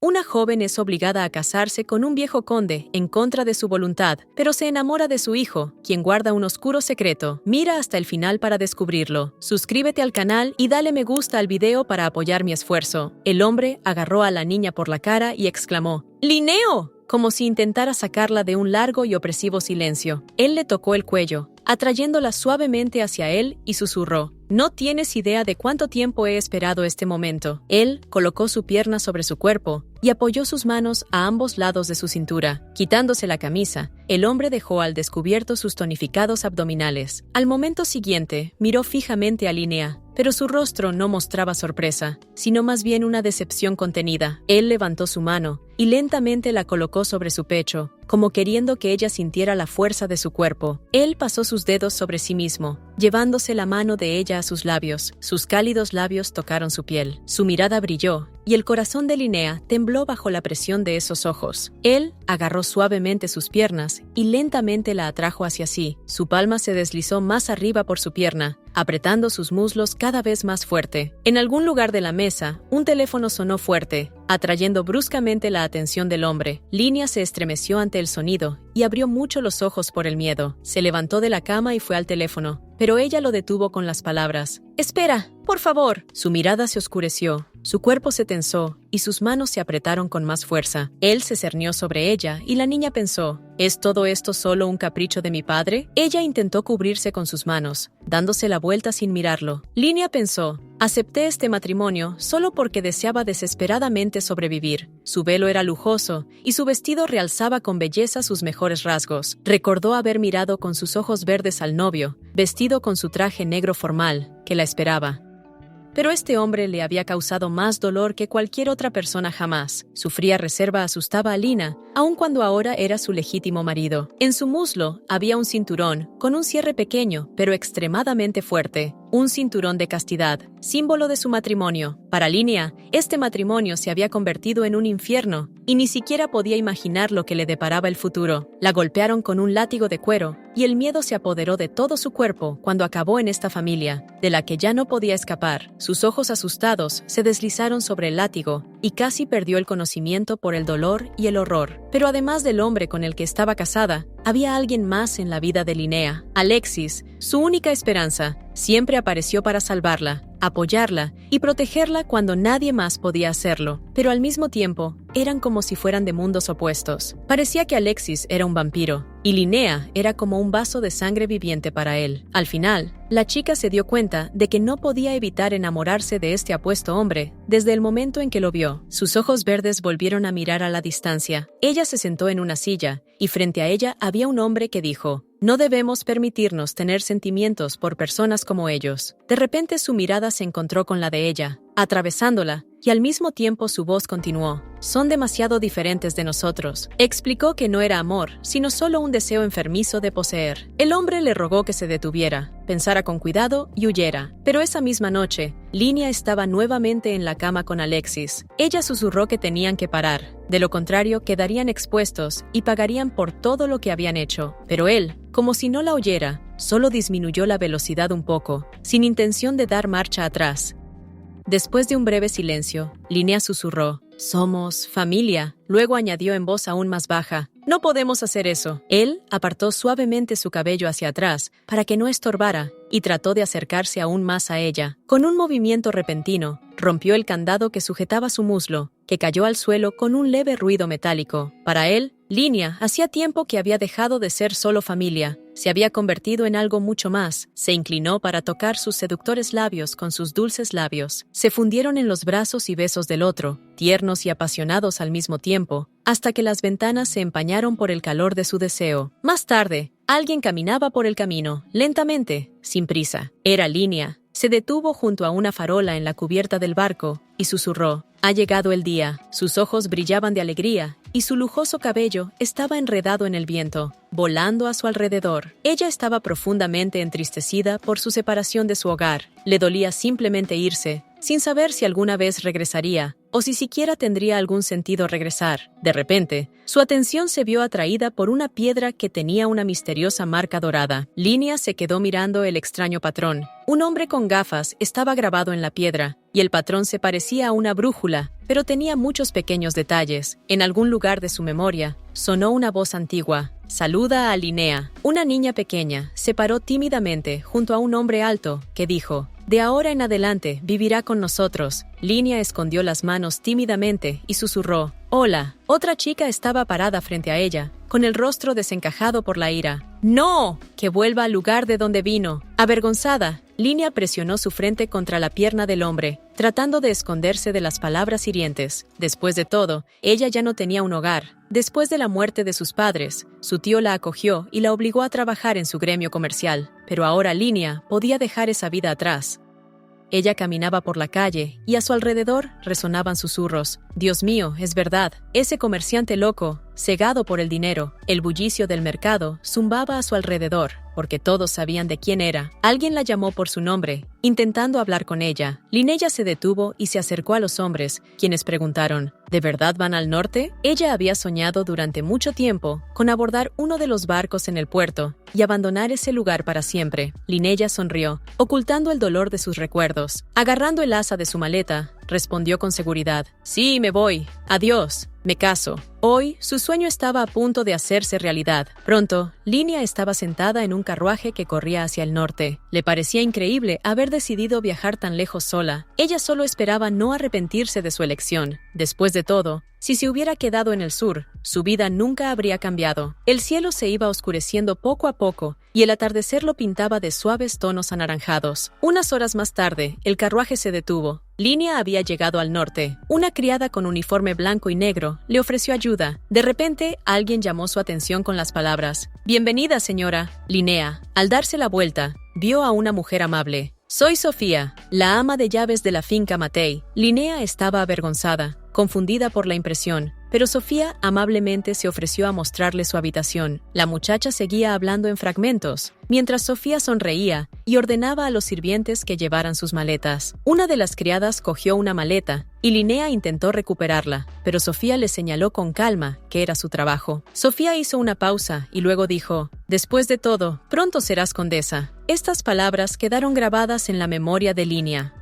Una joven es obligada a casarse con un viejo conde en contra de su voluntad, pero se enamora de su hijo, quien guarda un oscuro secreto. Mira hasta el final para descubrirlo. Suscríbete al canal y dale me gusta al video para apoyar mi esfuerzo. El hombre agarró a la niña por la cara y exclamó: ¡Linneo!, como si intentara sacarla de un largo y opresivo silencio. Él le tocó el cuello, atrayéndola suavemente hacia él, y susurró: «No tienes idea de cuánto tiempo he esperado este momento». Él colocó su pierna sobre su cuerpo y apoyó sus manos a ambos lados de su cintura. Quitándose la camisa, el hombre dejó al descubierto sus tonificados abdominales. Al momento siguiente, miró fijamente a Linnea, pero su rostro no mostraba sorpresa, sino más bien una decepción contenida. Él levantó su mano y lentamente la colocó sobre su pecho, como queriendo que ella sintiera la fuerza de su cuerpo. Él pasó sus dedos sobre sí mismo, llevándose la mano de ella a sus labios. Sus cálidos labios tocaron su piel. Su mirada brilló, y el corazón de Linnea tembló bajo la presión de esos ojos. Él agarró suavemente sus piernas y lentamente la atrajo hacia sí. Su palma se deslizó más arriba por su pierna, apretando sus muslos cada vez más fuerte. En algún lugar de la mesa, un teléfono sonó fuerte, atrayendo bruscamente la atención del hombre. Linnea se estremeció ante el sonido y abrió mucho los ojos por el miedo. Se levantó de la cama y fue al teléfono, pero ella lo detuvo con las palabras: «Espera, por favor». Su mirada se oscureció, su cuerpo se tensó y sus manos se apretaron con más fuerza. Él se cernió sobre ella y la niña pensó: ¿es todo esto solo un capricho de mi padre? Ella intentó cubrirse con sus manos, dándose la vuelta sin mirarlo. Linnea pensó: acepté este matrimonio solo porque deseaba desesperadamente sobrevivir. Su velo era lujoso y su vestido realzaba con belleza sus mejores rasgos. Recordó haber mirado con sus ojos verdes al novio, vestido con su traje negro formal, que la esperaba. Pero este hombre le había causado más dolor que cualquier otra persona jamás. Su fría reserva asustaba a Linnea, aun cuando ahora era su legítimo marido. En su muslo había un cinturón, con un cierre pequeño, pero extremadamente fuerte. Un cinturón de castidad, símbolo de su matrimonio. Para Linnea, este matrimonio se había convertido en un infierno, y ni siquiera podía imaginar lo que le deparaba el futuro. La golpearon con un látigo de cuero, y el miedo se apoderó de todo su cuerpo cuando acabó en esta familia, de la que ya no podía escapar. Sus ojos asustados se deslizaron sobre el látigo, y casi perdió el conocimiento por el dolor y el horror. Pero además del hombre con el que estaba casada, había alguien más en la vida de Linnea. Alexis, su única esperanza, siempre apareció para salvarla, apoyarla y protegerla cuando nadie más podía hacerlo. Pero al mismo tiempo, eran como si fueran de mundos opuestos. Parecía que Alexis era un vampiro, y Linnea era como un vaso de sangre viviente para él. Al final, la chica se dio cuenta de que no podía evitar enamorarse de este apuesto hombre desde el momento en que lo vio. Sus ojos verdes volvieron a mirar a la distancia. Ella se sentó en una silla, y frente a ella había un hombre que dijo: «No debemos permitirnos tener sentimientos por personas como ellos». De repente su mirada se encontró con la de ella, atravesándola, y al mismo tiempo su voz continuó: «Son demasiado diferentes de nosotros». Explicó que no era amor, sino solo un deseo enfermizo de poseer. El hombre le rogó que se detuviera, pensara con cuidado y huyera. Pero esa misma noche, Linnea estaba nuevamente en la cama con Alexis. Ella susurró que tenían que parar, de lo contrario quedarían expuestos y pagarían por todo lo que habían hecho. Pero él, como si no la oyera, solo disminuyó la velocidad un poco, sin intención de dar marcha atrás. Después de un breve silencio, Linnea susurró: «Somos familia». Luego añadió en voz aún más baja: «No podemos hacer eso». Él apartó suavemente su cabello hacia atrás para que no estorbara y trató de acercarse aún más a ella. Con un movimiento repentino, rompió el candado que sujetaba su muslo, que cayó al suelo con un leve ruido metálico. Para él, Linnea hacía tiempo que había dejado de ser solo familia. Se había convertido en algo mucho más. Se inclinó para tocar sus seductores labios con sus dulces labios. Se fundieron en los brazos y besos del otro, tiernos y apasionados al mismo tiempo, hasta que las ventanas se empañaron por el calor de su deseo. Más tarde, alguien caminaba por el camino, lentamente, sin prisa. Era Linnea. Se detuvo junto a una farola en la cubierta del barco y susurró: «Ha llegado el día». Sus ojos brillaban de alegría y su lujoso cabello estaba enredado en el viento, volando a su alrededor. Ella estaba profundamente entristecida por su separación de su hogar. Le dolía simplemente irse, sin saber si alguna vez regresaría o si siquiera tendría algún sentido regresar. De repente, su atención se vio atraída por una piedra que tenía una misteriosa marca dorada. Linnea se quedó mirando el extraño patrón. Un hombre con gafas estaba grabado en la piedra, y el patrón se parecía a una brújula, pero tenía muchos pequeños detalles. En algún lugar de su memoria, sonó una voz antigua. «Saluda a Linnea». Una niña pequeña se paró tímidamente junto a un hombre alto que dijo: «De ahora en adelante vivirá con nosotros». Linnea escondió las manos tímidamente y susurró: «Hola». Otra chica estaba parada frente a ella, con el rostro desencajado por la ira. «¡No! ¡Que vuelva al lugar de donde vino!». Avergonzada, Linnea presionó su frente contra la pierna del hombre, tratando de esconderse de las palabras hirientes. Después de todo, ella ya no tenía un hogar. Después de la muerte de sus padres, su tío la acogió y la obligó a trabajar en su gremio comercial. Pero ahora Linnea podía dejar esa vida atrás. Ella caminaba por la calle y a su alrededor resonaban susurros. «Dios mío, es verdad. Ese comerciante loco, cegado por el dinero». El bullicio del mercado zumbaba a su alrededor, porque todos sabían de quién era. Alguien la llamó por su nombre, intentando hablar con ella. Linnea se detuvo y se acercó a los hombres, quienes preguntaron: ¿de verdad van al norte? Ella había soñado durante mucho tiempo con abordar uno de los barcos en el puerto y abandonar ese lugar para siempre. Linnea sonrió, ocultando el dolor de sus recuerdos. Agarrando el asa de su maleta, respondió con seguridad: «Sí, me voy. Adiós. Me caso». Hoy, su sueño estaba a punto de hacerse realidad. Pronto, Linnea estaba sentada en un carruaje que corría hacia el norte. Le parecía increíble haber decidido viajar tan lejos sola. Ella solo esperaba no arrepentirse de su elección. Después de todo, si se hubiera quedado en el sur, su vida nunca habría cambiado. El cielo se iba oscureciendo poco a poco y el atardecer lo pintaba de suaves tonos anaranjados. Unas horas más tarde, el carruaje se detuvo. Linnea había llegado al norte. Una criada con uniforme blanco y negro le ofreció ayuda. De repente, alguien llamó su atención con las palabras: «Bienvenida, señora». Linnea, al darse la vuelta, vio a una mujer amable. «Soy Sofía, la ama de llaves de la finca Matei». Linnea estaba avergonzada, confundida por la impresión, pero Sofía amablemente se ofreció a mostrarle su habitación. La muchacha seguía hablando en fragmentos, mientras Sofía sonreía y ordenaba a los sirvientes que llevaran sus maletas. Una de las criadas cogió una maleta y Linnea intentó recuperarla, pero Sofía le señaló con calma que era su trabajo. Sofía hizo una pausa y luego dijo: «Después de todo, pronto serás condesa». Estas palabras quedaron grabadas en la memoria de Linnea.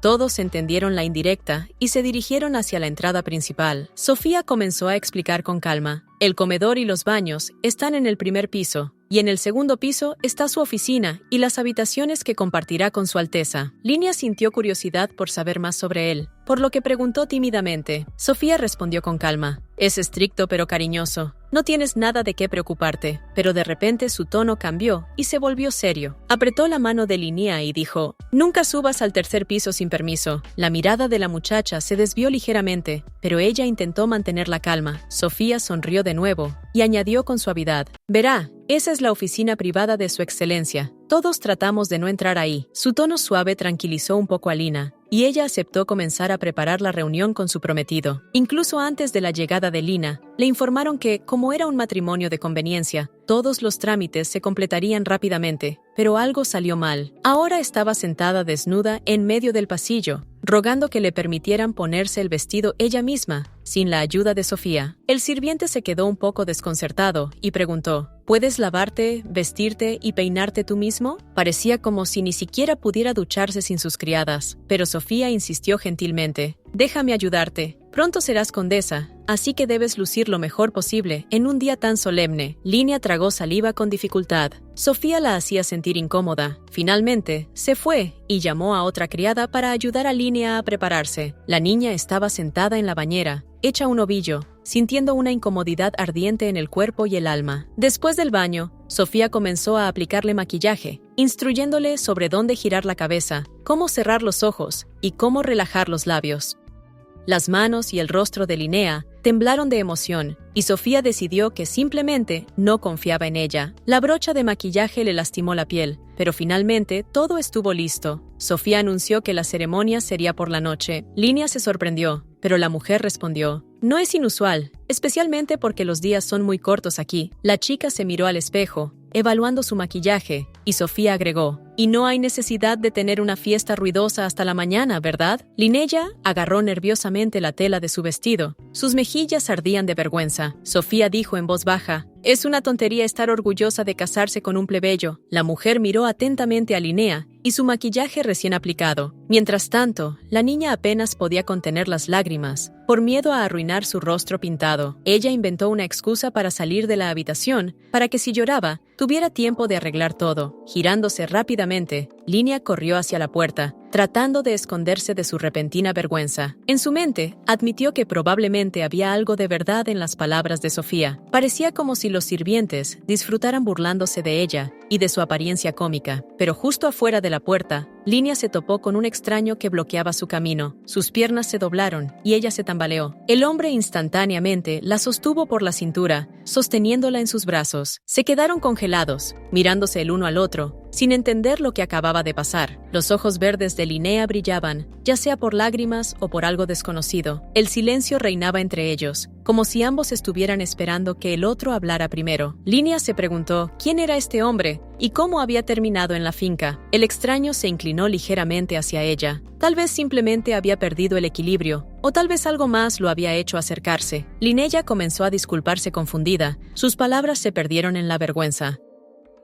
Todos entendieron la indirecta y se dirigieron hacia la entrada principal. Sofía comenzó a explicar con calma: «El comedor y los baños están en el primer piso, y en el segundo piso está su oficina y las habitaciones que compartirá con su Alteza». Linnea sintió curiosidad por saber más sobre él, por lo que preguntó tímidamente. Sofía respondió con calma: «Es estricto pero cariñoso. No tienes nada de qué preocuparte». Pero de repente su tono cambió y se volvió serio. Apretó la mano de Linnea y dijo: «Nunca subas al tercer piso sin permiso». La mirada de la muchacha se desvió ligeramente, pero ella intentó mantener la calma. Sofía sonrió de nuevo y añadió con suavidad: «Verá, esa es la oficina privada de su excelencia. Todos tratamos de no entrar ahí». Su tono suave tranquilizó un poco a Linnea, y ella aceptó comenzar a preparar la reunión con su prometido. Incluso antes de la llegada de Linnea, le informaron que, como era un matrimonio de conveniencia, todos los trámites se completarían rápidamente. Pero algo salió mal. Ahora estaba sentada desnuda en medio del pasillo, rogando que le permitieran ponerse el vestido ella misma, sin la ayuda de Sofía. El sirviente se quedó un poco desconcertado y preguntó: «¿Puedes lavarte, vestirte y peinarte tú mismo?». Parecía como si ni siquiera pudiera ducharse sin sus criadas, pero Sofía insistió gentilmente: «Déjame ayudarte. Pronto serás condesa, así que debes lucir lo mejor posible en un día tan solemne». Linnea tragó saliva con dificultad. Sofía la hacía sentir incómoda. Finalmente, se fue y llamó a otra criada para ayudar a Linnea a prepararse. La niña estaba sentada en la bañera, hecha un ovillo, sintiendo una incomodidad ardiente en el cuerpo y el alma. Después del baño, Sofía comenzó a aplicarle maquillaje, instruyéndole sobre dónde girar la cabeza, cómo cerrar los ojos y cómo relajar los labios. Las manos y el rostro de Linnea temblaron de emoción, y Sofía decidió que simplemente no confiaba en ella. La brocha de maquillaje le lastimó la piel, pero finalmente todo estuvo listo. Sofía anunció que la ceremonia sería por la noche. Linnea se sorprendió, pero la mujer respondió: «No es inusual, especialmente porque los días son muy cortos aquí». La chica se miró al espejo, evaluando su maquillaje, y Sofía agregó: «Y no hay necesidad de tener una fiesta ruidosa hasta la mañana, ¿verdad?». Linnea agarró nerviosamente la tela de su vestido. Sus mejillas ardían de vergüenza. Sofía dijo en voz baja: «Es una tontería estar orgullosa de casarse con un plebeyo». La mujer miró atentamente a Linnea y su maquillaje recién aplicado. Mientras tanto, la niña apenas podía contener las lágrimas, por miedo a arruinar su rostro pintado. Ella inventó una excusa para salir de la habitación, para que si lloraba, tuviera tiempo de arreglar todo. Girándose rápidamente, Linnea corrió hacia la puerta, tratando de esconderse de su repentina vergüenza. En su mente, admitió que probablemente había algo de verdad en las palabras de Sofía. Parecía como si los sirvientes disfrutaran burlándose de ella y de su apariencia cómica. Pero justo afuera de la puerta, Linnea se topó con un extraño que bloqueaba su camino. Sus piernas se doblaron y ella se tambaleó. El hombre instantáneamente la sostuvo por la cintura, sosteniéndola en sus brazos. Se quedaron congelados, mirándose el uno al otro, sin entender lo que acababa de pasar. Los ojos verdes de Linnea brillaban, ya sea por lágrimas o por algo desconocido. El silencio reinaba entre ellos, como si ambos estuvieran esperando que el otro hablara primero. Linnea se preguntó quién era este hombre y cómo había terminado en la finca. El extraño se inclinó ligeramente hacia ella. Tal vez simplemente había perdido el equilibrio, o tal vez algo más lo había hecho acercarse. Linnea comenzó a disculparse confundida. Sus palabras se perdieron en la vergüenza.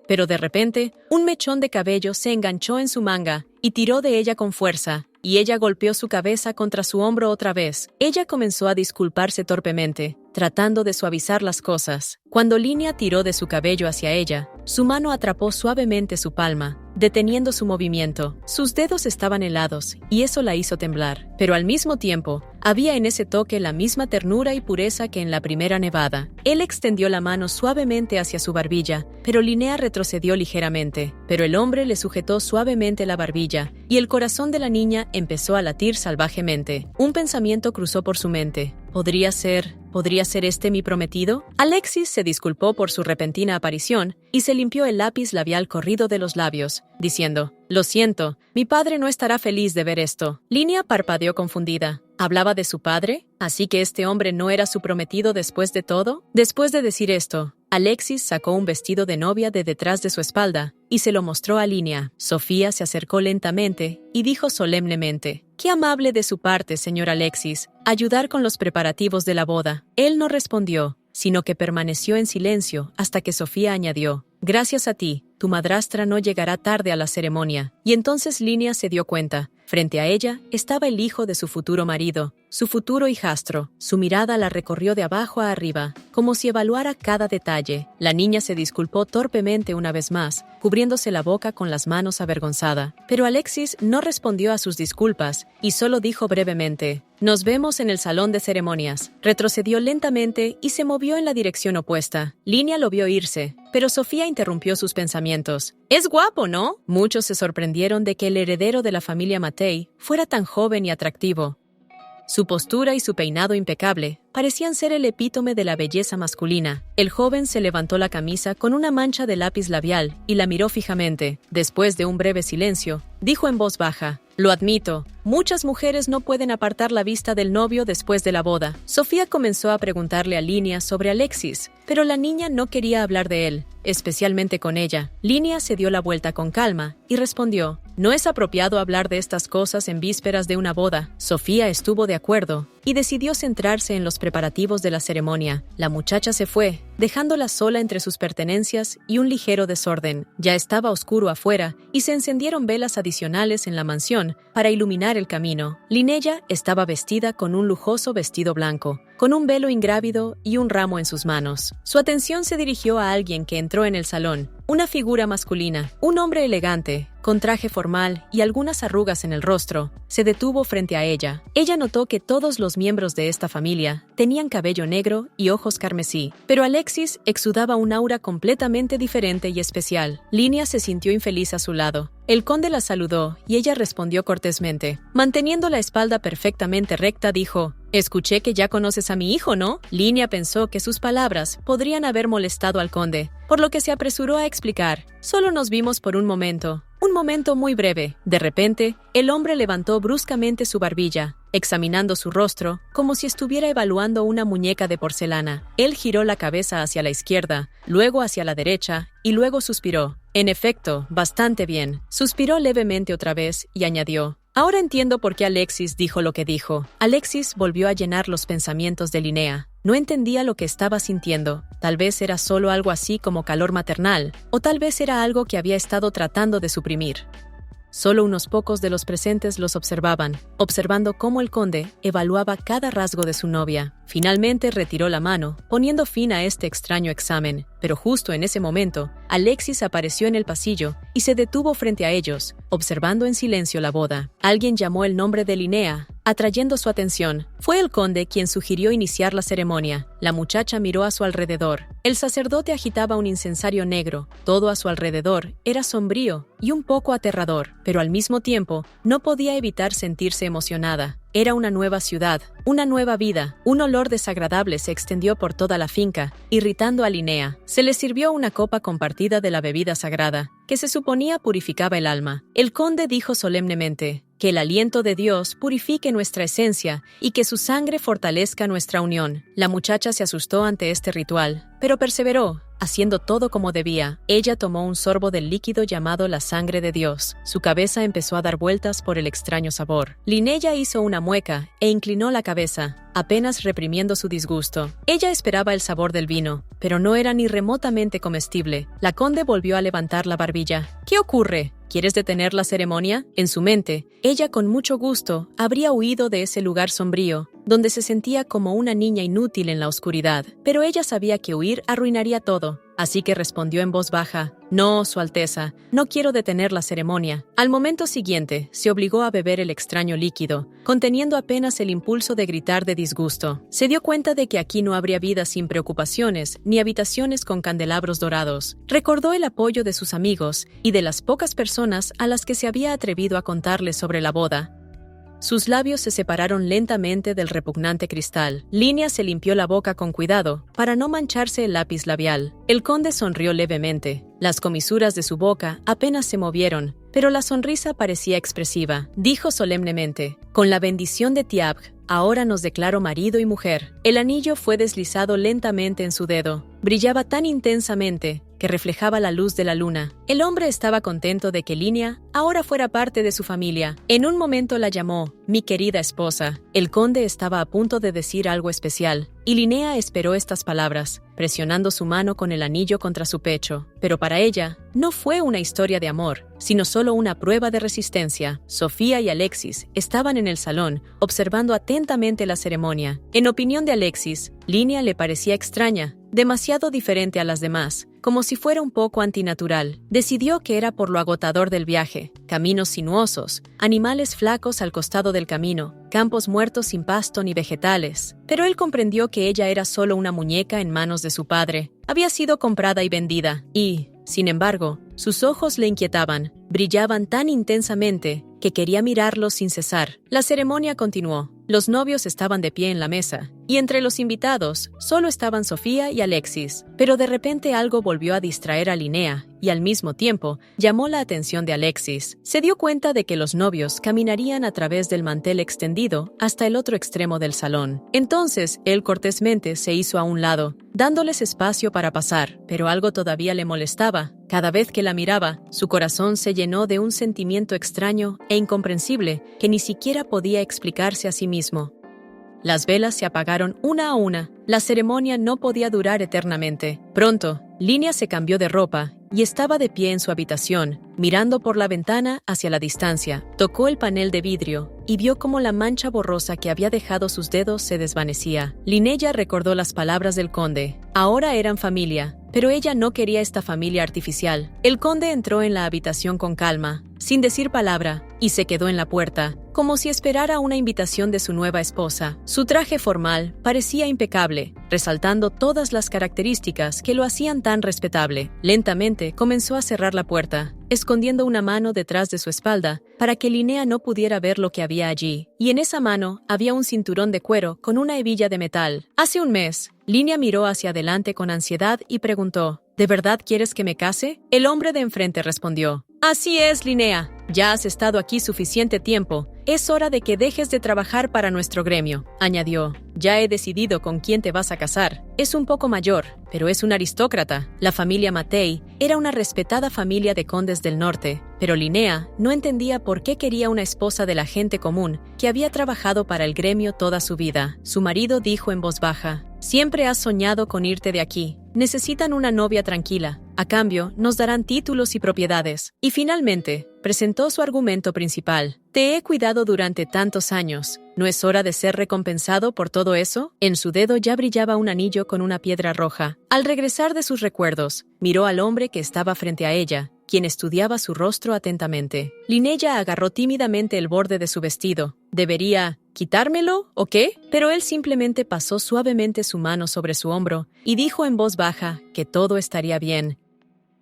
Pero de repente, un mechón de cabello se enganchó en su manga y tiró de ella con fuerza, y ella golpeó su cabeza contra su hombro otra vez. Ella comenzó a disculparse torpemente, tratando de suavizar las cosas. Cuando Linnea tiró de su cabello hacia ella, su mano atrapó suavemente su palma, deteniendo su movimiento. Sus dedos estaban helados, y eso la hizo temblar. Pero al mismo tiempo, había en ese toque la misma ternura y pureza que en la primera nevada. Él extendió la mano suavemente hacia su barbilla, pero Linnea retrocedió ligeramente. Pero el hombre le sujetó suavemente la barbilla, y el corazón de la niña empezó a latir salvajemente. Un pensamiento cruzó por su mente. ¿Podría ser este mi prometido? Alexis se disculpó por su repentina aparición y se limpió el lápiz labial corrido de los labios, diciendo: «Lo siento, mi padre no estará feliz de ver esto». Linnea parpadeó confundida. ¿Hablaba de su padre? ¿Así que este hombre no era su prometido después de todo? Después de decir esto, Alexis sacó un vestido de novia de detrás de su espalda y se lo mostró a Linnea. Sofía se acercó lentamente y dijo solemnemente: «Qué amable de su parte, señor Alexis, ayudar con los preparativos de la boda». Él no respondió, sino que permaneció en silencio hasta que Sofía añadió: «Gracias a ti, tu madrastra no llegará tarde a la ceremonia». Y entonces Linnea se dio cuenta. Frente a ella estaba el hijo de su futuro marido, su futuro hijastro. Su mirada la recorrió de abajo a arriba, como si evaluara cada detalle. La niña se disculpó torpemente una vez más, cubriéndose la boca con las manos avergonzada. Pero Alexis no respondió a sus disculpas y solo dijo brevemente: «Nos vemos en el salón de ceremonias». Retrocedió lentamente y se movió en la dirección opuesta. Linnea lo vio irse, pero Sofía interrumpió sus pensamientos. «Es guapo, ¿no?». Muchos se sorprendieron de que el heredero de la familia Matei fuera tan joven y atractivo. Su postura y su peinado impecable parecían ser el epítome de la belleza masculina. El joven se levantó la camisa con una mancha de lápiz labial y la miró fijamente. Después de un breve silencio, dijo en voz baja: «Lo admito, muchas mujeres no pueden apartar la vista del novio después de la boda». Sofía comenzó a preguntarle a Linnea sobre Alexis, pero la niña no quería hablar de él, especialmente con ella. Linnea se dio la vuelta con calma y respondió: «No es apropiado hablar de estas cosas en vísperas de una boda». Sofía estuvo de acuerdo y decidió centrarse en los preparativos de la ceremonia. La muchacha se fue, dejándola sola entre sus pertenencias y un ligero desorden. Ya estaba oscuro afuera y se encendieron velas adicionales en la mansión para iluminar el camino. Linnea estaba vestida con un lujoso vestido blanco, con un velo ingrávido y un ramo en sus manos. Su atención se dirigió a alguien que entró en el salón, una figura masculina, un hombre elegante, con traje formal y algunas arrugas en el rostro. Se detuvo frente a ella. Ella notó que todos los miembros de esta familia tenían cabello negro y ojos carmesí, pero Alexis exudaba un aura completamente diferente y especial. Linnea se sintió infeliz a su lado. El conde la saludó y ella respondió cortésmente. Manteniendo la espalda perfectamente recta, dijo: «Escuché que ya conoces a mi hijo, ¿no?». Linnea pensó que sus palabras podrían haber molestado al conde, por lo que se apresuró a explicar: «Solo nos vimos por un momento muy breve». De repente, el hombre levantó bruscamente su barbilla, examinando su rostro como si estuviera evaluando una muñeca de porcelana. Él giró la cabeza hacia la izquierda, luego hacia la derecha, y luego suspiró. «En efecto, bastante bien». Suspiró levemente otra vez y añadió: «Ahora entiendo por qué Alexis dijo lo que dijo». Alexis volvió a llenar los pensamientos de Linnea. No entendía lo que estaba sintiendo. Tal vez era solo algo así como calor maternal, o tal vez era algo que había estado tratando de suprimir. Solo unos pocos de los presentes los observaban, observando cómo el conde evaluaba cada rasgo de su novia. Finalmente retiró la mano, poniendo fin a este extraño examen. Pero justo en ese momento, Alexis apareció en el pasillo y se detuvo frente a ellos, observando en silencio la boda. Alguien llamó el nombre de Linnea, atrayendo su atención. Fue el conde quien sugirió iniciar la ceremonia. La muchacha miró a su alrededor. El sacerdote agitaba un incensario negro. Todo a su alrededor era sombrío y un poco aterrador, pero al mismo tiempo no podía evitar sentirse emocionada. Era una nueva ciudad, una nueva vida. Un olor desagradable se extendió por toda la finca, irritando a Linnea. Se le sirvió una copa compartida de la bebida sagrada, que se suponía purificaba el alma. El conde dijo solemnemente: que el aliento de Dios purifique nuestra esencia y que su sangre fortalezca nuestra unión. La muchacha se asustó ante este ritual, pero perseveró, haciendo todo como debía. Ella tomó un sorbo del líquido llamado la sangre de Dios. Su cabeza empezó a dar vueltas por el extraño sabor. Linnea hizo una mueca e inclinó la cabeza, apenas reprimiendo su disgusto. Ella esperaba el sabor del vino, pero no era ni remotamente comestible. La conde volvió a levantar la barbilla. ¿Qué ocurre? ¿Quieres detener la ceremonia? En su mente, ella con mucho gusto habría huido de ese lugar sombrío, donde se sentía como una niña inútil en la oscuridad. Pero ella sabía que huir arruinaría todo, así que respondió en voz baja: «No, Su Alteza, no quiero detener la ceremonia». Al momento siguiente, se obligó a beber el extraño líquido, conteniendo apenas el impulso de gritar de disgusto. Se dio cuenta de que aquí no habría vida sin preocupaciones, ni habitaciones con candelabros dorados. Recordó el apoyo de sus amigos y de las pocas personas a las que se había atrevido a contarles sobre la boda. Sus labios se separaron lentamente del repugnante cristal. Linnea se limpió la boca con cuidado, para no mancharse el lápiz labial. El conde sonrió levemente. Las comisuras de su boca apenas se movieron, pero la sonrisa parecía expresiva. Dijo solemnemente: «Con la bendición de Tiabg, ahora nos declaro marido y mujer». El anillo fue deslizado lentamente en su dedo. Brillaba tan intensamente que reflejaba la luz de la luna. El hombre estaba contento de que Linnea ahora fuera parte de su familia. En un momento la llamó «mi querida esposa». El conde estaba a punto de decir algo especial, y Linnea esperó estas palabras, presionando su mano con el anillo contra su pecho. Pero para ella, no fue una historia de amor, sino solo una prueba de resistencia. Sofía y Alexis estaban en el salón, observando atentamente la ceremonia. En opinión de Alexis, Linnea le parecía extraña, demasiado diferente a las demás, como si fuera un poco antinatural. Decidió que era por lo agotador del viaje: caminos sinuosos, animales flacos al costado del camino, campos muertos sin pasto ni vegetales. Pero él comprendió que ella era solo una muñeca en manos de su padre. Había sido comprada y vendida, y, sin embargo, sus ojos le inquietaban. Brillaban tan intensamente que quería mirarlos sin cesar. La ceremonia continuó. Los novios estaban de pie en la mesa, y entre los invitados solo estaban Sofía y Alexis. Pero de repente algo volvió a distraer a Linnea, y al mismo tiempo llamó la atención de Alexis. Se dio cuenta de que los novios caminarían a través del mantel extendido hasta el otro extremo del salón. Entonces, él cortésmente se hizo a un lado, dándoles espacio para pasar, pero algo todavía le molestaba. Cada vez que la miraba, su corazón se llenó de un sentimiento extraño e incomprensible que ni siquiera podía explicarse a sí mismo. Las velas se apagaron una a una. La ceremonia no podía durar eternamente. Pronto, Linnea se cambió de ropa y estaba de pie en su habitación, mirando por la ventana hacia la distancia. Tocó el panel de vidrio y vio cómo la mancha borrosa que había dejado sus dedos se desvanecía. Linnea recordó las palabras del conde. Ahora eran familia, pero ella no quería esta familia artificial. El conde entró en la habitación con calma, sin decir palabra, y se quedó en la puerta, como si esperara una invitación de su nueva esposa. Su traje formal parecía impecable, resaltando todas las características que lo hacían tan respetable. Lentamente comenzó a cerrar la puerta, escondiendo una mano detrás de su espalda para que Linnea no pudiera ver lo que había allí. Y en esa mano había un cinturón de cuero con una hebilla de metal. Hace un mes, Linnea miró hacia adelante con ansiedad y preguntó: ¿De verdad quieres que me case? El hombre de enfrente respondió: Así es, Linnea. Ya has estado aquí suficiente tiempo. Es hora de que dejes de trabajar para nuestro gremio. Añadió: Ya he decidido con quién te vas a casar. Es un poco mayor, pero es un aristócrata. La familia Matei era una respetada familia de condes del norte, pero Linnea no entendía por qué quería una esposa de la gente común que había trabajado para el gremio toda su vida. Su marido dijo en voz baja: Siempre has soñado con irte de aquí. Necesitan una novia tranquila. A cambio, nos darán títulos y propiedades. Y finalmente, presentó su argumento principal. Te he cuidado durante tantos años. ¿No es hora de ser recompensado por todo eso? En su dedo ya brillaba un anillo con una piedra roja. Al regresar de sus recuerdos, miró al hombre que estaba frente a ella, quien estudiaba su rostro atentamente. Linnea agarró tímidamente el borde de su vestido. ¿Debería quitármelo o qué? Pero él simplemente pasó suavemente su mano sobre su hombro y dijo en voz baja que todo estaría bien.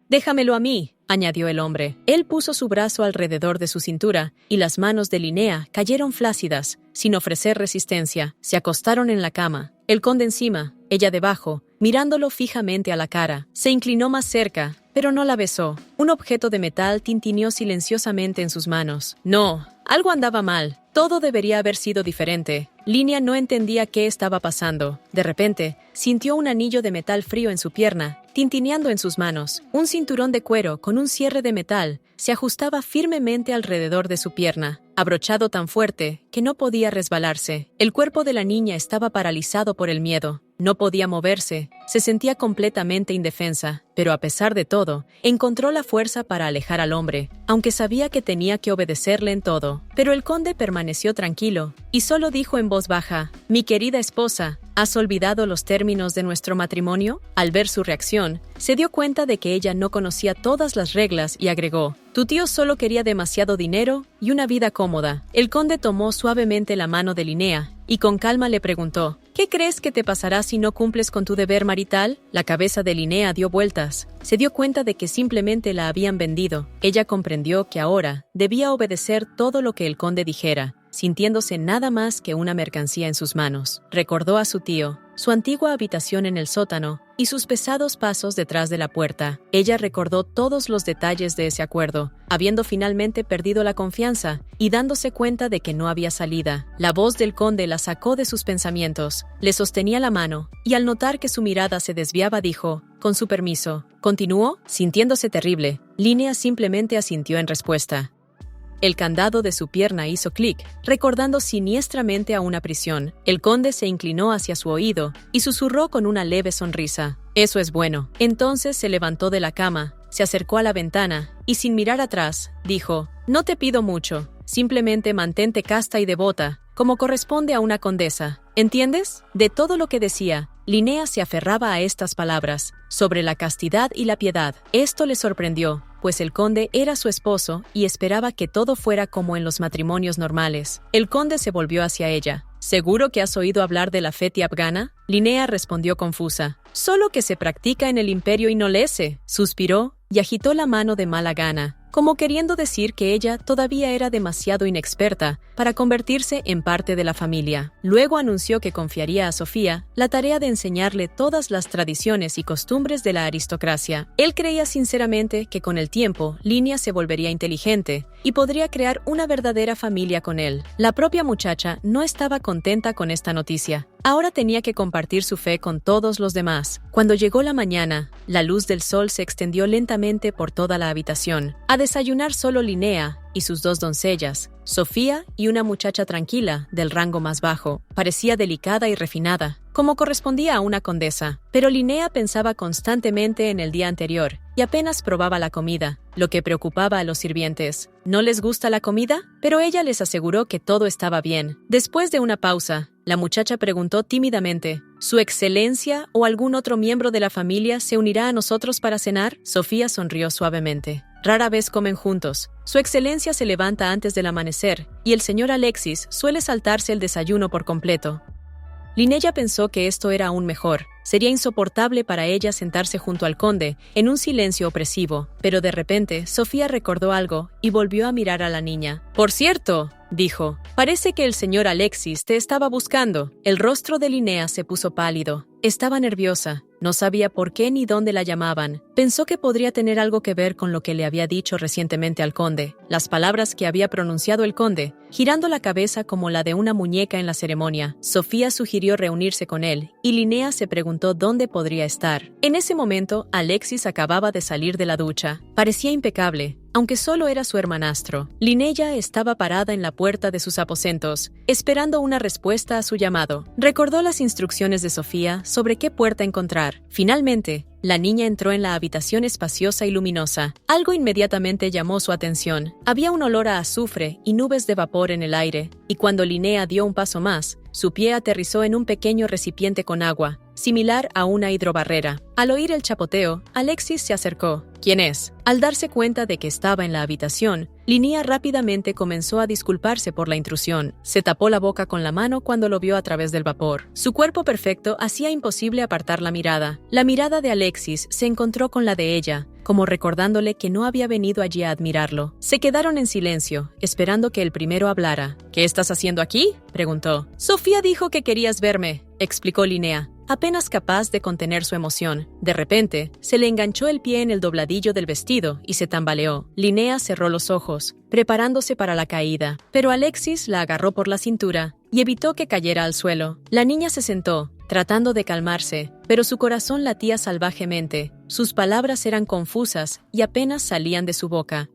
«Déjamelo a mí», añadió el hombre. Él puso su brazo alrededor de su cintura y las manos de Linnea cayeron flácidas, sin ofrecer resistencia. Se acostaron en la cama, el conde encima, ella debajo, mirándolo fijamente a la cara. Se inclinó más cerca, pero no la besó. Un objeto de metal tintineó silenciosamente en sus manos. No, algo andaba mal. Todo debería haber sido diferente. Linnea no entendía qué estaba pasando. De repente, sintió un anillo de metal frío en su pierna, tintineando en sus manos. Un cinturón de cuero con un cierre de metal se ajustaba firmemente alrededor de su pierna, abrochado tan fuerte que no podía resbalarse. El cuerpo de la niña estaba paralizado por el miedo. No podía moverse, se sentía completamente indefensa, pero a pesar de todo, encontró la fuerza para alejar al hombre, aunque sabía que tenía que obedecerle en todo. Pero el conde permaneció tranquilo y solo dijo en voz baja: «Mi querida esposa, ¿has olvidado los términos de nuestro matrimonio?». Al ver su reacción, se dio cuenta de que ella no conocía todas las reglas y agregó: «Tu tío solo quería demasiado dinero y una vida cómoda». El conde tomó suavemente la mano de Linnea y con calma le preguntó: «¿Qué crees que te pasará si no cumples con tu deber marital?». La cabeza de Linnea dio vueltas. Se dio cuenta de que simplemente la habían vendido. Ella comprendió que ahora debía obedecer todo lo que el conde dijera, sintiéndose nada más que una mercancía en sus manos. Recordó a su tío, su antigua habitación en el sótano y sus pesados pasos detrás de la puerta. Ella recordó todos los detalles de ese acuerdo, habiendo finalmente perdido la confianza y dándose cuenta de que no había salida. La voz del conde la sacó de sus pensamientos. Le sostenía la mano y al notar que su mirada se desviaba dijo: «Con su permiso». Continuó, sintiéndose terrible. Linnea simplemente asintió en respuesta. El candado de su pierna hizo clic, recordando siniestramente a una prisión. El conde se inclinó hacia su oído y susurró con una leve sonrisa: «Eso es bueno». Entonces se levantó de la cama, se acercó a la ventana y sin mirar atrás, dijo: «No te pido mucho, simplemente mantente casta y devota, como corresponde a una condesa. ¿Entiendes?». De todo lo que decía, Linnea se aferraba a estas palabras, sobre la castidad y la piedad. Esto le sorprendió, pues el conde era su esposo y esperaba que todo fuera como en los matrimonios normales. El conde se volvió hacia ella. «¿Seguro que has oído hablar de la feti afgana?». Linnea respondió confusa: «Solo que se practica en el imperio inolese». Suspiró y agitó la mano de mala gana, como queriendo decir que ella todavía era demasiado inexperta para convertirse en parte de la familia. Luego anunció que confiaría a Sofía la tarea de enseñarle todas las tradiciones y costumbres de la aristocracia. Él creía sinceramente que con el tiempo Linnea se volvería inteligente y podría crear una verdadera familia con él. La propia muchacha no estaba contenta con esta noticia. Ahora tenía que compartir su fe con todos los demás. Cuando llegó la mañana, la luz del sol se extendió lentamente por toda la habitación. A desayunar solo Linnea y sus dos doncellas, Sofía y una muchacha tranquila del rango más bajo. Parecía delicada y refinada, como correspondía a una condesa. Pero Linnea pensaba constantemente en el día anterior y apenas probaba la comida, lo que preocupaba a los sirvientes. ¿No les gusta la comida? Pero ella les aseguró que todo estaba bien. Después de una pausa, la muchacha preguntó tímidamente: ¿Su excelencia o algún otro miembro de la familia se unirá a nosotros para cenar? Sofía sonrió suavemente. Rara vez comen juntos. Su excelencia se levanta antes del amanecer y el señor Alexis suele saltarse el desayuno por completo. Linnea pensó que esto era aún mejor. Sería insoportable para ella sentarse junto al conde, en un silencio opresivo. Pero de repente, Sofía recordó algo y volvió a mirar a la niña. «Por cierto», dijo, «parece que el señor Alexis te estaba buscando». El rostro de Linnea se puso pálido. Estaba nerviosa. No sabía por qué ni dónde la llamaban. Pensó que podría tener algo que ver con lo que le había dicho recientemente al conde, las palabras que había pronunciado el conde, girando la cabeza como la de una muñeca en la ceremonia. Sofía sugirió reunirse con él, y Linnea se preguntó dónde podría estar. En ese momento, Alexis acababa de salir de la ducha. Parecía impecable, aunque solo era su hermanastro. Linnea estaba parada en la puerta de sus aposentos, esperando una respuesta a su llamado. Recordó las instrucciones de Sofía sobre qué puerta encontrar. Finalmente, la niña entró en la habitación espaciosa y luminosa. Algo inmediatamente llamó su atención. Había un olor a azufre y nubes de vapor en el aire, y cuando Linnea dio un paso más, su pie aterrizó en un pequeño recipiente con agua, similar a una hidrobarrera. Al oír el chapoteo, Alexis se acercó. ¿Quién es? Al darse cuenta de que estaba en la habitación, Linnea rápidamente comenzó a disculparse por la intrusión. Se tapó la boca con la mano cuando lo vio a través del vapor. Su cuerpo perfecto hacía imposible apartar la mirada. La mirada de Alexis se encontró con la de ella, como recordándole que no había venido allí a admirarlo. Se quedaron en silencio, esperando que el primero hablara. ¿Qué estás haciendo aquí?, preguntó. Sofía dijo que querías verme, explicó Linnea, apenas capaz de contener su emoción. De repente, se le enganchó el pie en el dobladillo del vestido y se tambaleó. Linnea cerró los ojos, preparándose para la caída, pero Alexis la agarró por la cintura y evitó que cayera al suelo. La niña se sentó, tratando de calmarse, pero su corazón latía salvajemente. Sus palabras eran confusas y apenas salían de su boca.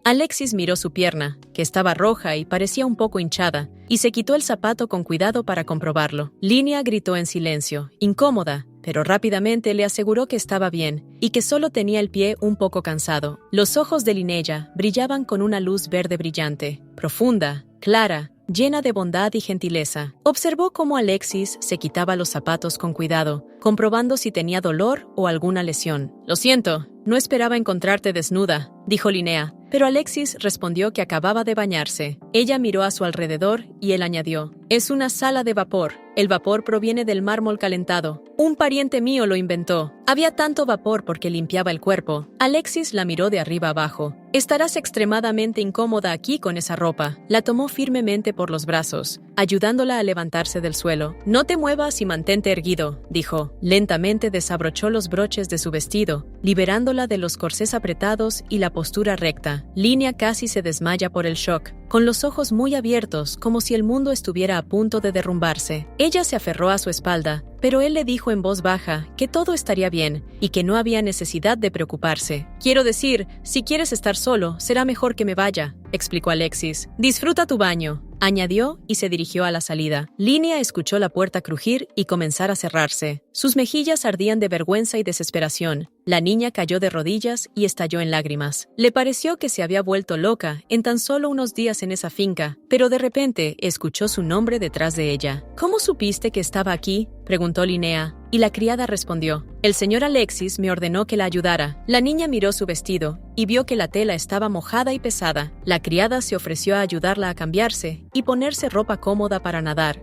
Alexis miró su pierna, que estaba roja y parecía un poco hinchada, y se quitó el zapato con cuidado para comprobarlo. Linnea gritó en silencio, incómoda, pero rápidamente le aseguró que estaba bien y que solo tenía el pie un poco cansado. Los ojos de Linnea brillaban con una luz verde brillante, profunda, clara, llena de bondad y gentileza. Observó cómo Alexis se quitaba los zapatos con cuidado, comprobando si tenía dolor o alguna lesión. Lo siento, no esperaba encontrarte desnuda, dijo Linnea, pero Alexis respondió que acababa de bañarse. Ella miró a su alrededor y él añadió, es una sala de vapor. El vapor proviene del mármol calentado. Un pariente mío lo inventó. Había tanto vapor porque limpiaba el cuerpo. Alexis la miró de arriba abajo. Estarás extremadamente incómoda aquí con esa ropa. La tomó firmemente por los brazos, ayudándola a levantarse del suelo. No te muevas y mantente erguido, dijo. Lentamente desabrochó los broches de su vestido, liberándola de los corsés apretados y la postura recta. Linnea casi se desmaya por el shock, con los ojos muy abiertos, como si el mundo estuviera a punto de derrumbarse. Ella se aferró a su espalda, pero él le dijo en voz baja que todo estaría bien y que no había necesidad de preocuparse. Quiero decir, si quieres estar solo, será mejor que me vaya, explicó Alexis. Disfruta tu baño, añadió y se dirigió a la salida. Linnea escuchó la puerta crujir y comenzar a cerrarse. Sus mejillas ardían de vergüenza y desesperación. La niña cayó de rodillas y estalló en lágrimas. Le pareció que se había vuelto loca en tan solo unos días en esa finca, pero de repente escuchó su nombre detrás de ella. ¿Cómo supiste que estaba aquí?, preguntó Linnea, y la criada respondió, el señor Alexis me ordenó que la ayudara. La niña miró su vestido y vio que la tela estaba mojada y pesada. La criada se ofreció a ayudarla a cambiarse y ponerse ropa cómoda para nadar.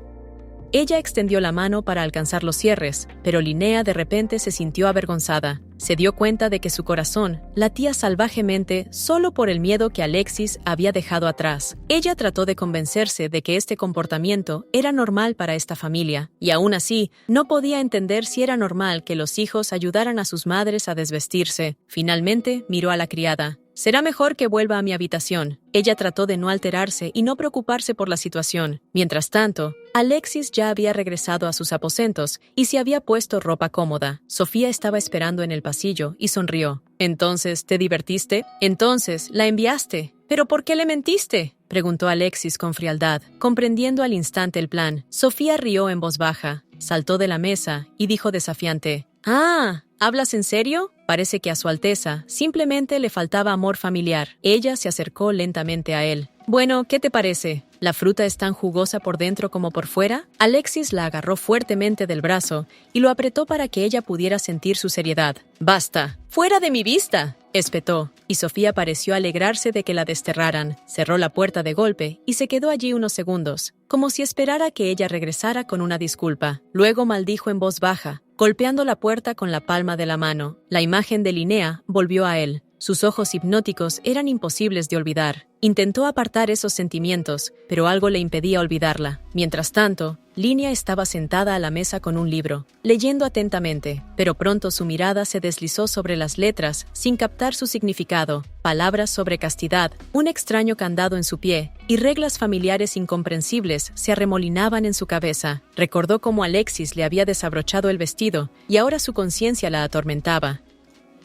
Ella extendió la mano para alcanzar los cierres, pero Linnea de repente se sintió avergonzada. Se dio cuenta de que su corazón latía salvajemente solo por el miedo que Alexis había dejado atrás. Ella trató de convencerse de que este comportamiento era normal para esta familia, y aún así no podía entender si era normal que los hijos ayudaran a sus madres a desvestirse. Finalmente miró a la criada. Será mejor que vuelva a mi habitación. Ella trató de no alterarse y no preocuparse por la situación. Mientras tanto, Alexis ya había regresado a sus aposentos y se había puesto ropa cómoda. Sofía estaba esperando en el pasillo y sonrió. ¿Entonces te divertiste? ¿Entonces la enviaste? ¿Pero por qué le mentiste?, preguntó Alexis con frialdad, comprendiendo al instante el plan. Sofía rió en voz baja, saltó de la mesa y dijo desafiante, «Ah, ¿hablas en serio?» Parece que a su Alteza simplemente le faltaba amor familiar. Ella se acercó lentamente a él. Bueno, ¿qué te parece? ¿La fruta es tan jugosa por dentro como por fuera? Alexis la agarró fuertemente del brazo y lo apretó para que ella pudiera sentir su seriedad. ¡Basta! ¡Fuera de mi vista!, espetó, y Sofía pareció alegrarse de que la desterraran. Cerró la puerta de golpe y se quedó allí unos segundos, como si esperara que ella regresara con una disculpa. Luego maldijo en voz baja, golpeando la puerta con la palma de la mano. La imagen de Linnea volvió a él. Sus ojos hipnóticos eran imposibles de olvidar. Intentó apartar esos sentimientos, pero algo le impedía olvidarla. Mientras tanto, Linnea estaba sentada a la mesa con un libro, leyendo atentamente, pero pronto su mirada se deslizó sobre las letras sin captar su significado. Palabras sobre castidad, un extraño candado en su pie y reglas familiares incomprensibles se arremolinaban en su cabeza. Recordó cómo Alexis le había desabrochado el vestido y ahora su conciencia la atormentaba.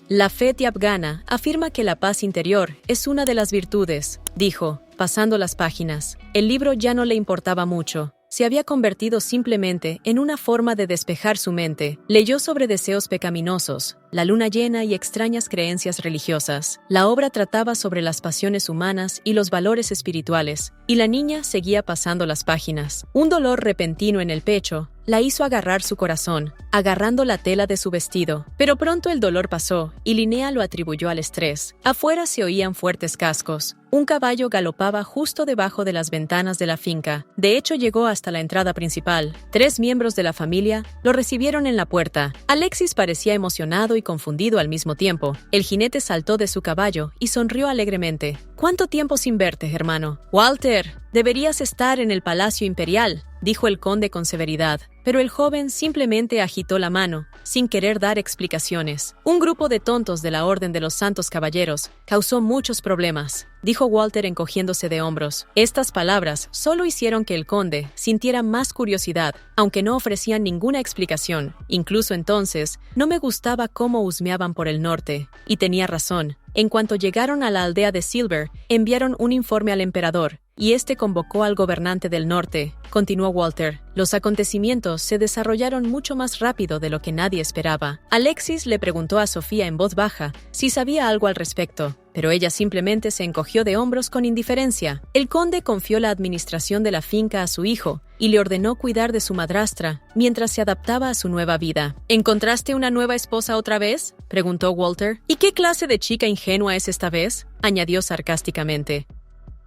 La fe afgana afirma que la paz interior es una de las virtudes, dijo, pasando las páginas. El libro ya no le importaba mucho. se había convertido simplemente en una forma de despejar su mente. Leyó sobre deseos pecaminosos, la luna llena y extrañas creencias religiosas. La obra trataba sobre las pasiones humanas y los valores espirituales, y la niña seguía pasando las páginas. Un dolor repentino en el pecho la hizo agarrar su corazón, agarrando la tela de su vestido. Pero pronto el dolor pasó, y Linnea lo atribuyó al estrés. Afuera se oían fuertes cascos. Un caballo galopaba justo debajo de las ventanas de la finca. De hecho, llegó hasta la entrada principal. 3 miembros de la familia lo recibieron en la puerta. Alexis parecía emocionado y confundido al mismo tiempo. El jinete saltó de su caballo y sonrió alegremente. «¿Cuánto tiempo sin verte, hermano?» «Walter, deberías estar en el Palacio Imperial», dijo el conde con severidad. Pero el joven simplemente agitó la mano, sin querer dar explicaciones. «Un grupo de tontos de la Orden de los Santos Caballeros causó muchos problemas», dijo Walter encogiéndose de hombros. Estas palabras solo hicieron que el conde sintiera más curiosidad, aunque no ofrecían ninguna explicación. Incluso entonces, no me gustaba cómo husmeaban por el norte. Y tenía razón. En cuanto llegaron a la aldea de Silver, enviaron un informe al emperador, y este convocó al gobernante del norte. Continuó Walter. Los acontecimientos se desarrollaron mucho más rápido de lo que nadie esperaba. Alexis le preguntó a Sofía en voz baja si sabía algo al respecto, pero ella simplemente se encogió de hombros con indiferencia. El conde confió la administración de la finca a su hijo y le ordenó cuidar de su madrastra mientras se adaptaba a su nueva vida. ¿Encontraste una nueva esposa otra vez?, preguntó Walter. ¿Y qué clase de chica ingenua es esta vez?, añadió sarcásticamente.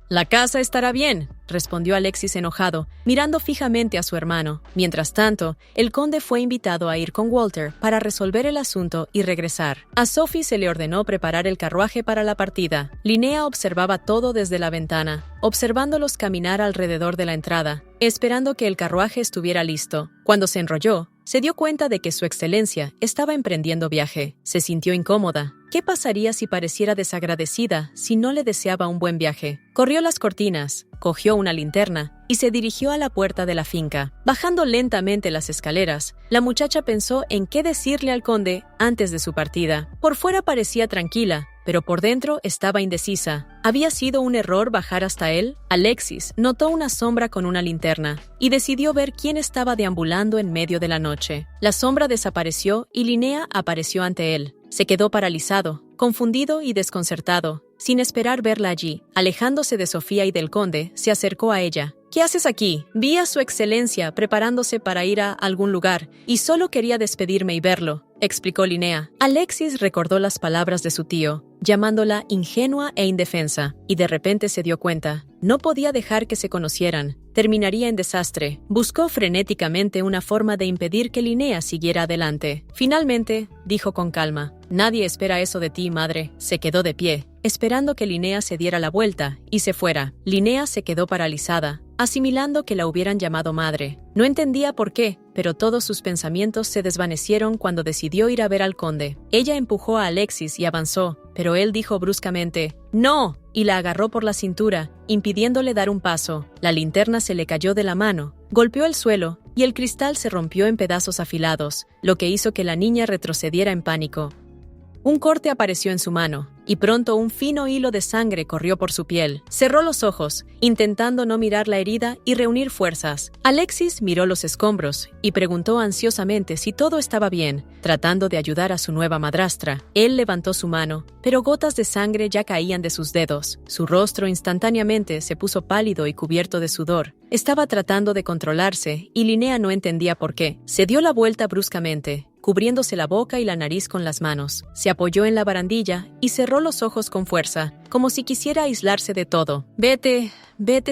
«La casa estará bien», respondió Alexis enojado, mirando fijamente a su hermano. Mientras tanto, el conde fue invitado a ir con Walter para resolver el asunto y regresar. A Sophie se le ordenó preparar el carruaje para la partida. Linnea observaba todo desde la ventana, observándolos caminar alrededor de la entrada, esperando que el carruaje estuviera listo. Cuando se enrolló, se dio cuenta de que su excelencia estaba emprendiendo viaje. Se sintió incómoda. ¿Qué pasaría si pareciera desagradecida si no le deseaba un buen viaje? Corrió las cortinas, cogió una linterna y se dirigió a la puerta de la finca. Bajando lentamente las escaleras, la muchacha pensó en qué decirle al conde antes de su partida. Por fuera parecía tranquila, pero por dentro estaba indecisa. ¿Había sido un error bajar hasta él? Alexis notó una sombra con una linterna y decidió ver quién estaba deambulando en medio de la noche. La sombra desapareció y Linnea apareció ante él. Se quedó paralizado, confundido y desconcertado, sin esperar verla allí. Alejándose de Sofía y del conde, se acercó a ella. «¿Qué haces aquí? Vi a su excelencia preparándose para ir a algún lugar y solo quería despedirme y verlo», explicó Linnea. Alexis recordó las palabras de su tío, llamándola ingenua e indefensa, y de repente se dio cuenta. No podía dejar que se conocieran. Terminaría en desastre. Buscó frenéticamente una forma de impedir que Linnea siguiera adelante. Finalmente, dijo con calma: «Nadie espera eso de ti, madre». Se quedó de pie, esperando que Linnea se diera la vuelta y se fuera. Linnea se quedó paralizada, asimilando que la hubieran llamado madre. No entendía por qué, pero todos sus pensamientos se desvanecieron cuando decidió ir a ver al conde. Ella empujó a Alexis y avanzó, pero él dijo bruscamente: «¡No!», y la agarró por la cintura, impidiéndole dar un paso. La linterna se le cayó de la mano, golpeó el suelo y el cristal se rompió en pedazos afilados, lo que hizo que la niña retrocediera en pánico. Un corte apareció en su mano, y pronto un fino hilo de sangre corrió por su piel. Cerró los ojos, intentando no mirar la herida y reunir fuerzas. Alexis miró los escombros y preguntó ansiosamente si todo estaba bien, tratando de ayudar a su nueva madrastra. Él levantó su mano, pero gotas de sangre ya caían de sus dedos. Su rostro instantáneamente se puso pálido y cubierto de sudor. Estaba tratando de controlarse, y Linnea no entendía por qué. Se dio la vuelta bruscamente, cubriéndose la boca y la nariz con las manos. Se apoyó en la barandilla y cerró los ojos con fuerza, como si quisiera aislarse de todo. Vete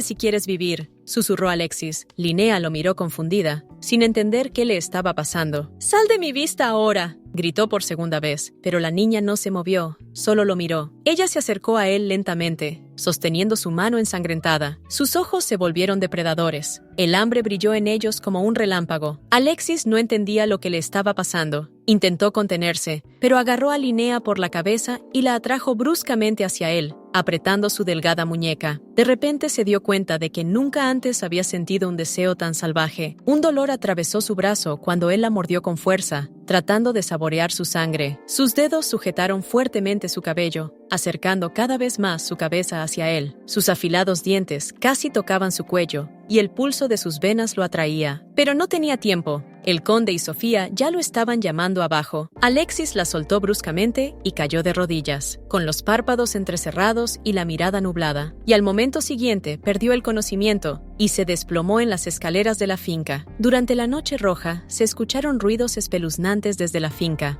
si quieres vivir», susurró Alexis. Linnea lo miró confundida, sin entender qué le estaba pasando. «¡Sal de mi vista ahora!», gritó por segunda vez, pero la niña no se movió, solo lo miró. Ella se acercó a él lentamente, sosteniendo su mano ensangrentada. Sus ojos se volvieron depredadores. El hambre brilló en ellos como un relámpago. Alexis no entendía lo que le estaba pasando. Intentó contenerse, pero agarró a Linnea por la cabeza y la atrajo bruscamente hacia él, apretando su delgada muñeca. De repente se dio cuenta de que nunca antes había sentido un deseo tan salvaje. Un dolor atravesó su brazo cuando él la mordió con fuerza, tratando de saborear su sangre. Sus dedos sujetaron fuertemente su cabello, acercando cada vez más su cabeza hacia él. Sus afilados dientes casi tocaban su cuello, y el pulso de sus venas lo atraía. Pero no tenía tiempo. El conde y Sofía ya lo estaban llamando abajo. Alexis la soltó bruscamente y cayó de rodillas, con los párpados entrecerrados y la mirada nublada. Y al momento siguiente perdió el conocimiento y se desplomó en las escaleras de la finca. Durante la noche roja se escucharon ruidos espeluznantes desde la finca.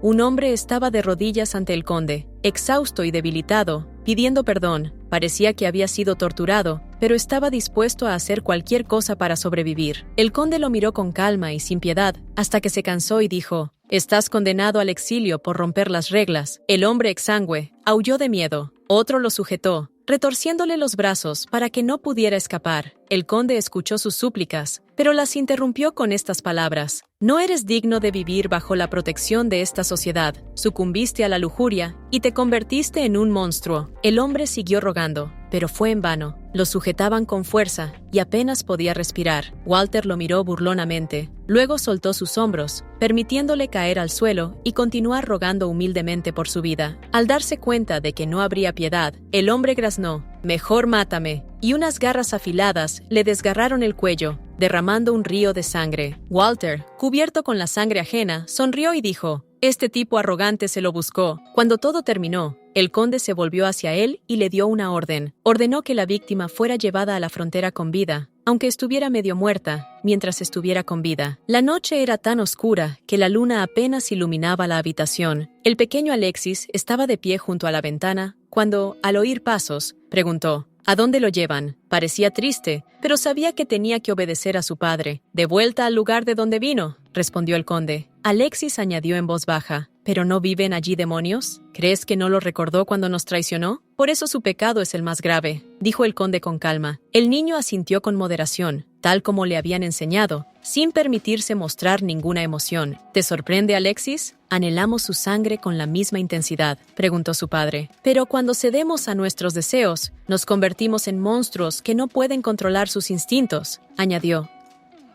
Un hombre estaba de rodillas ante el conde, exhausto y debilitado, pidiendo perdón. Parecía que había sido torturado, pero estaba dispuesto a hacer cualquier cosa para sobrevivir. El conde lo miró con calma y sin piedad, hasta que se cansó y dijo: «Estás condenado al exilio por romper las reglas». El hombre exangüe aulló de miedo. Otro lo sujetó, retorciéndole los brazos para que no pudiera escapar. El conde escuchó sus súplicas, pero las interrumpió con estas palabras: «No eres digno de vivir bajo la protección de esta sociedad. Sucumbiste a la lujuria y te convertiste en un monstruo». El hombre siguió rogando, pero fue en vano. Lo sujetaban con fuerza y apenas podía respirar. Walter lo miró burlonamente. Luego soltó sus hombros, permitiéndole caer al suelo y continuar rogando humildemente por su vida. Al darse cuenta de que no habría piedad, el hombre graznó: «Mejor mátame». Y unas garras afiladas le desgarraron el cuello, derramando un río de sangre. Walter, cubierto con la sangre ajena, sonrió y dijo: «Este tipo arrogante se lo buscó». Cuando todo terminó, el conde se volvió hacia él y le dio una orden. Ordenó que la víctima fuera llevada a la frontera con vida, aunque estuviera medio muerta, mientras estuviera con vida. La noche era tan oscura que la luna apenas iluminaba la habitación. El pequeño Alexis estaba de pie junto a la ventana cuando, al oír pasos, preguntó: «¿A dónde lo llevan?». Parecía triste, pero sabía que tenía que obedecer a su padre. «De vuelta al lugar de donde vino», respondió el conde. Alexis añadió en voz baja: «¿Pero no viven allí demonios? ¿Crees que no lo recordó cuando nos traicionó? Por eso su pecado es el más grave», dijo el conde con calma. El niño asintió con moderación, tal como le habían enseñado, sin permitirse mostrar ninguna emoción. «¿Te sorprende, Alexis? Anhelamos su sangre con la misma intensidad», preguntó su padre. «Pero cuando cedemos a nuestros deseos, nos convertimos en monstruos que no pueden controlar sus instintos», añadió.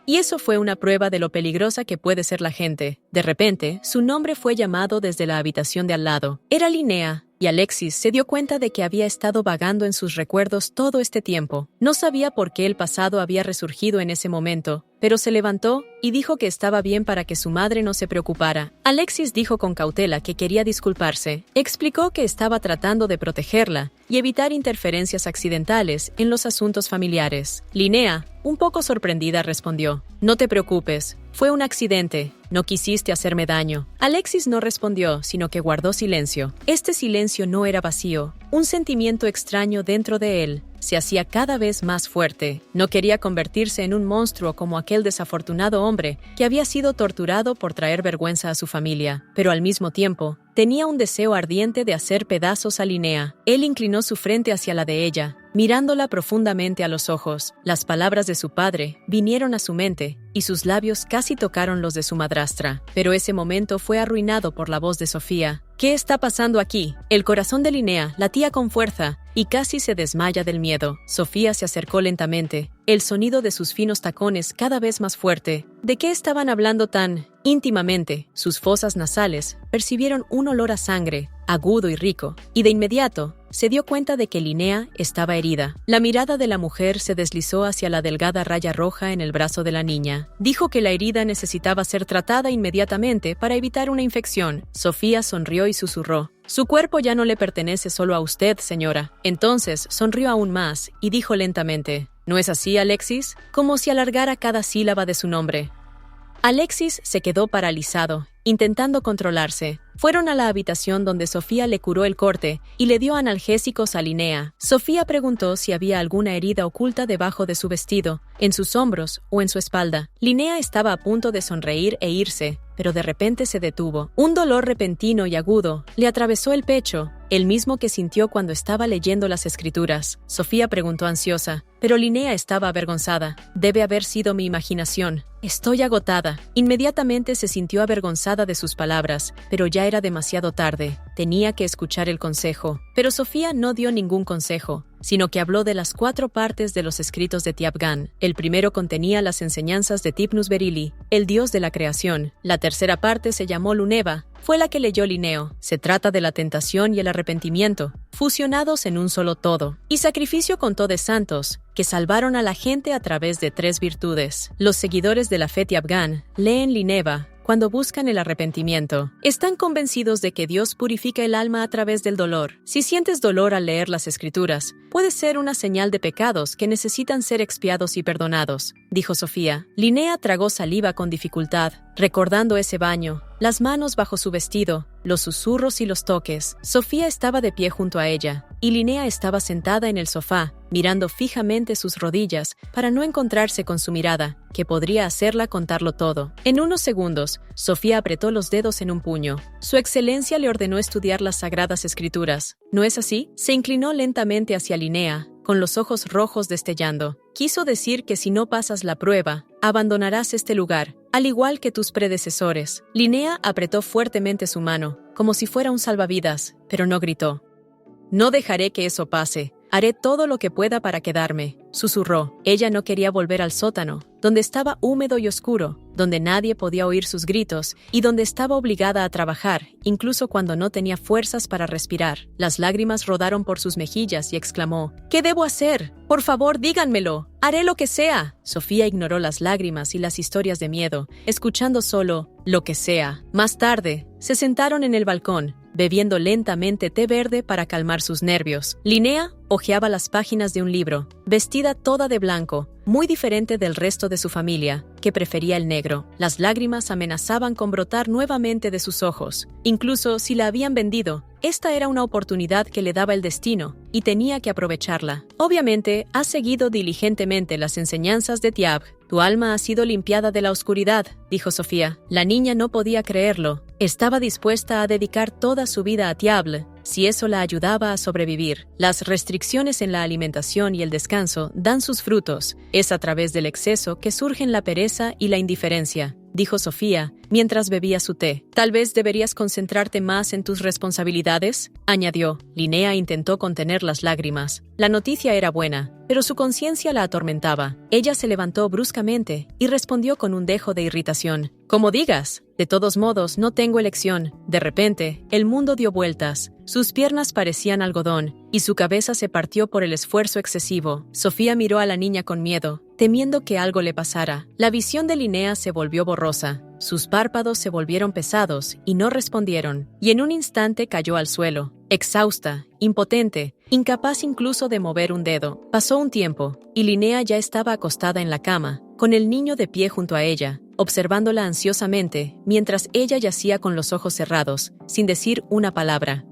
Y eso fue una prueba de lo peligrosa que puede ser la gente. De repente, su nombre fue llamado desde la habitación de al lado. Era Linnea, y Alexis se dio cuenta de que había estado vagando en sus recuerdos todo este tiempo. No sabía por qué el pasado había resurgido en ese momento, pero se levantó y dijo que estaba bien para que su madre no se preocupara. Alexis dijo con cautela que quería disculparse. Explicó que estaba tratando de protegerla y evitar interferencias accidentales en los asuntos familiares. Linnea, un poco sorprendida, respondió: «No te preocupes, fue un accidente, no quisiste hacerme daño». Alexis no respondió, sino que guardó silencio. Este silencio no era vacío. Un sentimiento extraño dentro de él se hacía cada vez más fuerte. No quería convertirse en un monstruo como aquel desafortunado hombre que había sido torturado por traer vergüenza a su familia, pero al mismo tiempo tenía un deseo ardiente de hacer pedazos a Linnea. Él inclinó su frente hacia la de ella, mirándola profundamente a los ojos. Las palabras de su padre vinieron a su mente y sus labios casi tocaron los de su madrastra. Pero ese momento fue arruinado por la voz de Sofía. «¿Qué está pasando aquí?». El corazón de Linnea latía con fuerza y casi se desmaya del miedo. Sofía se acercó lentamente, el sonido de sus finos tacones cada vez más fuerte. ¿De qué estaban hablando tan íntimamente? Sus fosas nasales percibieron un olor a sangre, agudo y rico, y de inmediato se dio cuenta de que Linnea estaba herida. La mirada de la mujer se deslizó hacia la delgada raya roja en el brazo de la niña. Dijo que la herida necesitaba ser tratada inmediatamente para evitar una infección. Sofía sonrió y susurró: «Su cuerpo ya no le pertenece solo a usted, señora». Entonces sonrió aún más y dijo lentamente: «¿No es así, Alexis?», como si alargara cada sílaba de su nombre. Alexis se quedó paralizado, intentando controlarse. Fueron a la habitación donde Sofía le curó el corte y le dio analgésicos a Linnea. Sofía preguntó si había alguna herida oculta debajo de su vestido, en sus hombros o en su espalda. Linnea estaba a punto de sonreír e irse, pero de repente se detuvo. Un dolor repentino y agudo le atravesó el pecho, el mismo que sintió cuando estaba leyendo las escrituras. Sofía preguntó ansiosa, pero Linnea estaba avergonzada. «Debe haber sido mi imaginación. Estoy agotada». Inmediatamente se sintió avergonzada de sus palabras, pero ya era demasiado tarde. Tenía que escuchar el consejo. Pero Sofía no dio ningún consejo. sino que habló de las 4 partes de los escritos de Tiapgan. El primero contenía las enseñanzas de Tipnus Berili, el dios de la creación. La tercera parte se llamó Luneva, fue la que leyó Linneo. Se trata de la tentación y el arrepentimiento, fusionados en un solo todo. Y sacrificio contó de santos, que salvaron a la gente a través de 3 virtudes. Los seguidores de la fe Tiapgan leen Linneva cuando buscan el arrepentimiento. Están convencidos de que Dios purifica el alma a través del dolor. Si sientes dolor al leer las Escrituras, puede ser una señal de pecados que necesitan ser expiados y perdonados, dijo Sofía. Linnea tragó saliva con dificultad, recordando ese baño, las manos bajo su vestido, los susurros y los toques. Sofía estaba de pie junto a ella, y Linnea estaba sentada en el sofá, mirando fijamente sus rodillas para no encontrarse con su mirada, que podría hacerla contarlo todo. En unos segundos, Sofía apretó los dedos en un puño. Su excelencia le ordenó estudiar las sagradas escrituras. ¿No es así? Se inclinó lentamente hacia Linnea, con los ojos rojos destellando. Quiso decir que si no pasas la prueba, abandonarás este lugar, al igual que tus predecesores. Linnea apretó fuertemente su mano, como si fuera un salvavidas, pero no gritó. «No dejaré que eso pase. Haré todo lo que pueda para quedarme», susurró. Ella no quería volver al sótano, donde estaba húmedo y oscuro, donde nadie podía oír sus gritos y donde estaba obligada a trabajar, incluso cuando no tenía fuerzas para respirar. Las lágrimas rodaron por sus mejillas y exclamó: «¿Qué debo hacer? Por favor, díganmelo. Haré lo que sea». Sofía ignoró las lágrimas y las historias de miedo, escuchando solo «lo que sea». Más tarde, se sentaron en el balcón, bebiendo lentamente té verde para calmar sus nervios. Linnea hojeaba las páginas de un libro, vestida toda de blanco, muy diferente del resto de su familia, que prefería el negro. Las lágrimas amenazaban con brotar nuevamente de sus ojos. Incluso si la habían vendido, esta era una oportunidad que le daba el destino, y tenía que aprovecharla. «Obviamente, has seguido diligentemente las enseñanzas de Tiab. Tu alma ha sido limpiada de la oscuridad», dijo Sofía. La niña no podía creerlo. Estaba dispuesta a dedicar toda su vida a Tiable, si eso la ayudaba a sobrevivir. Las restricciones en la alimentación y el descanso dan sus frutos. Es a través del exceso que surgen la pereza y la indiferencia, dijo Sofía, mientras bebía su té. «Tal vez deberías concentrarte más en tus responsabilidades», añadió. Linnea intentó contener las lágrimas. La noticia era buena, pero su conciencia la atormentaba. Ella se levantó bruscamente y respondió con un dejo de irritación. «Como digas. De todos modos, no tengo elección». De repente, el mundo dio vueltas. Sus piernas parecían algodón, y su cabeza se partió por el esfuerzo excesivo. Sofía miró a la niña con miedo, temiendo que algo le pasara. La visión de Linnea se volvió borrosa. Sus párpados se volvieron pesados y no respondieron, y en un instante cayó al suelo, exhausta, impotente, incapaz incluso de mover un dedo. Pasó un tiempo, y Linnea ya estaba acostada en la cama, con el niño de pie junto a ella, observándola ansiosamente, mientras ella yacía con los ojos cerrados, sin decir una palabra.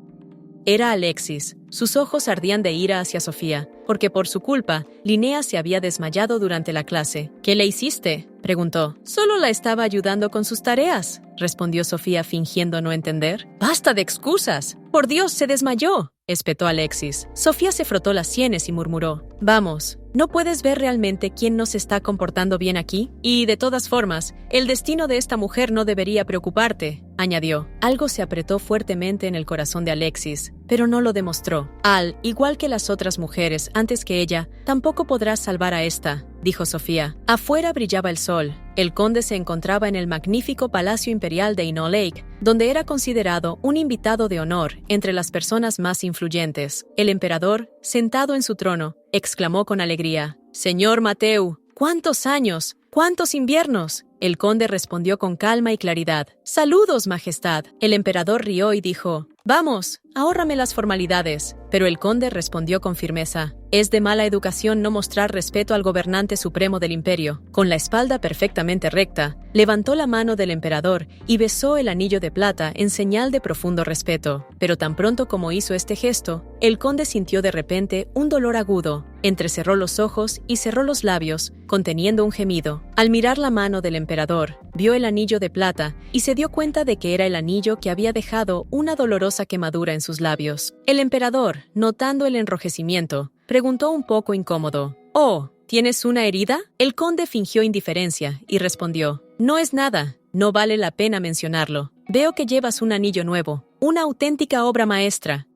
Era Alexis. Sus ojos ardían de ira hacia Sofía, porque por su culpa, Linnea se había desmayado durante la clase. «¿Qué le hiciste?», preguntó. «Solo la estaba ayudando con sus tareas», respondió Sofía fingiendo no entender. «¡Basta de excusas! ¡Por Dios, se desmayó!», espetó Alexis. Sofía se frotó las sienes y murmuró: «Vamos, ¿no puedes ver realmente quién no se está comportando bien aquí? Y, de todas formas, el destino de esta mujer no debería preocuparte», añadió. Algo se apretó fuertemente en el corazón de Alexis, pero no lo demostró. «Al igual que las otras mujeres antes que ella, tampoco podrás salvar a esta», dijo Sofía. Afuera brillaba el sol. El conde se encontraba en el magnífico Palacio Imperial de Ino Lake, donde era considerado un invitado de honor entre las personas más influyentes. El emperador, sentado en su trono, exclamó con alegría: «Señor Mateu, ¿cuántos años? ¿Cuántos inviernos?». El conde respondió con calma y claridad: «Saludos, majestad». El emperador rió y dijo: «Vamos, ahórrame las formalidades». Pero el conde respondió con firmeza: «Es de mala educación no mostrar respeto al gobernante supremo del imperio». Con la espalda perfectamente recta, levantó la mano del emperador y besó el anillo de plata en señal de profundo respeto. Pero tan pronto como hizo este gesto, el conde sintió de repente un dolor agudo. Entrecerró los ojos y cerró los labios, conteniendo un gemido. Al mirar la mano del emperador, vio el anillo de plata y se dio cuenta de que era el anillo que había dejado una dolorosa quemadura en sus labios. El emperador, notando el enrojecimiento, preguntó un poco incómodo: «Oh, ¿tienes una herida?». El conde fingió indiferencia y respondió: «No es nada, no vale la pena mencionarlo. Veo que llevas un anillo nuevo, una auténtica obra maestra».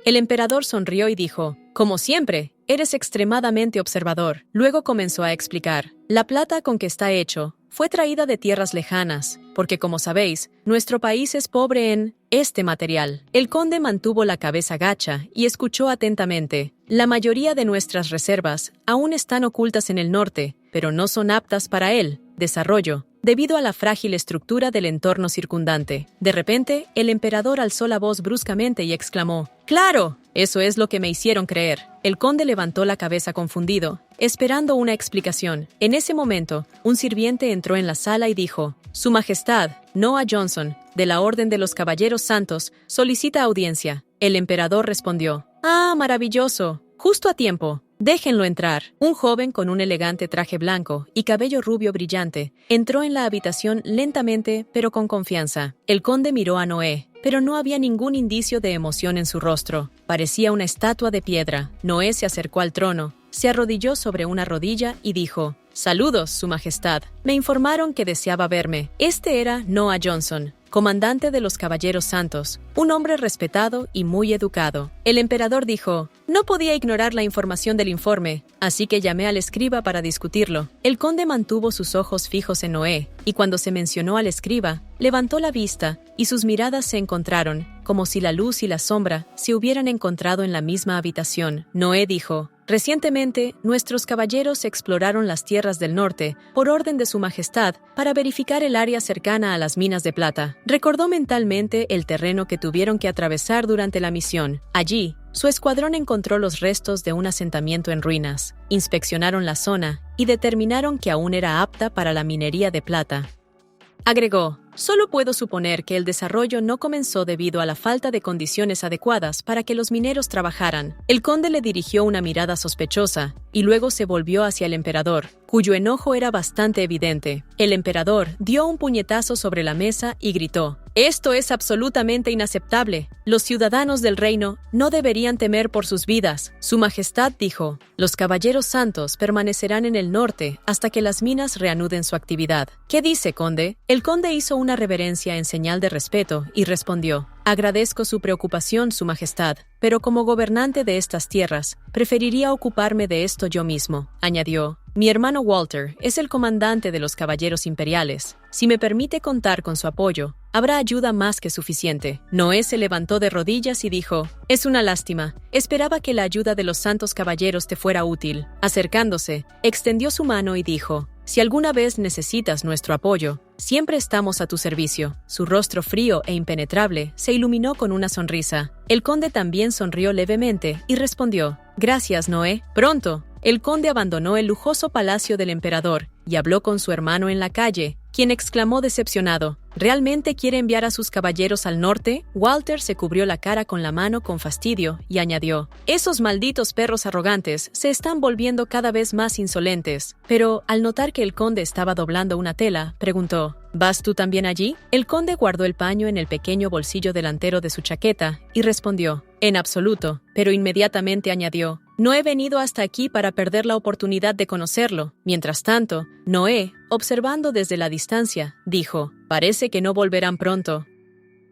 El emperador sonrió y dijo: Como siempre, eres extremadamente observador. Luego comenzó a explicar. La plata con que está hecho fue traída de tierras lejanas, porque como sabéis, nuestro país es pobre en este material. El conde mantuvo la cabeza gacha y escuchó atentamente. La mayoría de nuestras reservas aún están ocultas en el norte, pero no son aptas para el desarrollo, debido a la frágil estructura del entorno circundante. De repente, el emperador alzó la voz bruscamente y exclamó: ¡Claro! Eso es lo que me hicieron creer. El conde levantó la cabeza confundido, esperando una explicación. En ese momento, un sirviente entró en la sala y dijo: Su Majestad, Noah Johnson, de la Orden de los Caballeros Santos, solicita audiencia. El emperador respondió: ¡Ah, maravilloso! Justo a tiempo. Déjenlo entrar. Un joven con un elegante traje blanco y cabello rubio brillante entró en la habitación lentamente pero con confianza. El conde miró a Noé, pero no había ningún indicio de emoción en su rostro. Parecía una estatua de piedra. Noé se acercó al trono, se arrodilló sobre una rodilla y dijo: «Saludos, Su Majestad. Me informaron que deseaba verme». Este era Noah Johnson, comandante de los Caballeros Santos, un hombre respetado y muy educado. El emperador dijo: «No podía ignorar la información del informe, así que llamé al escriba para discutirlo». El conde mantuvo sus ojos fijos en Noé, y cuando se mencionó al escriba, levantó la vista y sus miradas se encontraron, como si la luz y la sombra se hubieran encontrado en la misma habitación. Noé dijo: «Recientemente, nuestros caballeros exploraron las tierras del norte, por orden de Su Majestad, para verificar el área cercana a las minas de plata». Recordó mentalmente el terreno que tuvieron que atravesar durante la misión. Allí, su escuadrón encontró los restos de un asentamiento en ruinas, inspeccionaron la zona y determinaron que aún era apta para la minería de plata. Agregó: «Solo puedo suponer que el desarrollo no comenzó debido a la falta de condiciones adecuadas para que los mineros trabajaran». El conde le dirigió una mirada sospechosa y luego se volvió hacia el emperador, cuyo enojo era bastante evidente. El emperador dio un puñetazo sobre la mesa y gritó: «Esto es absolutamente inaceptable. Los ciudadanos del reino no deberían temer por sus vidas». Su Majestad dijo: «Los caballeros santos permanecerán en el norte hasta que las minas reanuden su actividad». «¿Qué dice, conde?». El conde hizo una reverencia en señal de respeto y respondió: «Agradezco su preocupación, Su Majestad, pero como gobernante de estas tierras, preferiría ocuparme de esto yo mismo». Añadió: «Mi hermano Walter es el comandante de los caballeros imperiales. Si me permite contar con su apoyo, habrá ayuda más que suficiente». Noé se levantó de rodillas y dijo: «Es una lástima. Esperaba que la ayuda de los santos caballeros te fuera útil». Acercándose, extendió su mano y dijo: «Si alguna vez necesitas nuestro apoyo, siempre estamos a tu servicio». Su rostro frío e impenetrable se iluminó con una sonrisa. El conde también sonrió levemente y respondió: «Gracias, Noé. Pronto». El conde abandonó el lujoso palacio del emperador y habló con su hermano en la calle, quien exclamó decepcionado: ¿Realmente quiere enviar a sus caballeros al norte? Walter se cubrió la cara con la mano con fastidio y añadió: «Esos malditos perros arrogantes se están volviendo cada vez más insolentes». Pero, al notar que el conde estaba doblando una tela, preguntó: «¿Vas tú también allí?». El conde guardó el paño en el pequeño bolsillo delantero de su chaqueta y respondió: «En absoluto», pero inmediatamente añadió: «No he venido hasta aquí para perder la oportunidad de conocerlo». Mientras tanto, Noé, observando desde la distancia, dijo: «Parece que no volverán pronto».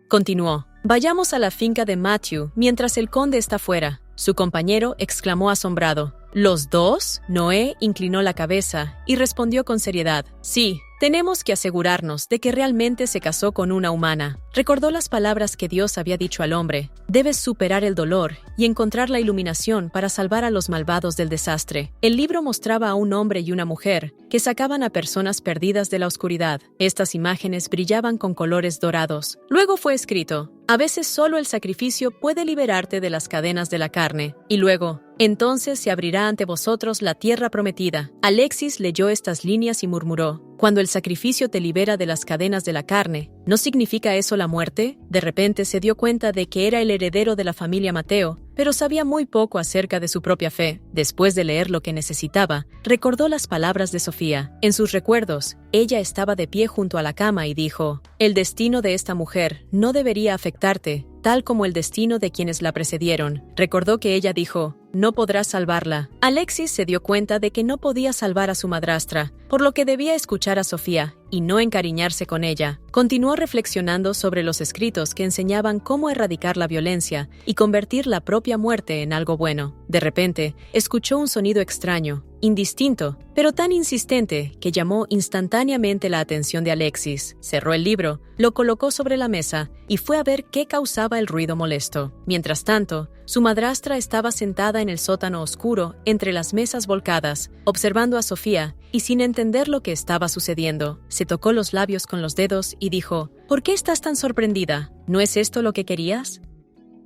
Continuó: «Vayamos a la finca de Matthew mientras el conde está fuera». Su compañero exclamó asombrado: «¿Los dos?». Noé inclinó la cabeza y respondió con seriedad: «Sí, tenemos que asegurarnos de que realmente se casó con una humana». Recordó las palabras que Dios había dicho al hombre: «Debes superar el dolor y encontrar la iluminación para salvar a los malvados del desastre». El libro mostraba a un hombre y una mujer que sacaban a personas perdidas de la oscuridad. Estas imágenes brillaban con colores dorados. Luego fue escrito: «A veces solo el sacrificio puede liberarte de las cadenas de la carne». Y luego: «Entonces se abrirá ante vosotros la tierra prometida». Alexis leyó estas líneas y murmuró: «Cuando el sacrificio te libera de las cadenas de la carne, ¿no significa eso la muerte?». De repente se dio cuenta de que era el heredero de la familia Mateo, pero sabía muy poco acerca de su propia fe. Después de leer lo que necesitaba, recordó las palabras de Sofía. En sus recuerdos, ella estaba de pie junto a la cama y dijo: «El destino de esta mujer no debería afectarte, tal como el destino de quienes la precedieron». Recordó que ella dijo: «No podrás salvarla». Alexis se dio cuenta de que no podía salvar a su madrastra, por lo que debía escuchar a Sofía y no encariñarse con ella. Continuó reflexionando sobre los escritos que enseñaban cómo erradicar la violencia y convertir la propia muerte en algo bueno. De repente, escuchó un sonido extraño, indistinto, pero tan insistente que llamó instantáneamente la atención de Alexis. Cerró el libro, lo colocó sobre la mesa y fue a ver qué causaba el ruido molesto. Mientras tanto, su madrastra estaba sentada en el sótano oscuro entre las mesas volcadas, observando a Sofía y sin entender lo que estaba sucediendo. Se tocó los labios con los dedos y dijo: ¿Por qué estás tan sorprendida? ¿No es esto lo que querías?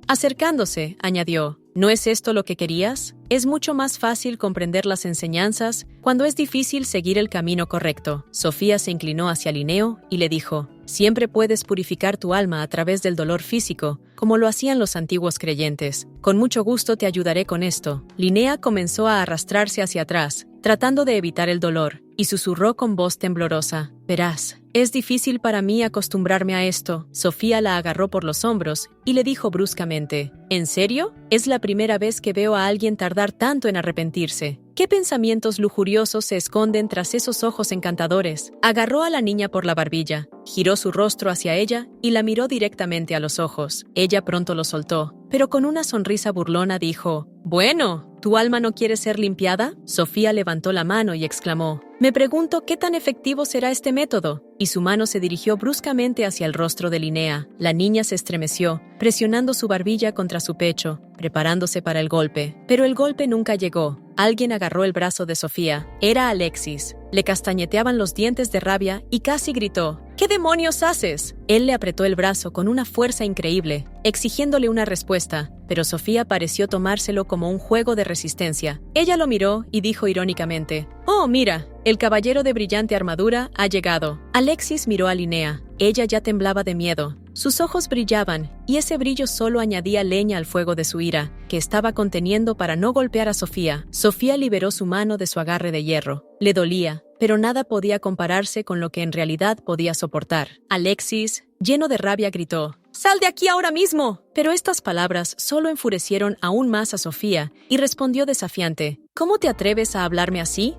Acercándose, añadió: ¿No es esto lo que querías? Es mucho más fácil comprender las enseñanzas cuando es difícil seguir el camino correcto. Sofía se inclinó hacia Linneo y le dijo: Siempre puedes purificar tu alma a través del dolor físico, como lo hacían los antiguos creyentes. Con mucho gusto te ayudaré con esto. Linnea comenzó a arrastrarse hacia atrás, tratando de evitar el dolor, y susurró con voz temblorosa: Verás, es difícil para mí acostumbrarme a esto. Sofía la agarró por los hombros y le dijo bruscamente: ¿En serio? Es la primera vez que veo a alguien tardar tanto en arrepentirse. ¿Qué pensamientos lujuriosos se esconden tras esos ojos encantadores? Agarró a la niña por la barbilla, giró su rostro hacia ella y la miró directamente a los ojos. Ella pronto lo soltó, pero con una sonrisa burlona dijo: Bueno, ¿tu alma no quiere ser limpiada? Sofía levantó la mano y exclamó: Me pregunto qué tan efectivo será este método. Y su mano se dirigió bruscamente hacia el rostro de Linnea. La niña se estremeció, presionando su barbilla contra su pecho, preparándose para el golpe. Pero el golpe nunca llegó. Alguien agarró el brazo de Sofía. Era Alexis. Le castañeteaban los dientes de rabia y casi gritó: ¿Qué demonios haces? Él le apretó el brazo con una fuerza increíble, exigiéndole una respuesta, pero Sofía pareció tomárselo como un juego de resistencia. Ella lo miró y dijo irónicamente: «Oh, mira, el caballero de brillante armadura ha llegado». Alexis miró a Linnea. Ella ya temblaba de miedo. Sus ojos brillaban, y ese brillo solo añadía leña al fuego de su ira, que estaba conteniendo para no golpear a Sofía. Sofía liberó su mano de su agarre de hierro. Le dolía, pero nada podía compararse con lo que en realidad podía soportar. Alexis, lleno de rabia, gritó: «¡Sal de aquí ahora mismo!». Pero estas palabras solo enfurecieron aún más a Sofía, y respondió desafiante: «¿Cómo te atreves a hablarme así?».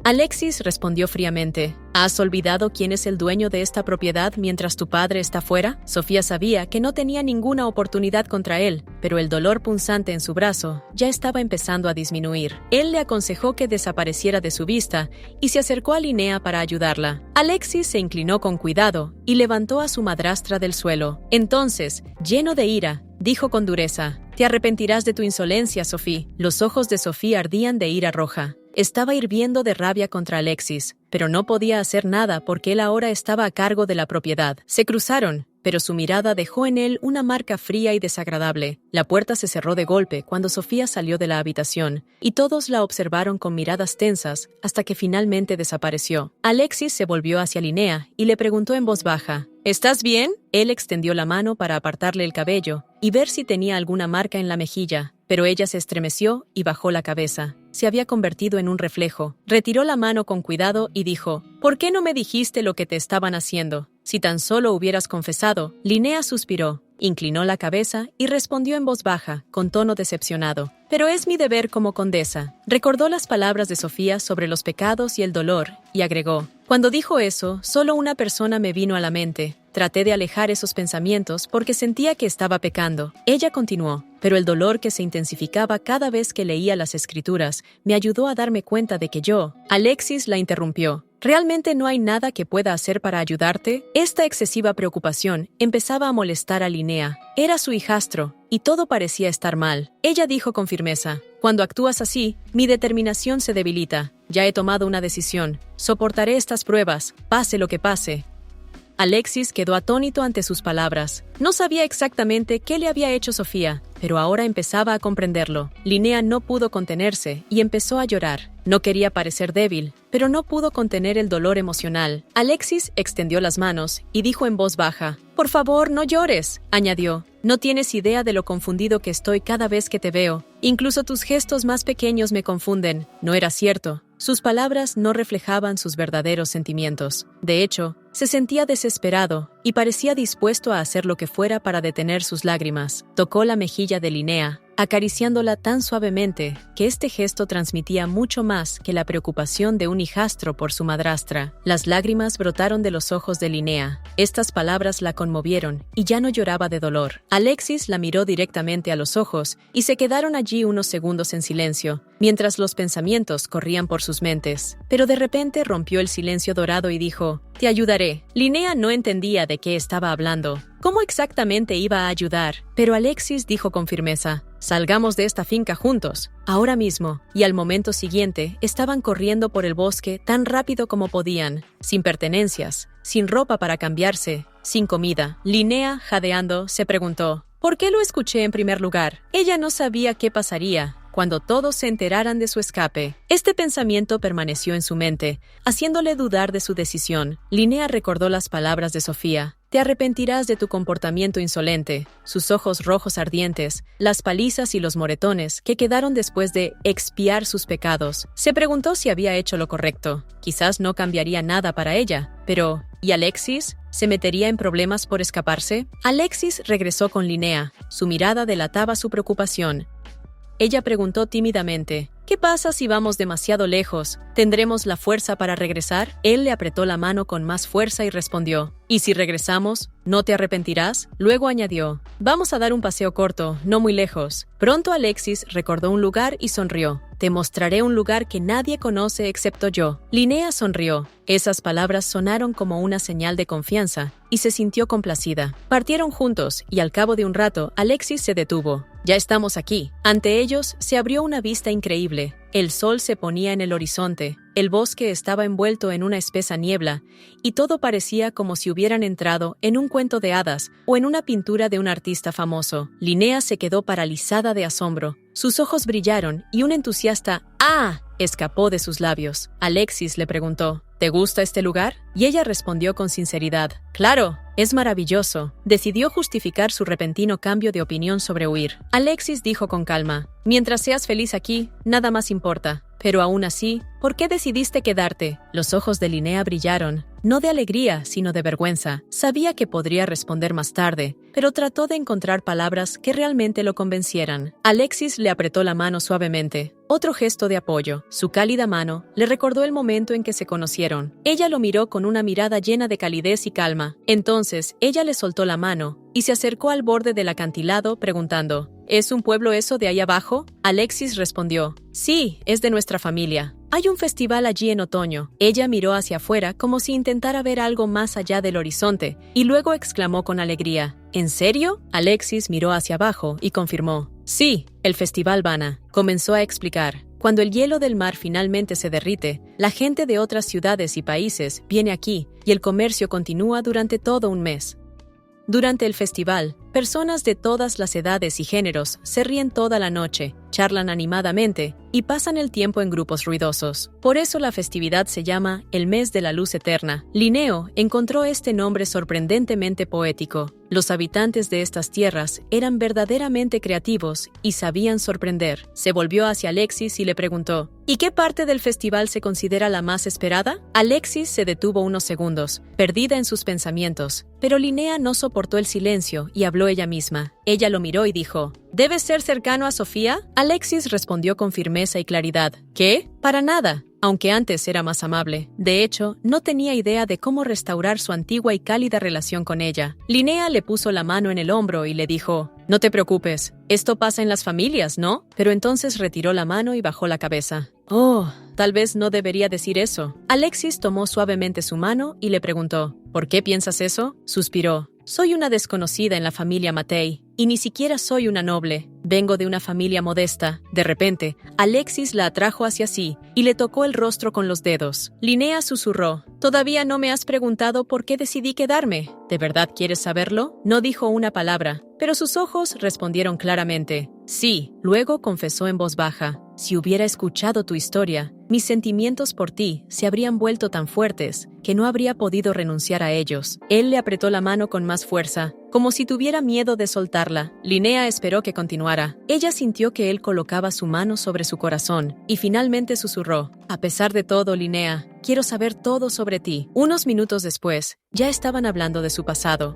Alexis respondió fríamente: «¿Has olvidado quién es el dueño de esta propiedad mientras tu padre está fuera?». Sofía sabía que no tenía ninguna oportunidad contra él, pero el dolor punzante en su brazo ya estaba empezando a disminuir. Él le aconsejó que desapareciera de su vista y se acercó a Linnea para ayudarla. Alexis se inclinó con cuidado y levantó a su madrastra del suelo. Entonces, lleno de ira, dijo con dureza: «Te arrepentirás de tu insolencia, Sofía». Los ojos de Sofía ardían de ira roja. Estaba hirviendo de rabia contra Alexis, pero no podía hacer nada porque él ahora estaba a cargo de la propiedad. Se cruzaron, pero su mirada dejó en él una marca fría y desagradable. La puerta se cerró de golpe cuando Sofía salió de la habitación, y todos la observaron con miradas tensas hasta que finalmente desapareció. Alexis se volvió hacia Linnea y le preguntó en voz baja: «¿Estás bien?». Él extendió la mano para apartarle el cabello y ver si tenía alguna marca en la mejilla, pero ella se estremeció y bajó la cabeza. Se había convertido en un reflejo. Retiró la mano con cuidado y dijo: «¿Por qué no me dijiste lo que te estaban haciendo? Si tan solo hubieras confesado». Linnea suspiró, inclinó la cabeza y respondió en voz baja, con tono decepcionado: «Pero es mi deber como condesa». Recordó las palabras de Sofía sobre los pecados y el dolor, y agregó: «Cuando dijo eso, solo una persona me vino a la mente. Traté de alejar esos pensamientos porque sentía que estaba pecando». Ella continuó: «Pero el dolor que se intensificaba cada vez que leía las escrituras me ayudó a darme cuenta de que yo». Alexis la interrumpió: «¿Realmente no hay nada que pueda hacer para ayudarte?». Esta excesiva preocupación empezaba a molestar a Linnea. Era su hijastro, y todo parecía estar mal. Ella dijo con firmeza: «Cuando actúas así, mi determinación se debilita. Ya he tomado una decisión. Soportaré estas pruebas, pase lo que pase». Alexis quedó atónito ante sus palabras. No sabía exactamente qué le había hecho Sofía, pero ahora empezaba a comprenderlo. Linnea no pudo contenerse y empezó a llorar. No quería parecer débil, pero no pudo contener el dolor emocional. Alexis extendió las manos y dijo en voz baja: «Por favor, no llores», añadió. «No tienes idea de lo confundido que estoy cada vez que te veo. Incluso tus gestos más pequeños me confunden». No era cierto. Sus palabras no reflejaban sus verdaderos sentimientos. De hecho, se sentía desesperado y parecía dispuesto a hacer lo que fuera para detener sus lágrimas. Tocó la mejilla de Linnea, acariciándola tan suavemente que este gesto transmitía mucho más que la preocupación de un hijastro por su madrastra. Las lágrimas brotaron de los ojos de Linnea. Estas palabras la conmovieron y ya no lloraba de dolor. Alexis la miró directamente a los ojos y se quedaron allí unos segundos en silencio, mientras los pensamientos corrían por sus mentes. Pero de repente rompió el silencio dorado y dijo: «Te ayudaré». Linnea no entendía de qué estaba hablando. ¿Cómo exactamente iba a ayudar? Pero Alexis dijo con firmeza: «Salgamos de esta finca juntos, ahora mismo». Y al momento siguiente estaban corriendo por el bosque tan rápido como podían, sin pertenencias, sin ropa para cambiarse, sin comida. Linnea, jadeando, se preguntó: ¿por qué lo escuché en primer lugar? Ella no sabía qué pasaría cuando todos se enteraran de su escape. Este pensamiento permaneció en su mente, haciéndole dudar de su decisión. Linnea recordó las palabras de Sofía: «Te arrepentirás de tu comportamiento insolente». Sus ojos rojos ardientes, las palizas y los moretones que quedaron después de expiar sus pecados. Se preguntó si había hecho lo correcto. Quizás no cambiaría nada para ella, pero ¿y Alexis? ¿Se metería en problemas por escaparse? Alexis regresó con Linnea. Su mirada delataba su preocupación. Ella preguntó tímidamente: «¿Qué pasa si vamos demasiado lejos? ¿Tendremos la fuerza para regresar?». Él le apretó la mano con más fuerza y respondió: «¿Y si regresamos? ¿No te arrepentirás?». Luego añadió: «Vamos a dar un paseo corto, no muy lejos». Pronto Alexis recordó un lugar y sonrió: «Te mostraré un lugar que nadie conoce excepto yo». Linnea sonrió. Esas palabras sonaron como una señal de confianza y se sintió complacida. Partieron juntos y al cabo de un rato Alexis se detuvo. «Ya estamos aquí». Ante ellos se abrió una vista increíble. El sol se ponía en el horizonte, el bosque estaba envuelto en una espesa niebla, y todo parecía como si hubieran entrado en un cuento de hadas o en una pintura de un artista famoso. Linnea se quedó paralizada de asombro. Sus ojos brillaron y un entusiasta «¡Ah!» escapó de sus labios. Alexis le preguntó: «¿Te gusta este lugar?». Y ella respondió con sinceridad: «Claro, es maravilloso». Decidió justificar su repentino cambio de opinión sobre huir. Alexis dijo con calma: «Mientras seas feliz aquí, nada más importa. Pero aún así, ¿por qué decidiste quedarte?». Los ojos de Linnea brillaron, no de alegría, sino de vergüenza. Sabía que podría responder más tarde, pero trató de encontrar palabras que realmente lo convencieran. Alexis le apretó la mano suavemente. Otro gesto de apoyo. Su cálida mano le recordó el momento en que se conocieron. Ella lo miró con una mirada llena de calidez y calma. Entonces, ella le soltó la mano y se acercó al borde del acantilado preguntando: «¿Es un pueblo eso de ahí abajo?». Alexis respondió: «Sí, es de nuestra familia. Hay un festival allí en otoño». Ella miró hacia afuera como si intentara ver algo más allá del horizonte y luego exclamó con alegría: «¿En serio?». Alexis miró hacia abajo y confirmó: «Sí, el Festival Vana». Comenzó a explicar: «Cuando el hielo del mar finalmente se derrite, la gente de otras ciudades y países viene aquí y el comercio continúa durante todo un mes. Durante el festival, personas de todas las edades y géneros se ríen toda la noche, charlan animadamente y pasan el tiempo en grupos ruidosos. Por eso la festividad se llama el Mes de la Luz Eterna». Linnea encontró este nombre sorprendentemente poético. Los habitantes de estas tierras eran verdaderamente creativos y sabían sorprender. Se volvió hacia Alexis y le preguntó: «¿Y qué parte del festival se considera la más esperada?». Alexis se detuvo unos segundos, perdida en sus pensamientos, pero Linnea no soportó el silencio y habló ella misma. Ella lo miró y dijo: «¿Debes ser cercano a Sofía?». Alexis respondió con firmeza y claridad: «¿Qué? Para nada». Aunque antes era más amable. De hecho, no tenía idea de cómo restaurar su antigua y cálida relación con ella. Linnea le puso la mano en el hombro y le dijo: «No te preocupes, esto pasa en las familias, ¿no?». Pero entonces retiró la mano y bajó la cabeza. «Oh, tal vez no debería decir eso». Alexis tomó suavemente su mano y le preguntó: «¿Por qué piensas eso?». Suspiró: «Soy una desconocida en la familia Matei, y ni siquiera soy una noble. Vengo de una familia modesta». De repente, Alexis la atrajo hacia sí y le tocó el rostro con los dedos. Linnea susurró: «Todavía no me has preguntado por qué decidí quedarme. ¿De verdad quieres saberlo?». No dijo una palabra, pero sus ojos respondieron claramente: «Sí». Luego confesó en voz baja: «Si hubiera escuchado tu historia, mis sentimientos por ti se habrían vuelto tan fuertes que no habría podido renunciar a ellos». Él le apretó la mano con más fuerza, como si tuviera miedo de soltarla. Linnea esperó que continuara. Ella sintió que él colocaba su mano sobre su corazón y finalmente susurró: «A pesar de todo, Linnea, quiero saber todo sobre ti». Unos minutos después, ya estaban hablando de su pasado.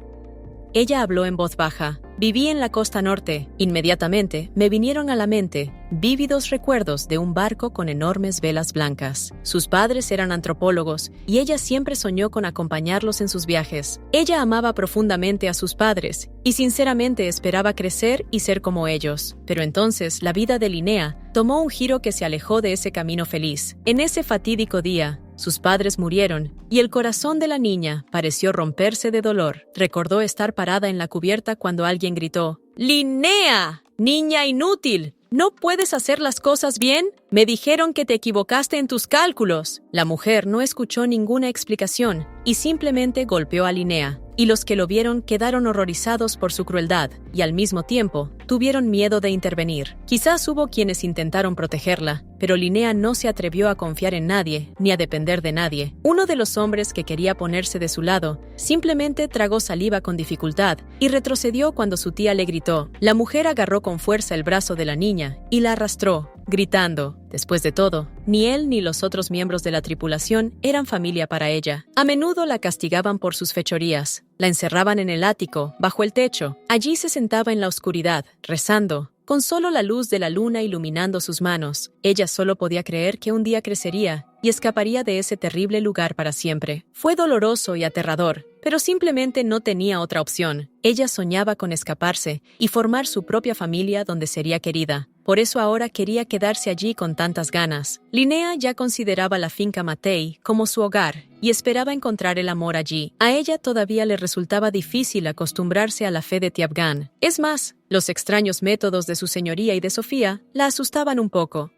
Ella habló en voz baja. Viví en la costa norte. Inmediatamente me vinieron a la mente vívidos recuerdos de un barco con enormes velas blancas. Sus padres eran antropólogos y ella siempre soñó con acompañarlos en sus viajes. Ella amaba profundamente a sus padres y sinceramente esperaba crecer y ser como ellos. Pero entonces la vida de Linnea tomó un giro que se alejó de ese camino feliz. En ese fatídico día, sus padres murieron y el corazón de la niña pareció romperse de dolor. Recordó estar parada en la cubierta cuando alguien gritó: ¡Linnea! ¡Niña inútil! ¿No puedes hacer las cosas bien? Me dijeron que te equivocaste en tus cálculos. La mujer no escuchó ninguna explicación y simplemente golpeó a Linnea. Y los que lo vieron quedaron horrorizados por su crueldad y al mismo tiempo tuvieron miedo de intervenir. Quizás hubo quienes intentaron protegerla, pero Linnea no se atrevió a confiar en nadie ni a depender de nadie. Uno de los hombres que quería ponerse de su lado simplemente tragó saliva con dificultad y retrocedió cuando su tía le gritó. La mujer agarró con fuerza el brazo de la niña y la arrastró, gritando. Después de todo, ni él ni los otros miembros de la tripulación eran familia para ella. A menudo la castigaban por sus fechorías. La encerraban en el ático, bajo el techo. Allí se sentaba en la oscuridad, rezando, con solo la luz de la luna iluminando sus manos. Ella solo podía creer que un día crecería y escaparía de ese terrible lugar para siempre. Fue doloroso y aterrador, pero simplemente no tenía otra opción. Ella soñaba con escaparse y formar su propia familia donde sería querida. Por eso ahora quería quedarse allí con tantas ganas. Linnea ya consideraba la finca Matei como su hogar y esperaba encontrar el amor allí. A ella todavía le resultaba difícil acostumbrarse a la fe de Tiapgan. Es más, los extraños métodos de su señoría y de Sofía la asustaban un poco.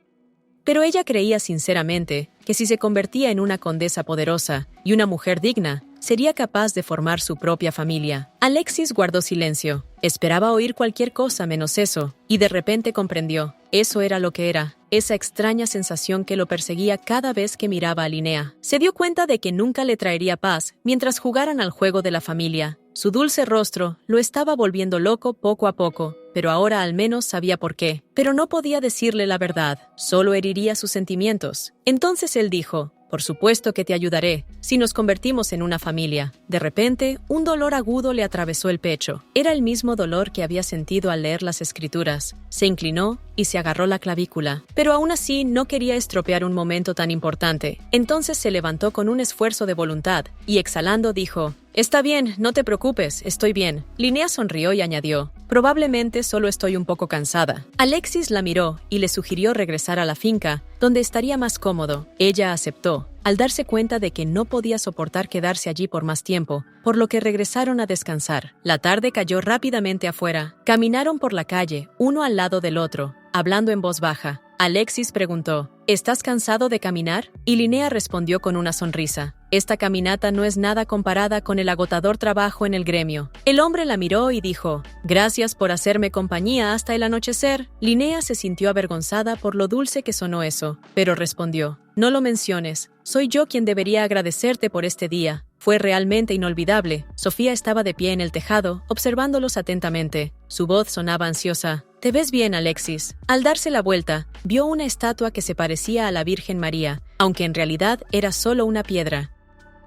Pero ella creía sinceramente que si se convertía en una condesa poderosa y una mujer digna, sería capaz de formar su propia familia. Alexis guardó silencio. Esperaba oír cualquier cosa menos eso, y de repente comprendió. Eso era lo que era, esa extraña sensación que lo perseguía cada vez que miraba a Linnea. Se dio cuenta de que nunca le traería paz mientras jugaran al juego de la familia. Su dulce rostro lo estaba volviendo loco poco a poco, pero ahora al menos sabía por qué. Pero no podía decirle la verdad, solo heriría sus sentimientos. Entonces él dijo: «Por supuesto que te ayudaré, si nos convertimos en una familia». De repente, un dolor agudo le atravesó el pecho. Era el mismo dolor que había sentido al leer las escrituras. Se inclinó y se agarró la clavícula. Pero aún así no quería estropear un momento tan importante. Entonces se levantó con un esfuerzo de voluntad y exhalando dijo: «Está bien, no te preocupes, estoy bien». Linnea sonrió y añadió: «Probablemente solo estoy un poco cansada». Alexis la miró y le sugirió regresar a la finca, donde estaría más cómodo. Ella aceptó, al darse cuenta de que no podía soportar quedarse allí por más tiempo, por lo que regresaron a descansar. La tarde cayó rápidamente afuera. Caminaron por la calle, uno al lado del otro, hablando en voz baja. Alexis preguntó: «¿Estás cansado de caminar?» Y Linnea respondió con una sonrisa: «Esta caminata no es nada comparada con el agotador trabajo en el gremio». El hombre la miró y dijo: «Gracias por hacerme compañía hasta el anochecer». Linnea se sintió avergonzada por lo dulce que sonó eso, pero respondió: «No lo menciones. Soy yo quien debería agradecerte por este día. Fue realmente inolvidable». Sofía estaba de pie en el tejado, observándolos atentamente. Su voz sonaba ansiosa. «Te ves bien, Alexis». Al darse la vuelta, vio una estatua que se parecía a la Virgen María, aunque en realidad era solo una piedra.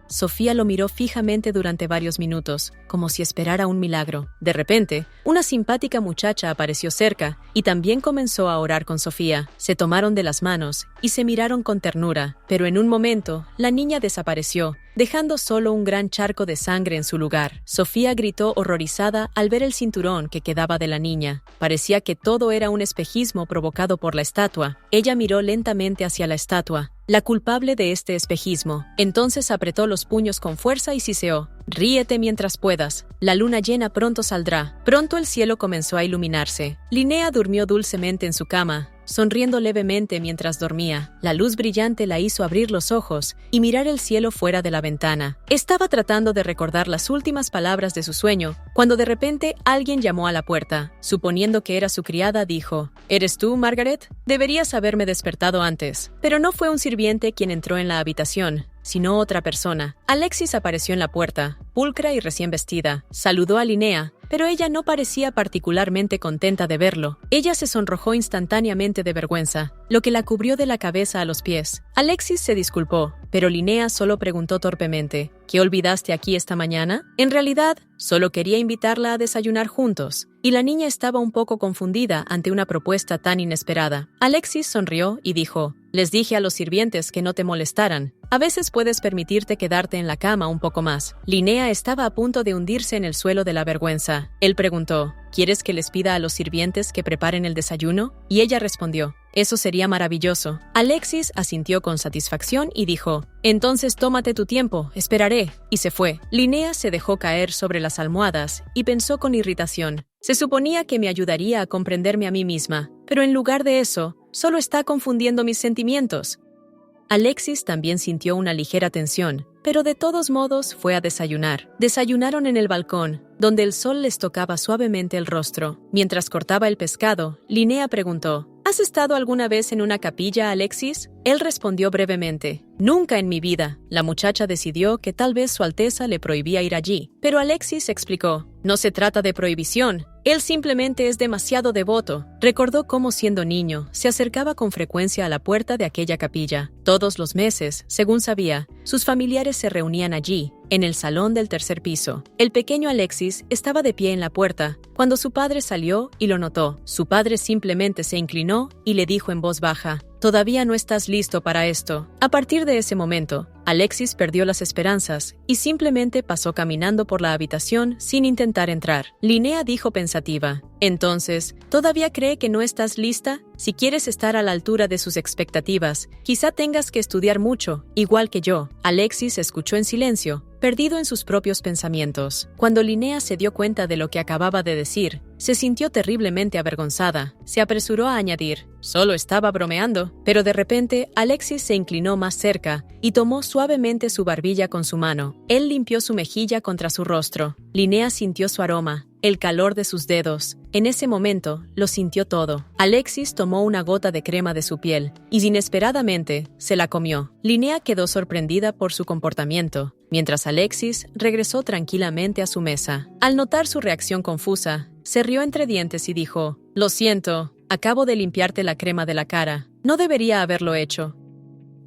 Sofía lo miró fijamente durante varios minutos, como si esperara un milagro. De repente, una simpática muchacha apareció cerca y también comenzó a orar con Sofía. Se tomaron de las manos y se miraron con ternura, pero en un momento, la niña desapareció, dejando solo un gran charco de sangre en su lugar. Sofía gritó horrorizada al ver el cinturón que quedaba de la niña. Parecía que todo era un espejismo provocado por la estatua. Ella miró lentamente hacia la estatua, la culpable de este espejismo. Entonces apretó los puños con fuerza y siseó: «Ríete mientras puedas. La luna llena pronto saldrá». Pronto el cielo comenzó a iluminarse. Linnea durmió dulcemente en su cama, sonriendo levemente mientras dormía. La luz brillante la hizo abrir los ojos y mirar el cielo fuera de la ventana. Estaba tratando de recordar las últimas palabras de su sueño, cuando de repente alguien llamó a la puerta. Suponiendo que era su criada, dijo: «¿Eres tú, Margaret? Deberías haberme despertado antes». Pero no fue un sirviente quien entró en la habitación, sino otra persona. Alexis apareció en la puerta, pulcra y recién vestida. Saludó a Linnea, pero ella no parecía particularmente contenta de verlo. Ella se sonrojó instantáneamente de vergüenza. lo que la cubrió de la cabeza a los pies. Alexis se disculpó, pero Linnea solo preguntó torpemente, ¿qué olvidaste aquí esta mañana? En realidad, solo quería invitarla a desayunar juntos, y la niña estaba un poco confundida ante una propuesta tan inesperada. Alexis sonrió y dijo, les dije a los sirvientes que no te molestaran. A veces puedes permitirte quedarte en la cama un poco más. Linnea estaba a punto de hundirse en el suelo de la vergüenza. Él preguntó, ¿quieres que les pida a los sirvientes que preparen el desayuno? Y ella respondió, eso sería maravilloso. Alexis asintió con satisfacción y dijo, entonces tómate tu tiempo, esperaré. Y se fue. Linnea se dejó caer sobre las almohadas y pensó con irritación, se suponía que me ayudaría a comprenderme a mí misma, pero en lugar de eso, solo está confundiendo mis sentimientos. Alexis también sintió una ligera tensión, pero de todos modos fue a desayunar. Desayunaron en el balcón, donde el sol les tocaba suavemente el rostro. Mientras cortaba el pescado, Linnea preguntó, ¿has estado alguna vez en una capilla, Alexis? Él respondió brevemente, nunca en mi vida. La muchacha decidió que tal vez Su Alteza le prohibía ir allí, pero Alexis explicó, no se trata de prohibición. Él simplemente es demasiado devoto. Recordó cómo siendo niño se acercaba con frecuencia a la puerta de aquella capilla. Todos los meses, según sabía, sus familiares se reunían allí, en el salón del tercer piso. El pequeño Alexis estaba de pie en la puerta cuando su padre salió y lo notó. Su padre simplemente se inclinó y le dijo en voz baja, todavía no estás listo para esto. A partir de ese momento, Alexis perdió las esperanzas y simplemente pasó caminando por la habitación sin intentar entrar. Linnea dijo pensativa, entonces, ¿todavía cree que no estás lista? Si quieres estar a la altura de sus expectativas, quizá tengas que estudiar mucho, igual que yo. Alexis escuchó en silencio, perdido en sus propios pensamientos. Cuando Linnea se dio cuenta de lo que acababa de decir, se sintió terriblemente avergonzada. Se apresuró a añadir, solo estaba bromeando. Pero de repente, Alexis se inclinó más cerca y tomó suavemente su barbilla con su mano. Él limpió su mejilla contra su rostro. Linnea sintió su aroma, el calor de sus dedos. En ese momento, lo sintió todo. Alexis tomó una gota de crema de su piel y inesperadamente se la comió. Linnea quedó sorprendida por su comportamiento, mientras Alexis regresó tranquilamente a su mesa. Al notar su reacción confusa, se rió entre dientes y dijo, lo siento, acabo de limpiarte la crema de la cara. No debería haberlo hecho.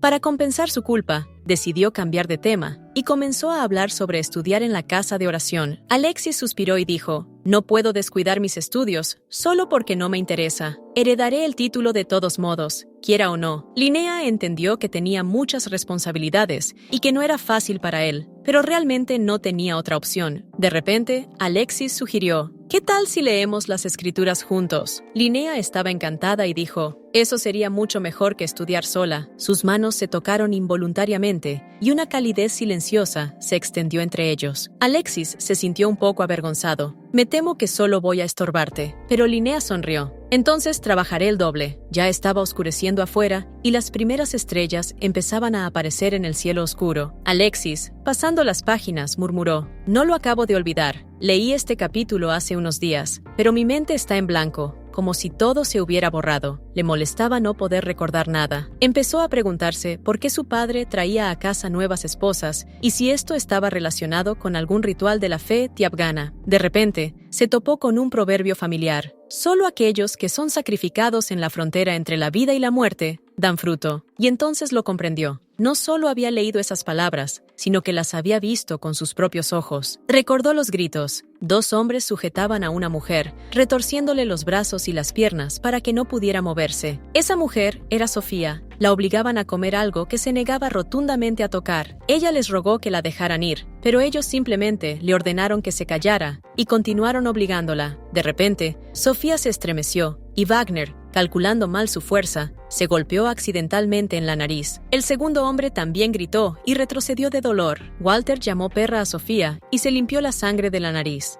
Para compensar su culpa, decidió cambiar de tema y comenzó a hablar sobre estudiar en la casa de oración. Alexis suspiró y dijo, no puedo descuidar mis estudios, solo porque no me interesa. Heredaré el título de todos modos, quiera o no. Linnea entendió que tenía muchas responsabilidades y que no era fácil para él, pero realmente no tenía otra opción. De repente, Alexis sugirió, ¿qué tal si leemos las escrituras juntos? Linnea estaba encantada y dijo, eso sería mucho mejor que estudiar sola. Sus manos se tocaron involuntariamente y una calidez silenciosa se extendió entre ellos. Alexis se sintió un poco avergonzado. Me temo que solo voy a estorbarte. Pero Linnea sonrió. Entonces trabajaré el doble. Ya estaba oscureciendo afuera y las primeras estrellas empezaban a aparecer en el cielo oscuro. Alexis, pasando las páginas, murmuró, no lo acabo de olvidar. Leí este capítulo hace unos días, pero mi mente está en blanco, como si todo se hubiera borrado. Le molestaba no poder recordar nada. Empezó a preguntarse por qué su padre traía a casa nuevas esposas y si esto estaba relacionado con algún ritual de la fe tiapgana. De repente, se topó con un proverbio familiar. Solo aquellos que son sacrificados en la frontera entre la vida y la muerte dan fruto. Y entonces lo comprendió. No solo había leído esas palabras, sino que las había visto con sus propios ojos. Recordó los gritos. 2 hombres sujetaban a una mujer, retorciéndole los brazos y las piernas para que no pudiera moverse. Esa mujer era Sofía. La obligaban a comer algo que se negaba rotundamente a tocar. Ella les rogó que la dejaran ir, pero ellos simplemente le ordenaron que se callara y continuaron obligándola. De repente, Sofía se estremeció y Wagner, calculando mal su fuerza, se golpeó accidentalmente en la nariz. El segundo hombre también gritó y retrocedió de dolor. Walter llamó perra a Sofía y se limpió la sangre de la nariz.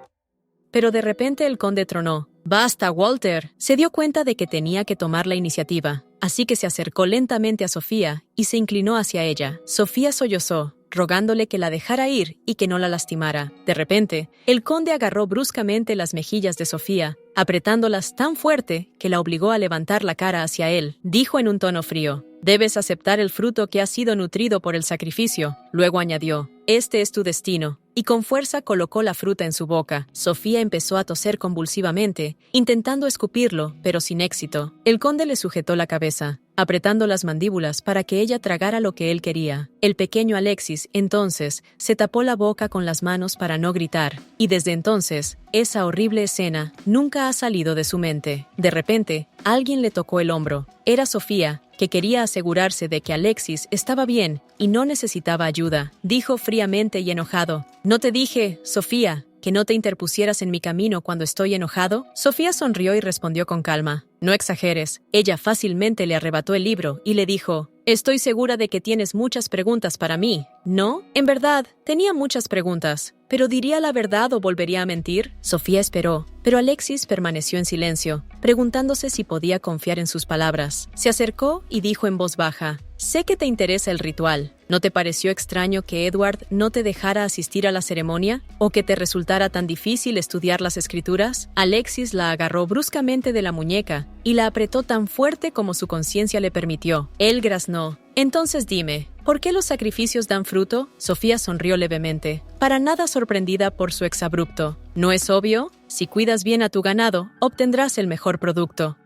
Pero de repente el conde tronó. «¡Basta, Walter!». Se dio cuenta de que tenía que tomar la iniciativa, así que se acercó lentamente a Sofía y se inclinó hacia ella. Sofía sollozó, rogándole que la dejara ir y que no la lastimara. De repente, el conde agarró bruscamente las mejillas de Sofía, apretándolas tan fuerte que la obligó a levantar la cara hacia él. Dijo en un tono frío, «Debes aceptar el fruto que ha sido nutrido por el sacrificio». Luego añadió, «Este es tu destino». Y con fuerza colocó la fruta en su boca. Sofía empezó a toser convulsivamente, intentando escupirlo, pero sin éxito. El conde le sujetó la cabeza. apretando las mandíbulas para que ella tragara lo que él quería. El pequeño Alexis, entonces, se tapó la boca con las manos para no gritar, y desde entonces, esa horrible escena nunca ha salido de su mente. De repente, alguien le tocó el hombro. Era Sofía, que quería asegurarse de que Alexis estaba bien y no necesitaba ayuda. Dijo fríamente y enojado: «¿No te dije, Sofía, que no te interpusieras en mi camino cuando estoy enojado?» Sofía sonrió y respondió con calma: «No exageres». Ella fácilmente le arrebató el libro y le dijo: «Estoy segura de que tienes muchas preguntas para mí, ¿no?» En verdad, tenía muchas preguntas, pero ¿diría la verdad o volvería a mentir? Sofía esperó, pero Alexis permaneció en silencio, preguntándose si podía confiar en sus palabras. Se acercó y dijo en voz baja: «Sé que te interesa el ritual. ¿No te pareció extraño que Edward no te dejara asistir a la ceremonia? ¿O que te resultara tan difícil estudiar las escrituras?» Alexis la agarró bruscamente de la muñeca y la apretó tan fuerte como su conciencia le permitió. Él graznó: «Entonces dime, ¿por qué los sacrificios dan fruto?» Sofía sonrió levemente, para nada sorprendida por su exabrupto. «¿No es obvio? Si cuidas bien a tu ganado, obtendrás el mejor producto».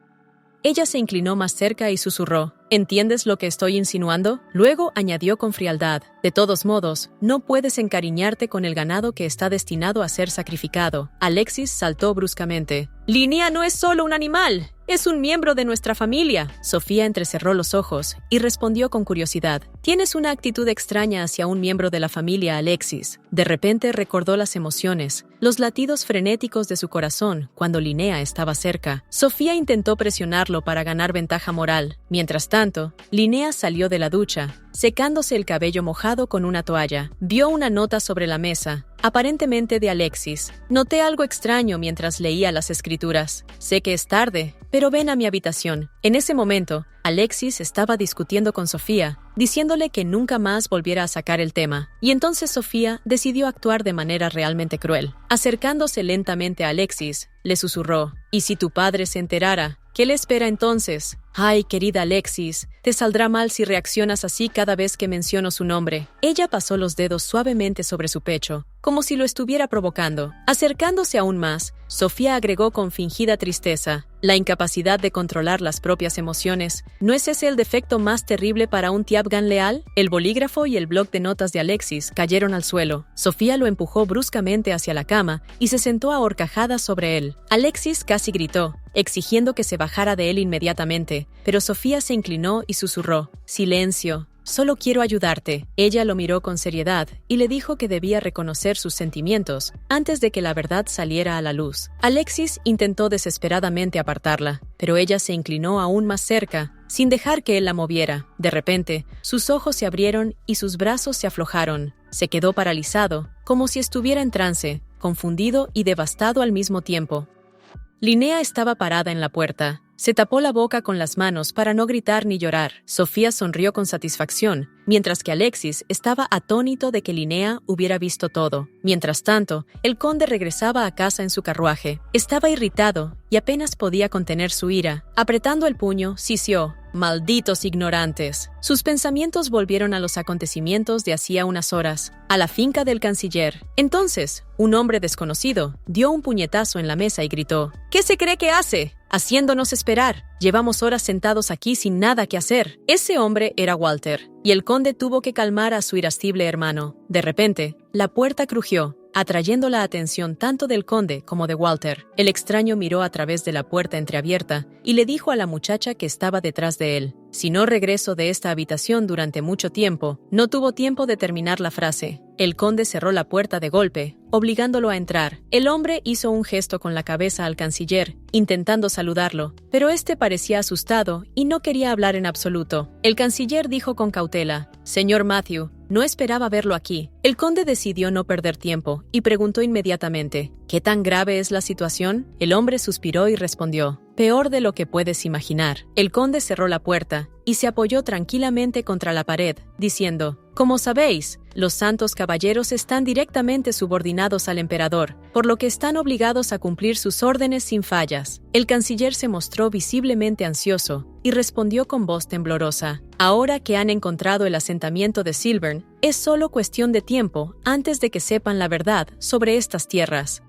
Ella se inclinó más cerca y susurró: «¿Entiendes lo que estoy insinuando?» Luego añadió con frialdad: «De todos modos, no puedes encariñarte con el ganado que está destinado a ser sacrificado». Alexis saltó bruscamente: «Linnea no es solo un animal, es un miembro de nuestra familia». Sofía entrecerró los ojos y respondió con curiosidad: «Tienes una actitud extraña hacia un miembro de la familia, Alexis». De repente recordó las emociones, los latidos frenéticos de su corazón cuando Linnea estaba cerca. Sofía intentó presionarlo para ganar ventaja moral. Mientras tanto, Linnea salió de la ducha, secándose el cabello mojado con una toalla. Vio una nota sobre la mesa, aparentemente de Alexis. «Noté algo extraño mientras leía las escrituras. Sé que es tarde, pero ven a mi habitación». En ese momento, Alexis estaba discutiendo con Sofía, diciéndole que nunca más volviera a sacar el tema. Y entonces Sofía decidió actuar de manera realmente cruel. Acercándose lentamente a Alexis, le susurró: «¿Y si tu padre se enterara? ¿Qué le espera entonces?» «Ay, querida Alexis, te saldrá mal si reaccionas así cada vez que menciono su nombre». Ella pasó los dedos suavemente sobre su pecho, como si lo estuviera provocando. Acercándose aún más, Sofía agregó con fingida tristeza: «La incapacidad de controlar las propias emociones. ¿No es ese el defecto más terrible para un Tiabgan leal?» El bolígrafo y el bloc de notas de Alexis cayeron al suelo. Sofía lo empujó bruscamente hacia la cama y se sentó a horcajadas sobre él. Alexis casi gritó, exigiendo que se bajara de él inmediatamente, pero Sofía se inclinó y susurró: «Silencio. Solo quiero ayudarte». Ella lo miró con seriedad y le dijo que debía reconocer sus sentimientos antes de que la verdad saliera a la luz. Alexis intentó desesperadamente apartarla, pero ella se inclinó aún más cerca, sin dejar que él la moviera. De repente, sus ojos se abrieron y sus brazos se aflojaron. Se quedó paralizado, como si estuviera en trance, confundido y devastado al mismo tiempo. Linnea estaba parada en la puerta. Se tapó la boca con las manos para no gritar ni llorar. Sofía sonrió con satisfacción, mientras que Alexis estaba atónito de que Linnea hubiera visto todo. Mientras tanto, el conde regresaba a casa en su carruaje. Estaba irritado y apenas podía contener su ira. Apretando el puño, siseó: «Malditos ignorantes». Sus pensamientos volvieron a los acontecimientos de hacía unas horas, a la finca del canciller. Entonces, un hombre desconocido dio un puñetazo en la mesa y gritó: «¿Qué se cree que hace? Haciéndonos esperar. Llevamos horas sentados aquí sin nada que hacer». Ese hombre era Walter, y el conde tuvo que calmar a su irascible hermano. De repente, la puerta crujió, atrayendo la atención tanto del conde como de Walter. El extraño miró a través de la puerta entreabierta y le dijo a la muchacha que estaba detrás de él: «Si no regreso de esta habitación durante mucho tiempo». No tuvo tiempo de terminar la frase. El conde cerró la puerta de golpe, obligándolo a entrar. El hombre hizo un gesto con la cabeza al canciller, intentando saludarlo, pero este parecía asustado y no quería hablar en absoluto. El canciller dijo con cautela: «Señor Matthew, no esperaba verlo aquí». El conde decidió no perder tiempo y preguntó inmediatamente: «¿Qué tan grave es la situación?». El hombre suspiró y respondió: «Peor de lo que puedes imaginar». El conde cerró la puerta y se apoyó tranquilamente contra la pared, diciendo: «Como sabéis, los santos caballeros están directamente subordinados al emperador, por lo que están obligados a cumplir sus órdenes sin fallas». El canciller se mostró visiblemente ansioso y respondió con voz temblorosa: «Ahora que han encontrado el asentamiento de Silvern, es solo cuestión de tiempo antes de que sepan la verdad sobre estas tierras».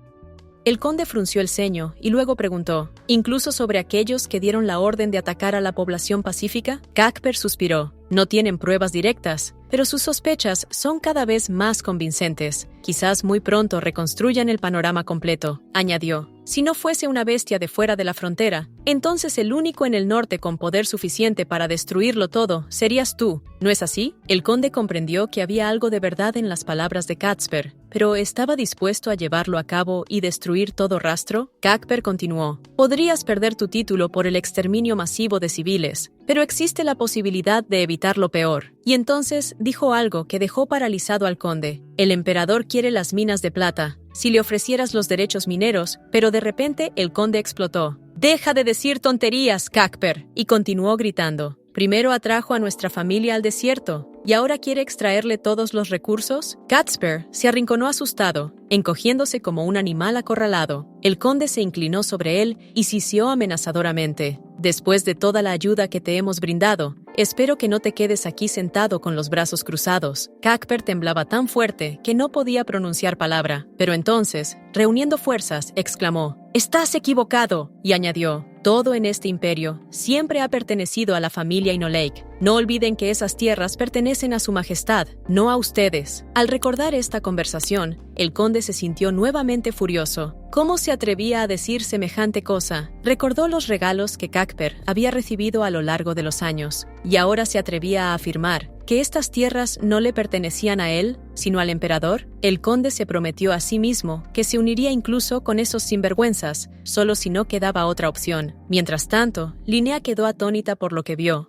El conde frunció el ceño y luego preguntó, ¿incluso sobre aquellos que dieron la orden de atacar a la población pacífica? Cuthbert suspiró. No tienen pruebas directas, pero sus sospechas son cada vez más convincentes. Quizás muy pronto reconstruyan el panorama completo, añadió. Si no fuese una bestia de fuera de la frontera, entonces el único en el norte con poder suficiente para destruirlo todo serías tú, ¿no es así? El conde comprendió que había algo de verdad en las palabras de Cuthbert, pero ¿estaba dispuesto a llevarlo a cabo y destruir todo rastro? Cuthbert continuó. Podrías perder tu título por el exterminio masivo de civiles, pero existe la posibilidad de evitar lo peor. Y entonces dijo algo que dejó paralizado al conde. El emperador quiere las minas de plata. Si le ofrecieras los derechos mineros, pero de repente el conde explotó. «Deja de decir tonterías, Cuthbert», y continuó gritando. «Primero atrajo a nuestra familia al desierto, ¿y ahora quiere extraerle todos los recursos?» Cuthbert se arrinconó asustado, encogiéndose como un animal acorralado. El conde se inclinó sobre él y siseó amenazadoramente. «Después de toda la ayuda que te hemos brindado, espero que no te quedes aquí sentado con los brazos cruzados». Cuthbert temblaba tan fuerte que no podía pronunciar palabra, pero entonces, reuniendo fuerzas, exclamó, «¡Estás equivocado!» y añadió, «Todo en este imperio siempre ha pertenecido a la familia Inolake. No olviden que esas tierras pertenecen a su majestad, no a ustedes». Al recordar esta conversación, el conde se sintió nuevamente furioso. ¿Cómo se atrevía a decir semejante cosa? Recordó los regalos que Cuthbert había recibido a lo largo de los años, y ahora se atrevía a afirmar que estas tierras no le pertenecían a él, sino al emperador. El conde se prometió a sí mismo que se uniría incluso con esos sinvergüenzas, solo si no quedaba otra opción. Mientras tanto, Linnea quedó atónita por lo que vio.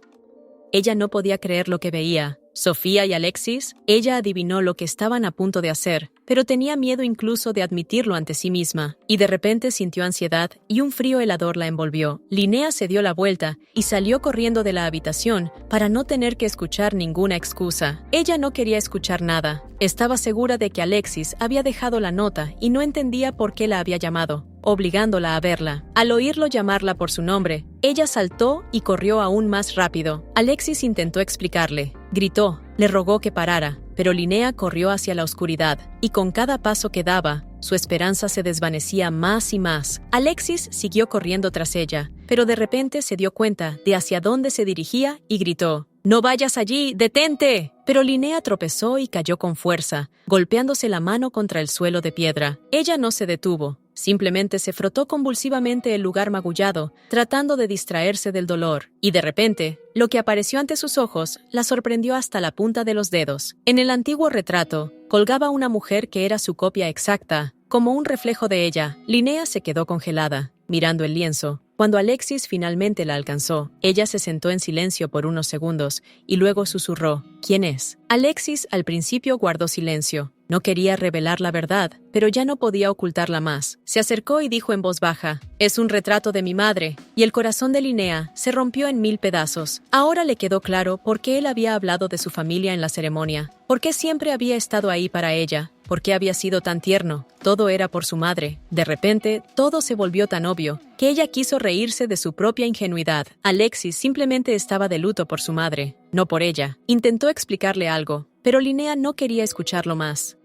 Ella no podía creer lo que veía. Sofía y Alexis, ella adivinó lo que estaban a punto de hacer, pero tenía miedo incluso de admitirlo ante sí misma, y de repente sintió ansiedad y un frío helador la envolvió. Linnea se dio la vuelta y salió corriendo de la habitación para no tener que escuchar ninguna excusa. Ella no quería escuchar nada. Estaba segura de que Alexis había dejado la nota y no entendía por qué la había llamado, obligándola a verla. Al oírlo llamarla por su nombre, ella saltó y corrió aún más rápido. Alexis intentó explicarle. Gritó, le rogó que parara, pero Linnea corrió hacia la oscuridad, y con cada paso que daba, su esperanza se desvanecía más y más. Alexis siguió corriendo tras ella, pero de repente se dio cuenta de hacia dónde se dirigía y gritó, «¡No vayas allí! ¡Detente!». Pero Linnea tropezó y cayó con fuerza, golpeándose la mano contra el suelo de piedra. Ella no se detuvo. Simplemente se frotó convulsivamente el lugar magullado, tratando de distraerse del dolor, y de repente, lo que apareció ante sus ojos la sorprendió hasta la punta de los dedos. En el antiguo retrato, colgaba una mujer que era su copia exacta, como un reflejo de ella. Linnea se quedó congelada, mirando el lienzo. Cuando Alexis finalmente la alcanzó, ella se sentó en silencio por unos segundos y luego susurró, «¿Quién es?». Alexis al principio guardó silencio. No quería revelar la verdad, pero ya no podía ocultarla más. Se acercó y dijo en voz baja, «Es un retrato de mi madre», y el corazón de Linnea se rompió en 1000 pedazos. Ahora le quedó claro por qué él había hablado de su familia en la ceremonia, por qué siempre había estado ahí para ella, por qué había sido tan tierno. Todo era por su madre. De repente, todo se volvió tan obvio que ella quiso reírse de su propia ingenuidad. Alexis simplemente estaba de luto por su madre, no por ella. Intentó explicarle algo, pero Linnea no quería escucharlo más.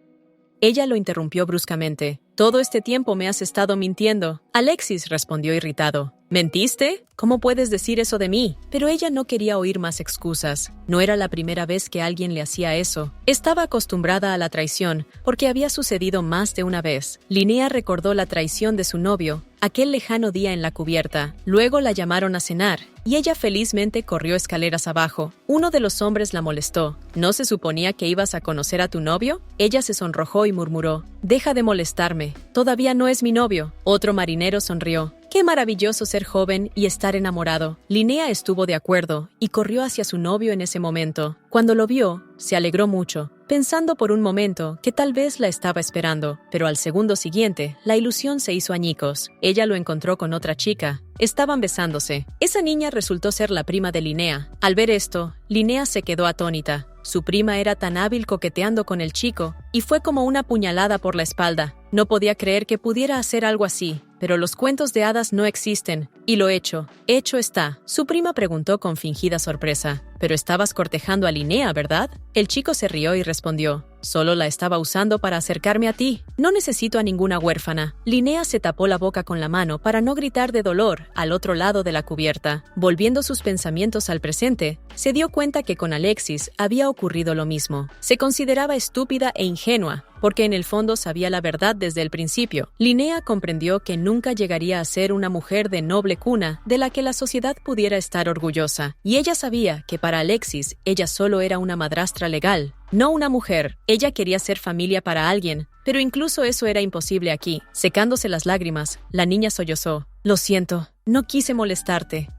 Ella lo interrumpió bruscamente. «Todo este tiempo me has estado mintiendo». Alexis respondió irritado. «¿Mentiste? ¿Cómo puedes decir eso de mí?». Pero ella no quería oír más excusas. No era la primera vez que alguien le hacía eso. Estaba acostumbrada a la traición, porque había sucedido más de una vez. Linnea recordó la traición de su novio, aquel lejano día en la cubierta. Luego la llamaron a cenar, y ella felizmente corrió escaleras abajo. Uno de los hombres la molestó. «¿No se suponía que ibas a conocer a tu novio?». Ella se sonrojó y murmuró, «Deja de molestarme. Todavía no es mi novio». Otro marinero sonrió. «Qué maravilloso ser joven y estar enamorado». Linnea estuvo de acuerdo y corrió hacia su novio en ese momento. Cuando lo vio, se alegró mucho, pensando por un momento que tal vez la estaba esperando, pero al segundo siguiente, la ilusión se hizo añicos. Ella lo encontró con otra chica. Estaban besándose. Esa niña resultó ser la prima de Linnea. Al ver esto, Linnea se quedó atónita. Su prima era tan hábil coqueteando con el chico, y fue como una puñalada por la espalda. No podía creer que pudiera hacer algo así, pero los cuentos de hadas no existen, y lo hecho está. Su prima preguntó con fingida sorpresa. «Pero estabas cortejando a Linnea, ¿verdad?» El chico se rió y respondió: «Solo la estaba usando para acercarme a ti. No necesito a ninguna huérfana». Linnea se tapó la boca con la mano para no gritar de dolor al otro lado de la cubierta. Volviendo sus pensamientos al presente, se dio cuenta que con Alexis había ocurrido lo mismo. Se consideraba estúpida e ingenua, porque en el fondo sabía la verdad desde el principio. Linnea comprendió que nunca llegaría a ser una mujer de noble cuna de la que la sociedad pudiera estar orgullosa. Y ella sabía que para Alexis, ella solo era una madrastra legal, no una mujer. Ella quería ser familia para alguien, pero incluso eso era imposible aquí. Secándose las lágrimas, la niña sollozó. «Lo siento, no quise molestarte»,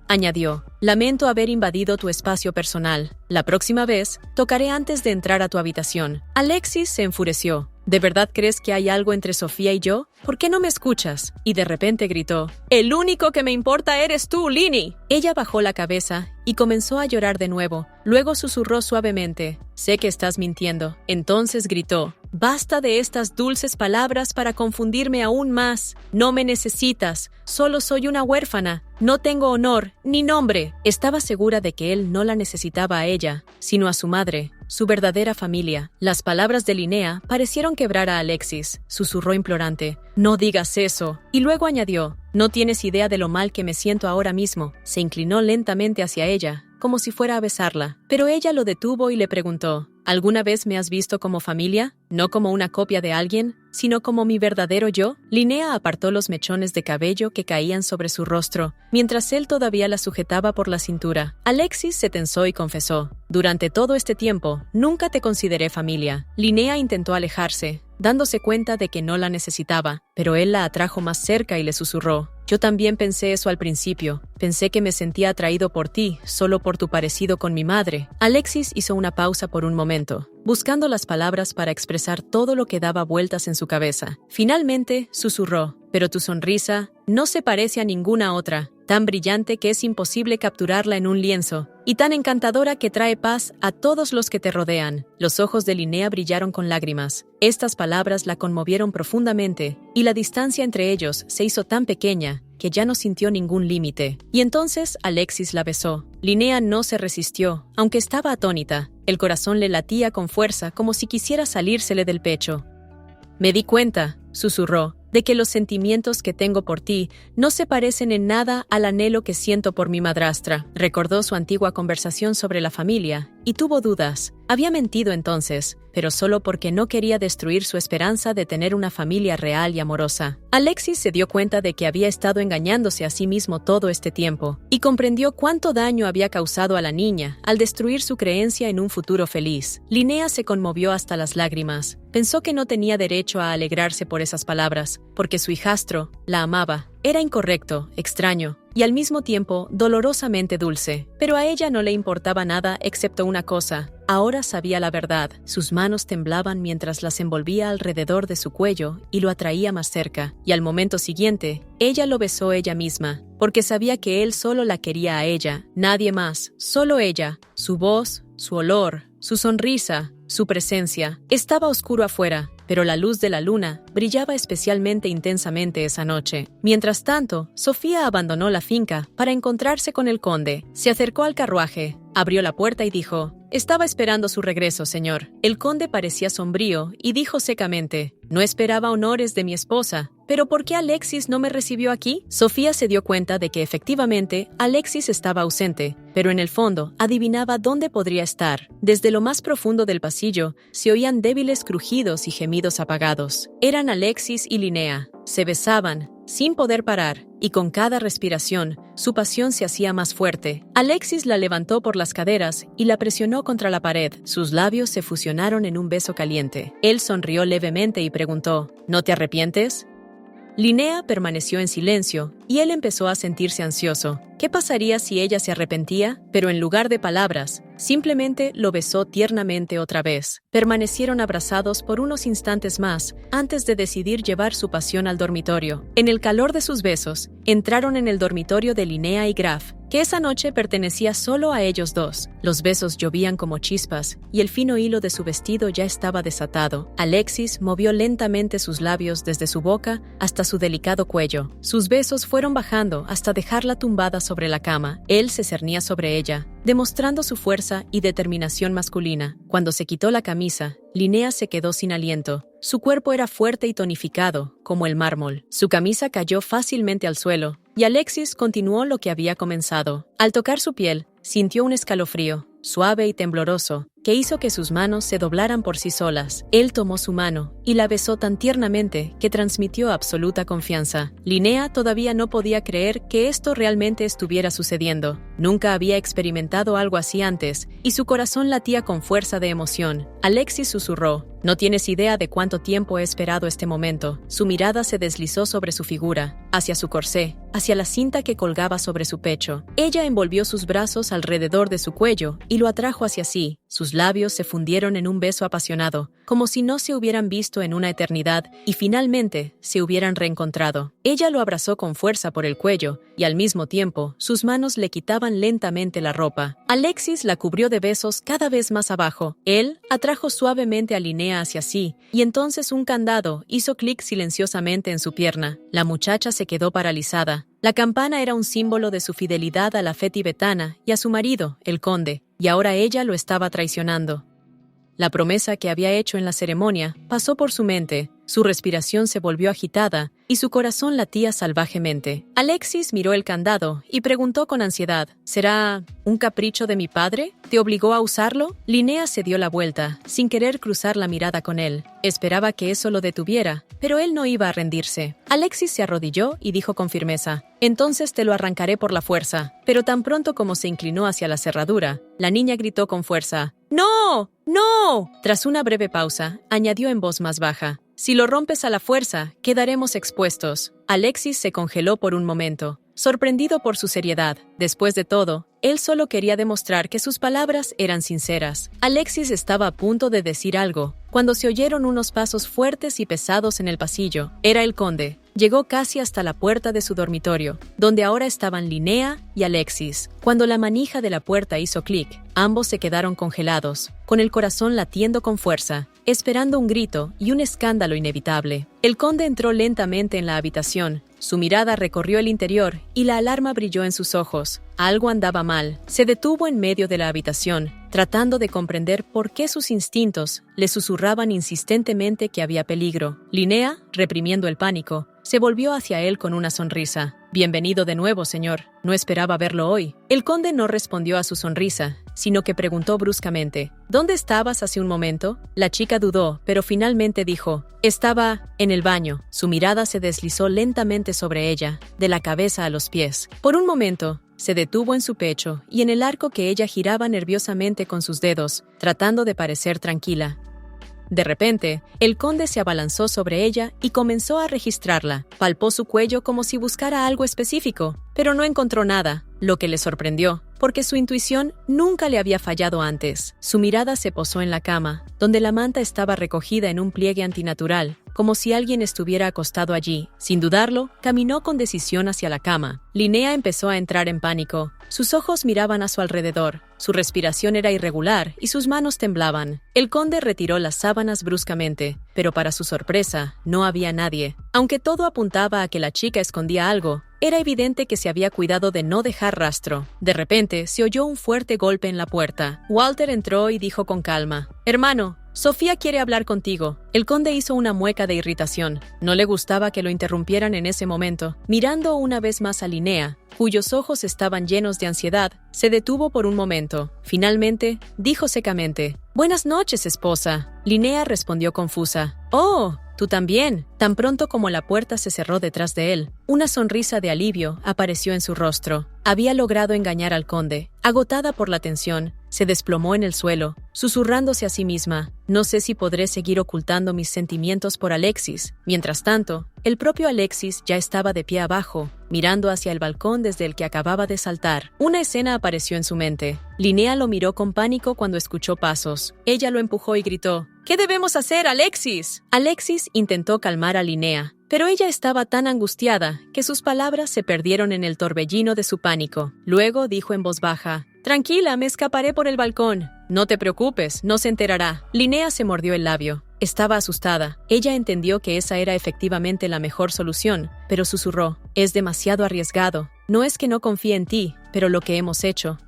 añadió. «Lamento haber invadido tu espacio personal. La próxima vez, tocaré antes de entrar a tu habitación». Alexis se enfureció. «¿De verdad crees que hay algo entre Sofía y yo? ¿Por qué no me escuchas?» Y de repente gritó: «El único que me importa eres tú, Linny». Ella bajó la cabeza y comenzó a llorar de nuevo. Luego susurró suavemente: «Sé que estás mintiendo». Entonces gritó: «Basta de estas dulces palabras para confundirme aún más. No me necesitas. Solo soy una huérfana. No tengo honor ni nombre». Estaba segura de que él no la necesitaba a ella, sino a su madre, su verdadera familia. Las palabras de Linnea parecieron quebrar a Alexis. Susurró implorante: «No digas eso». Y luego añadió: «No tienes idea de lo mal que me siento ahora mismo». Se inclinó lentamente hacia ella, como si fuera a besarla, pero ella lo detuvo y le preguntó: «¿Alguna vez me has visto como familia? No como una copia de alguien, sino como mi verdadero yo». Linnea apartó los mechones de cabello que caían sobre su rostro, mientras él todavía la sujetaba por la cintura. Alexis se tensó y confesó: «Durante todo este tiempo, nunca te consideré familia». Linnea intentó alejarse, dándose cuenta de que no la necesitaba, pero él la atrajo más cerca y le susurró: «Yo también pensé eso al principio. Pensé que me sentía atraído por ti, solo por tu parecido con mi madre». Alexis hizo una pausa por un momento, buscando las palabras para expresar todo lo que daba vueltas en su cabeza. Finalmente, susurró: «Pero tu sonrisa no se parece a ninguna otra, tan brillante que es imposible capturarla en un lienzo, y tan encantadora que trae paz a todos los que te rodean». Los ojos de Linnea brillaron con lágrimas. Estas palabras la conmovieron profundamente, y la distancia entre ellos se hizo tan pequeña que ya no sintió ningún límite. Y entonces Alexis la besó. Linnea no se resistió, aunque estaba atónita. El corazón le latía con fuerza, como si quisiera salírsele del pecho. «Me di cuenta», susurró, «de que los sentimientos que tengo por ti no se parecen en nada al anhelo que siento por mi madrastra». Recordó su antigua conversación sobre la familia y tuvo dudas. Había mentido entonces, pero solo porque no quería destruir su esperanza de tener una familia real y amorosa. Alexis se dio cuenta de que había estado engañándose a sí mismo todo este tiempo, y comprendió cuánto daño había causado a la niña al destruir su creencia en un futuro feliz. Linnea se conmovió hasta las lágrimas. Pensó que no tenía derecho a alegrarse por esas palabras, porque su hijastro la amaba. Era incorrecto, extraño, y al mismo tiempo dolorosamente dulce. Pero a ella no le importaba nada excepto una cosa: ahora sabía la verdad. Sus manos temblaban mientras las envolvía alrededor de su cuello y lo atraía más cerca. Y al momento siguiente, ella lo besó ella misma, porque sabía que él solo la quería a ella, nadie más, solo ella. Su voz, su olor, su sonrisa, su presencia. Estaba oscuro afuera, pero la luz de la luna brillaba especialmente intensamente esa noche. Mientras tanto, Sofía abandonó la finca para encontrarse con el conde. Se acercó al carruaje, abrió la puerta y dijo: «Estaba esperando su regreso, señor». El conde parecía sombrío y dijo secamente: «No esperaba honores de mi esposa. ¿Pero por qué Alexis no me recibió aquí?». Sofía se dio cuenta de que efectivamente Alexis estaba ausente, pero en el fondo adivinaba dónde podría estar. Desde lo más profundo del pasillo se oían débiles crujidos y gemidos apagados. Eran Alexis y Linnea. Se besaban, sin poder parar, y con cada respiración, su pasión se hacía más fuerte. Alexis la levantó por las caderas y la presionó contra la pared. Sus labios se fusionaron en un beso caliente. Él sonrió levemente y preguntó: «¿No te arrepientes?». Linnea permaneció en silencio, y él empezó a sentirse ansioso. ¿Qué pasaría si ella se arrepentía? Pero en lugar de palabras, simplemente lo besó tiernamente otra vez. Permanecieron abrazados por unos instantes más, antes de decidir llevar su pasión al dormitorio. En el calor de sus besos, entraron en el dormitorio de Linnea y Graf, que esa noche pertenecía solo a ellos dos. Los besos llovían como chispas y el fino hilo de su vestido ya estaba desatado. Alexis movió lentamente sus labios desde su boca hasta su delicado cuello. Sus besos fueron bajando hasta dejarla tumbada sobre la cama. Él se cernía sobre ella, demostrando su fuerza y determinación masculina. Cuando se quitó la camisa, Linnea se quedó sin aliento. Su cuerpo era fuerte y tonificado, como el mármol. Su camisa cayó fácilmente al suelo, y Alexis continuó lo que había comenzado. Al tocar su piel, sintió un escalofrío, suave y tembloroso, que hizo que sus manos se doblaran por sí solas. Él tomó su mano y la besó tan tiernamente que transmitió absoluta confianza. Linnea todavía no podía creer que esto realmente estuviera sucediendo. Nunca había experimentado algo así antes, y su corazón latía con fuerza de emoción. Alexis susurró: «No tienes idea de cuánto tiempo he esperado este momento». Su mirada se deslizó sobre su figura, hacia su corsé, hacia la cinta que colgaba sobre su pecho. Ella envolvió sus brazos alrededor de su cuello y lo atrajo hacia sí. Sus labios se fundieron en un beso apasionado, como si no se hubieran visto en una eternidad y finalmente se hubieran reencontrado. Ella lo abrazó con fuerza por el cuello y al mismo tiempo sus manos le quitaban lentamente la ropa. Alexis la cubrió de besos cada vez más abajo. Él atrajo suavemente a Linnea hacia sí y entonces un candado hizo clic silenciosamente en su pierna. La muchacha se quedó paralizada. La campana era un símbolo de su fidelidad a la fe tibetana y a su marido, el conde, y ahora ella lo estaba traicionando. La promesa que había hecho en la ceremonia pasó por su mente, su respiración se volvió agitada y su corazón latía salvajemente. Alexis miró el candado y preguntó con ansiedad: ¿será un capricho de mi padre? ¿Te obligó a usarlo? Linnea se dio la vuelta, sin querer cruzar la mirada con él. Esperaba que eso lo detuviera, pero él no iba a rendirse. Alexis se arrodilló y dijo con firmeza: «Entonces te lo arrancaré por la fuerza». Pero tan pronto como se inclinó hacia la cerradura, la niña gritó con fuerza: «¡No! ¡No!». Tras una breve pausa, añadió en voz más baja: «Si lo rompes a la fuerza, quedaremos expuestos». Alexis se congeló por un momento, sorprendido por su seriedad. Después de todo, él solo quería demostrar que sus palabras eran sinceras. Alexis estaba a punto de decir algo, cuando se oyeron unos pasos fuertes y pesados en el pasillo. Era el conde. Llegó casi hasta la puerta de su dormitorio, donde ahora estaban Linnea y Alexis. Cuando la manija de la puerta hizo clic, ambos se quedaron congelados, con el corazón latiendo con fuerza, esperando un grito y un escándalo inevitable. El conde entró lentamente en la habitación. Su mirada recorrió el interior y la alarma brilló en sus ojos. Algo andaba mal. Se detuvo en medio de la habitación, tratando de comprender por qué sus instintos le susurraban insistentemente que había peligro. Linnea, reprimiendo el pánico, se volvió hacia él con una sonrisa. «Bienvenido de nuevo, señor. No esperaba verlo hoy». El conde no respondió a su sonrisa, sino que preguntó bruscamente: «¿Dónde estabas hace un momento?». La chica dudó, pero finalmente dijo: «Estaba en el baño». Su mirada se deslizó lentamente sobre ella, de la cabeza a los pies. Por un momento, se detuvo en su pecho y en el arco que ella giraba nerviosamente con sus dedos, tratando de parecer tranquila. De repente, el conde se abalanzó sobre ella y comenzó a registrarla. Palpó su cuello como si buscara algo específico, pero no encontró nada, lo que le sorprendió, porque su intuición nunca le había fallado antes. Su mirada se posó en la cama, donde la manta estaba recogida en un pliegue antinatural, como si alguien estuviera acostado allí. Sin dudarlo, caminó con decisión hacia la cama. Linnea empezó a entrar en pánico. Sus ojos miraban a su alrededor. Su respiración era irregular y sus manos temblaban. El conde retiró las sábanas bruscamente, pero para su sorpresa, no había nadie. Aunque todo apuntaba a que la chica escondía algo, era evidente que se había cuidado de no dejar rastro. De repente, se oyó un fuerte golpe en la puerta. Walter entró y dijo con calma: «Hermano, Sofía quiere hablar contigo». El conde hizo una mueca de irritación. No le gustaba que lo interrumpieran en ese momento. Mirando una vez más a Linnea, cuyos ojos estaban llenos de ansiedad, se detuvo por un momento. Finalmente, dijo secamente: «Buenas noches, esposa». Linnea respondió confusa: «Oh, tú también». Tan pronto como la puerta se cerró detrás de él, una sonrisa de alivio apareció en su rostro. Había logrado engañar al conde. Agotada por la tensión, se desplomó en el suelo, susurrándose a sí misma: «No sé si podré seguir ocultando mis sentimientos por Alexis». Mientras tanto, el propio Alexis ya estaba de pie abajo, mirando hacia el balcón desde el que acababa de saltar. Una escena apareció en su mente. Linnea lo miró con pánico cuando escuchó pasos. Ella lo empujó y gritó: «¿Qué debemos hacer, Alexis?». Alexis intentó calmar a Linnea, pero ella estaba tan angustiada que sus palabras se perdieron en el torbellino de su pánico. Luego dijo en voz baja: «Tranquila, me escaparé por el balcón». «No te preocupes, no se enterará». Linnea se mordió el labio. Estaba asustada. Ella entendió que esa era efectivamente la mejor solución, pero susurró: «Es demasiado arriesgado. No es que no confíe en ti, pero lo que hemos hecho».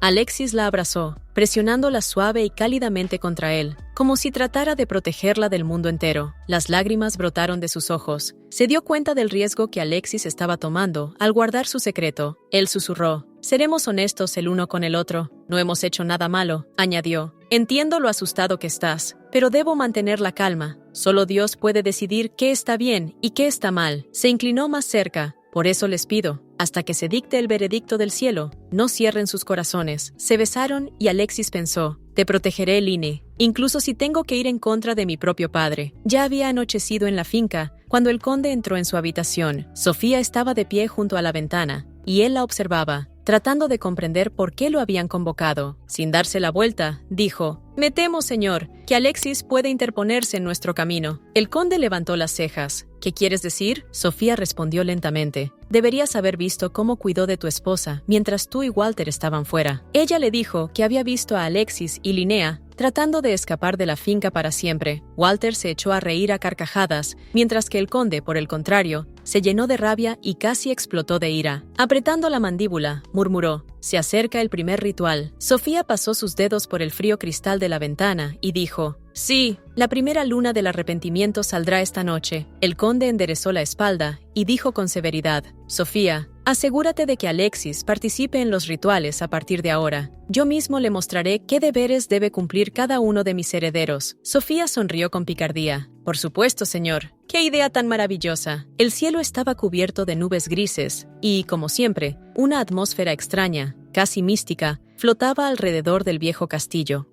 Alexis la abrazó, presionándola suave y cálidamente contra él, como si tratara de protegerla del mundo entero. Las lágrimas brotaron de sus ojos. Se dio cuenta del riesgo que Alexis estaba tomando al guardar su secreto. Él susurró: «Seremos honestos el uno con el otro. No hemos hecho nada malo», añadió. «Entiendo lo asustado que estás, pero debo mantener la calma. Solo Dios puede decidir qué está bien y qué está mal». Se inclinó más cerca. «Por eso les pido, hasta que se dicte el veredicto del cielo, no cierren sus corazones». Se besaron y Alexis pensó: «Te protegeré, Line, incluso si tengo que ir en contra de mi propio padre». Ya había anochecido en la finca cuando el conde entró en su habitación. Sofía estaba de pie junto a la ventana, y él la observaba, tratando de comprender por qué lo habían convocado. Sin darse la vuelta, dijo: «Me temo, señor, que Alexis puede interponerse en nuestro camino». El conde levantó las cejas. «¿Qué quieres decir?». Sofía respondió lentamente: «Deberías haber visto cómo cuidó de tu esposa mientras tú y Walter estaban fuera». Ella le dijo que había visto a Alexis y Linnea tratando de escapar de la finca para siempre. Walter se echó a reír a carcajadas, mientras que el conde, por el contrario, se llenó de rabia y casi explotó de ira. Apretando la mandíbula, murmuró: «Se acerca el primer ritual». Sofía pasó sus dedos por el frío cristal de la ventana y dijo: «Sí, la primera luna del arrepentimiento saldrá esta noche». El conde enderezó la espalda y dijo con severidad: «Sofía, asegúrate de que Alexis participe en los rituales a partir de ahora. Yo mismo le mostraré qué deberes debe cumplir cada uno de mis herederos». Sofía sonrió con picardía. «Por supuesto, señor. ¡Qué idea tan maravillosa!». El cielo estaba cubierto de nubes grises y, como siempre, una atmósfera extraña, casi mística, flotaba alrededor del viejo castillo.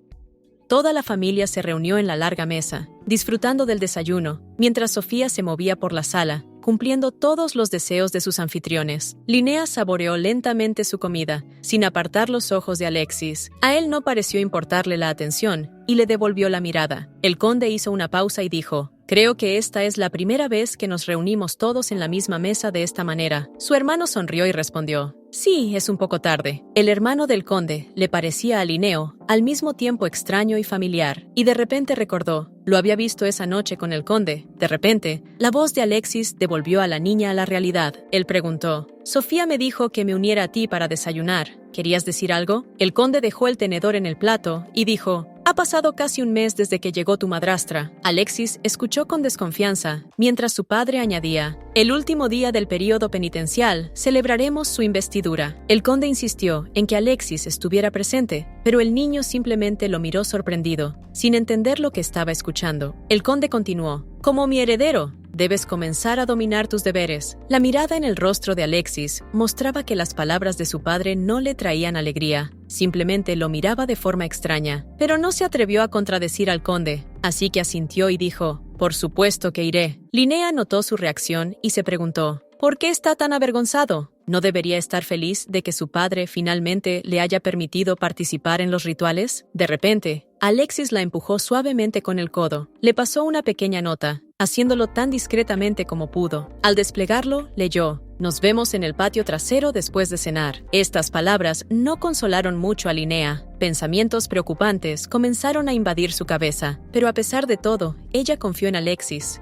Toda la familia se reunió en la larga mesa, disfrutando del desayuno, mientras Sofía se movía por la sala, cumpliendo todos los deseos de sus anfitriones. Linnea saboreó lentamente su comida, sin apartar los ojos de Alexis. A él no pareció importarle la atención, y le devolvió la mirada. El conde hizo una pausa y dijo: «Creo que esta es la primera vez que nos reunimos todos en la misma mesa de esta manera». Su hermano sonrió y respondió: «Sí, es un poco tarde». El hermano del conde le parecía a Linneo al mismo tiempo extraño y familiar, y de repente recordó: lo había visto esa noche con el conde. De repente, la voz de Alexis devolvió a la niña a la realidad. Él preguntó: «Sofía me dijo que me uniera a ti para desayunar. ¿Querías decir algo?». El conde dejó el tenedor en el plato y dijo: «Ha pasado casi un mes desde que llegó tu madrastra». Alexis escuchó con desconfianza, mientras su padre añadía: «El último día del período penitencial celebraremos su investidura». El conde insistió en que Alexis estuviera presente, pero el niño simplemente lo miró sorprendido, sin entender lo que estaba escuchando. El conde continuó: «Como mi heredero, debes comenzar a dominar tus deberes». La mirada en el rostro de Alexis mostraba que las palabras de su padre no le traían alegría. Simplemente lo miraba de forma extraña, pero no se atrevió a contradecir al conde, así que asintió y dijo: «Por supuesto que iré». Linnea notó su reacción y se preguntó: ¿por qué está tan avergonzado? ¿No debería estar feliz de que su padre finalmente le haya permitido participar en los rituales? De repente, Alexis la empujó suavemente con el codo. Le pasó una pequeña nota, haciéndolo tan discretamente como pudo. Al desplegarlo, leyó: «Nos vemos en el patio trasero después de cenar». Estas palabras no consolaron mucho a Linnea. Pensamientos preocupantes comenzaron a invadir su cabeza, pero a pesar de todo, ella confió en Alexis.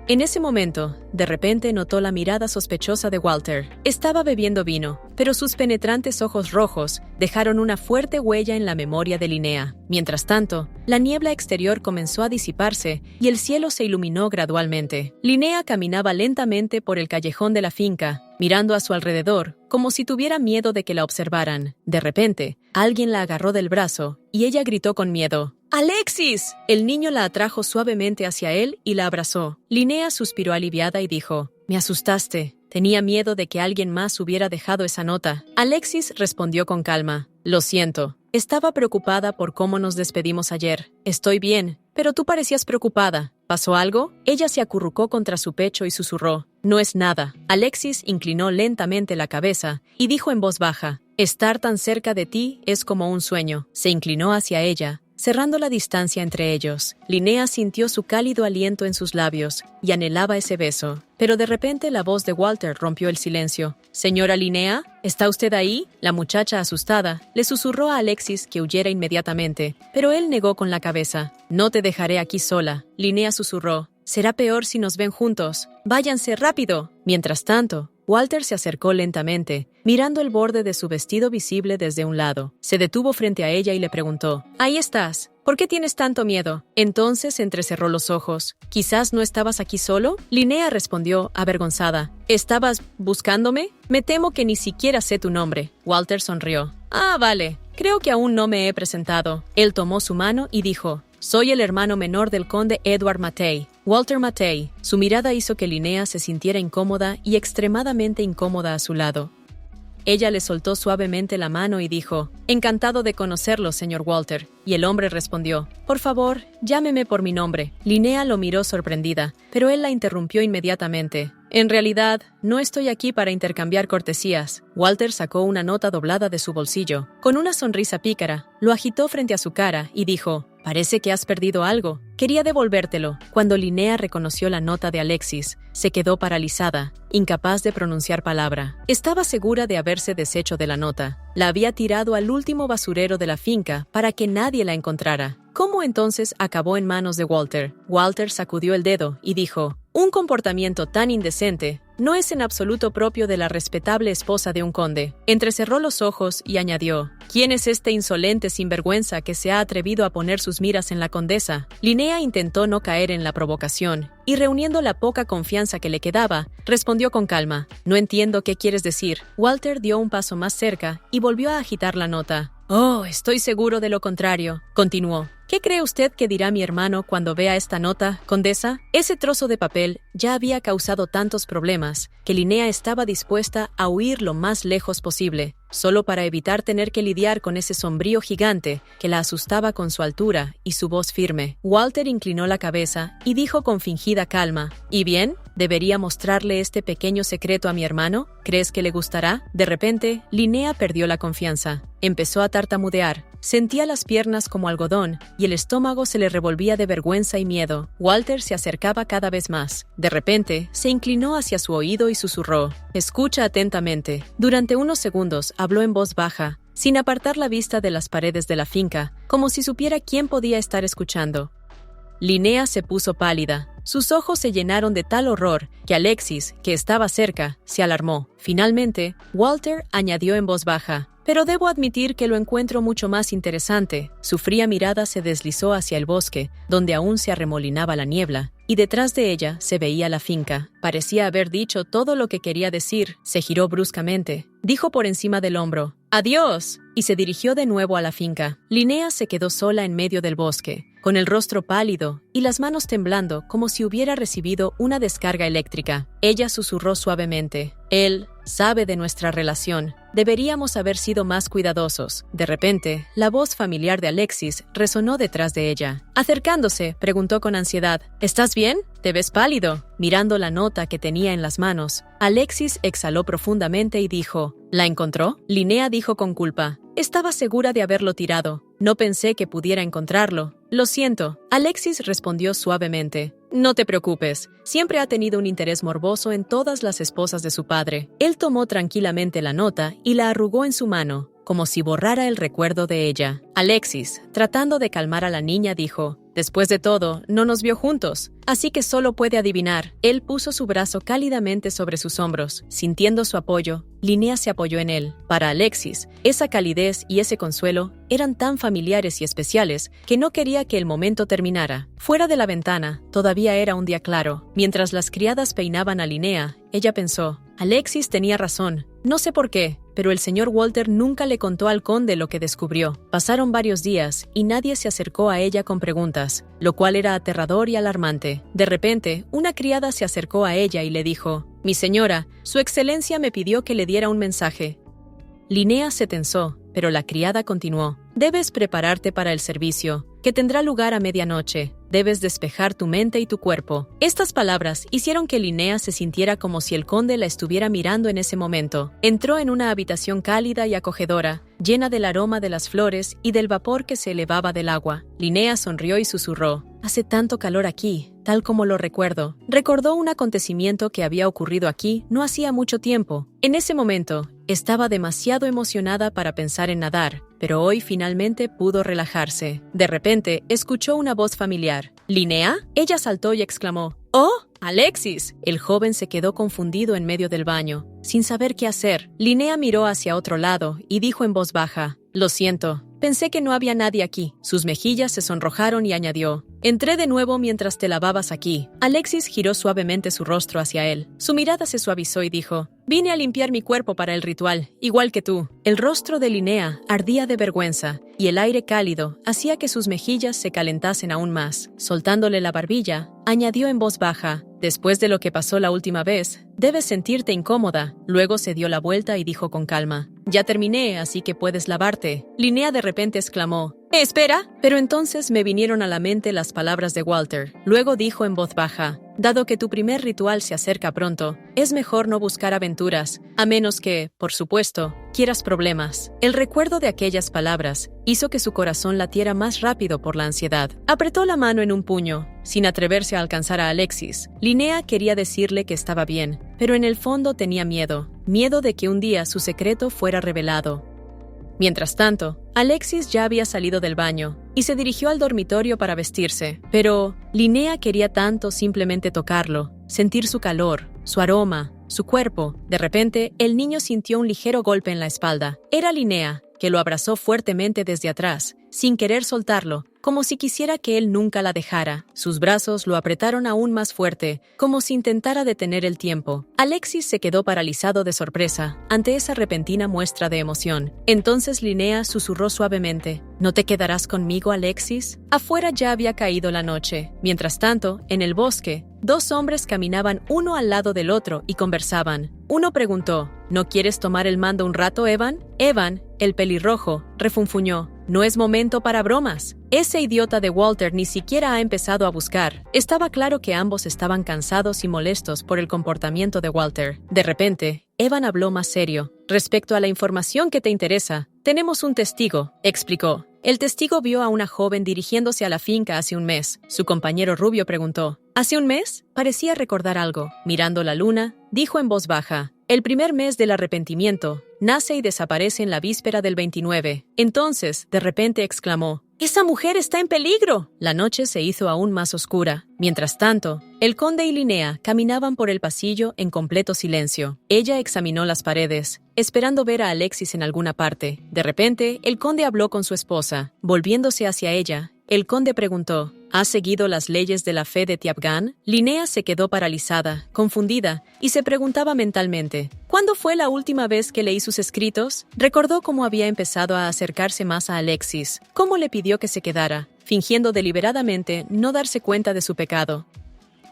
En ese momento, de repente notó la mirada sospechosa de Walter. Estaba bebiendo vino, pero sus penetrantes ojos rojos dejaron una fuerte huella en la memoria de Linnea. Mientras tanto, la niebla exterior comenzó a disiparse y el cielo se iluminó gradualmente. Linnea caminaba lentamente por el callejón de la finca, mirando a su alrededor, como si tuviera miedo de que la observaran. De repente, alguien la agarró del brazo y ella gritó con miedo: «¡Alexis!». El niño la atrajo suavemente hacia él y la abrazó. Linnea suspiró aliviada y dijo: «Me asustaste. Tenía miedo de que alguien más hubiera dejado esa nota». Alexis respondió con calma: «Lo siento. Estaba preocupada por cómo nos despedimos ayer. Estoy bien, pero tú parecías preocupada. ¿Pasó algo?». Ella se acurrucó contra su pecho y susurró: «No es nada». Alexis inclinó lentamente la cabeza y dijo en voz baja: «Estar tan cerca de ti es como un sueño». Se inclinó hacia ella, cerrando la distancia entre ellos. Linnea sintió su cálido aliento en sus labios y anhelaba ese beso. Pero de repente la voz de Walter rompió el silencio. «Señora Linnea, ¿está usted ahí?». La muchacha, asustada, le susurró a Alexis que huyera inmediatamente, pero él negó con la cabeza. «No te dejaré aquí sola», Linnea susurró. «Será peor si nos ven juntos. Váyanse rápido». Mientras tanto, Walter se acercó lentamente, mirando el borde de su vestido visible desde un lado. Se detuvo frente a ella y le preguntó: «Ahí estás. ¿Por qué tienes tanto miedo?». Entonces entrecerró los ojos. «¿Quizás no estabas aquí solo?». Linnea respondió, avergonzada. «¿Estabas buscándome? Me temo que ni siquiera sé tu nombre». Walter sonrió. «Ah, vale. Creo que aún no me he presentado». Él tomó su mano y dijo: «Soy el hermano menor del conde Edward Mattei, Walter Mattei». Su mirada hizo que Linnea se sintiera incómoda y extremadamente incómoda a su lado. Ella le soltó suavemente la mano y dijo: «Encantado de conocerlo, señor Walter». Y el hombre respondió: «Por favor, llámeme por mi nombre». Linnea lo miró sorprendida, pero él la interrumpió inmediatamente. «En realidad, no estoy aquí para intercambiar cortesías». Walter sacó una nota doblada de su bolsillo. Con una sonrisa pícara, lo agitó frente a su cara y dijo: «Parece que has perdido algo. Quería devolvértelo». Cuando Linnea reconoció la nota de Alexis, se quedó paralizada, incapaz de pronunciar palabra. Estaba segura de haberse deshecho de la nota. La había tirado al último basurero de la finca para que nadie la encontrara. ¿Cómo entonces acabó en manos de Walter? Walter sacudió el dedo y dijo: «Un comportamiento tan indecente no es en absoluto propio de la respetable esposa de un conde». Entrecerró los ojos y añadió: «¿Quién es este insolente sinvergüenza que se ha atrevido a poner sus miras en la condesa?». Linnea intentó no caer en la provocación y, reuniendo la poca confianza que le quedaba, respondió con calma: «No entiendo qué quieres decir». Walter dio un paso más cerca y volvió a agitar la nota. «Oh, estoy seguro de lo contrario», continuó. «¿Qué cree usted que dirá mi hermano cuando vea esta nota, condesa?». Ese trozo de papel ya había causado tantos problemas que Linnea estaba dispuesta a huir lo más lejos posible, solo para evitar tener que lidiar con ese sombrío gigante que la asustaba con su altura y su voz firme. Walter inclinó la cabeza y dijo con fingida calma: «¿Y bien? ¿Debería mostrarle este pequeño secreto a mi hermano? ¿Crees que le gustará?». De repente, Linnea perdió la confianza. Empezó a tartamudear. Sentía las piernas como algodón y el estómago se le revolvía de vergüenza y miedo. Walter se acercaba cada vez más. De repente, se inclinó hacia su oído y susurró: «Escucha atentamente». Durante unos segundos habló en voz baja, sin apartar la vista de las paredes de la finca, como si supiera quién podía estar escuchando. Linnea se puso pálida. Sus ojos se llenaron de tal horror que Alexis, que estaba cerca, se alarmó. Finalmente, Walter añadió en voz baja: «Pero debo admitir que lo encuentro mucho más interesante». Su fría mirada se deslizó hacia el bosque, donde aún se arremolinaba la niebla, y detrás de ella se veía la finca. Parecía haber dicho todo lo que quería decir. Se giró bruscamente. Dijo por encima del hombro: «¡Adiós!» y se dirigió de nuevo a la finca. Linnea se quedó sola en medio del bosque, con el rostro pálido y las manos temblando como si hubiera recibido una descarga eléctrica. Ella susurró suavemente: «Él sabe de nuestra relación. Deberíamos haber sido más cuidadosos». De repente, la voz familiar de Alexis resonó detrás de ella. Acercándose, preguntó con ansiedad: «¿Estás bien? Te ves pálido». Mirando la nota que tenía en las manos, Alexis exhaló profundamente y dijo: «¿La encontró?». Linnea dijo con culpa: «Estaba segura de haberlo tirado. No pensé que pudiera encontrarlo. Lo siento». Alexis respondió suavemente: «No te preocupes. Siempre ha tenido un interés morboso en todas las esposas de su padre». Él tomó tranquilamente la nota y la arrugó en su mano, como si borrara el recuerdo de ella. Alexis, tratando de calmar a la niña, dijo: «Después de todo, no nos vio juntos, así que solo puede adivinar». Él puso su brazo cálidamente sobre sus hombros. Sintiendo su apoyo, Linnea se apoyó en él. Para Alexis, esa calidez y ese consuelo eran tan familiares y especiales que no quería que el momento terminara. Fuera de la ventana, todavía era un día claro. Mientras las criadas peinaban a Linnea, ella pensó: «Alexis tenía razón. No sé por qué, pero el señor Walter nunca le contó al conde lo que descubrió». Pasaron varios días y nadie se acercó a ella con preguntas, lo cual era aterrador y alarmante. De repente, una criada se acercó a ella y le dijo: «Mi señora, su excelencia me pidió que le diera un mensaje». Linnea se tensó, pero la criada continuó: «Debes prepararte para el servicio. que tendrá lugar a medianoche. Debes despejar tu mente y tu cuerpo. Estas palabras hicieron que Linnea se sintiera como si el conde la estuviera mirando en ese momento. Entró en una habitación cálida y acogedora, llena del aroma de las flores y del vapor que se elevaba del agua. Linnea sonrió y susurró: «Hace tanto calor aquí, tal como lo recuerdo». Recordó un acontecimiento que había ocurrido aquí no hacía mucho tiempo. En ese momento, estaba demasiado emocionada para pensar en nadar, pero hoy finalmente pudo relajarse. De repente, escuchó una voz familiar. «¿Linnea?». Ella saltó y exclamó: «¡Oh, Alexis!». El joven se quedó confundido en medio del baño, sin saber qué hacer. Linnea miró hacia otro lado y dijo en voz baja: «Lo siento, pensé que no había nadie aquí». Sus mejillas se sonrojaron y añadió: «Entré de nuevo mientras te lavabas aquí». Alexis giró suavemente su rostro hacia él. Su mirada se suavizó y dijo: «Vine a limpiar mi cuerpo para el ritual, igual que tú». El rostro de Linnea ardía de vergüenza, y el aire cálido hacía que sus mejillas se calentasen aún más. Soltándole la barbilla, añadió en voz baja: «Después de lo que pasó la última vez, debes sentirte incómoda». Luego se dio la vuelta y dijo con calma: «Ya terminé, así que puedes lavarte». Linnea de repente exclamó: «¡Espera!». Pero entonces me vinieron a la mente las palabras de Walter. Luego dijo en voz baja: «Dado que tu primer ritual se acerca pronto, es mejor no buscar aventuras, a menos que, por supuesto, quieras problemas». El recuerdo de aquellas palabras hizo que su corazón latiera más rápido por la ansiedad. Apretó la mano en un puño, sin atreverse a alcanzar a Alexis. Linnea quería decirle que estaba bien, pero en el fondo tenía miedo de que un día su secreto fuera revelado. Mientras tanto, Alexis ya había salido del baño y se dirigió al dormitorio para vestirse. Pero Linnea quería tanto simplemente tocarlo, sentir su calor, su aroma, su cuerpo. De repente, el niño sintió un ligero golpe en la espalda. Era Linnea, que lo abrazó fuertemente desde atrás, sin querer soltarlo, como si quisiera que él nunca la dejara. Sus brazos lo apretaron aún más fuerte, como si intentara detener el tiempo. Alexis se quedó paralizado de sorpresa ante esa repentina muestra de emoción. Entonces Linnea susurró suavemente: «¿No te quedarás conmigo, Alexis?». Afuera ya había caído la noche. Mientras tanto, en el bosque, dos hombres caminaban uno al lado del otro y conversaban. Uno preguntó: «¿No quieres tomar el mando un rato, Evan?». Evan, el pelirrojo, refunfuñó: «No es momento para bromas. Ese idiota de Walter ni siquiera ha empezado a buscar». Estaba claro que ambos estaban cansados y molestos por el comportamiento de Walter. De repente, Evan habló más serio: «Respecto a la información que te interesa, tenemos un testigo», explicó. El testigo vio a una joven dirigiéndose a la finca hace un mes. Su compañero rubio preguntó: «¿Hace un mes?». Parecía recordar algo. Mirando la luna, dijo en voz baja: «El primer mes del arrepentimiento nace y desaparece en la víspera del 29. Entonces, de repente exclamó: «¡Esa mujer está en peligro!». La noche se hizo aún más oscura. Mientras tanto, el conde y Linnea caminaban por el pasillo en completo silencio. Ella examinó las paredes, esperando ver a Alexis en alguna parte. De repente, el conde habló con su esposa. Volviéndose hacia ella, el conde preguntó: ¿Has seguido las leyes de la fe de Tiapgan? Linnea se quedó paralizada, confundida, y se preguntaba mentalmente: ¿cuándo fue la última vez que leí sus escritos? Recordó cómo había empezado a acercarse más a Alexis, cómo le pidió que se quedara, fingiendo deliberadamente no darse cuenta de su pecado.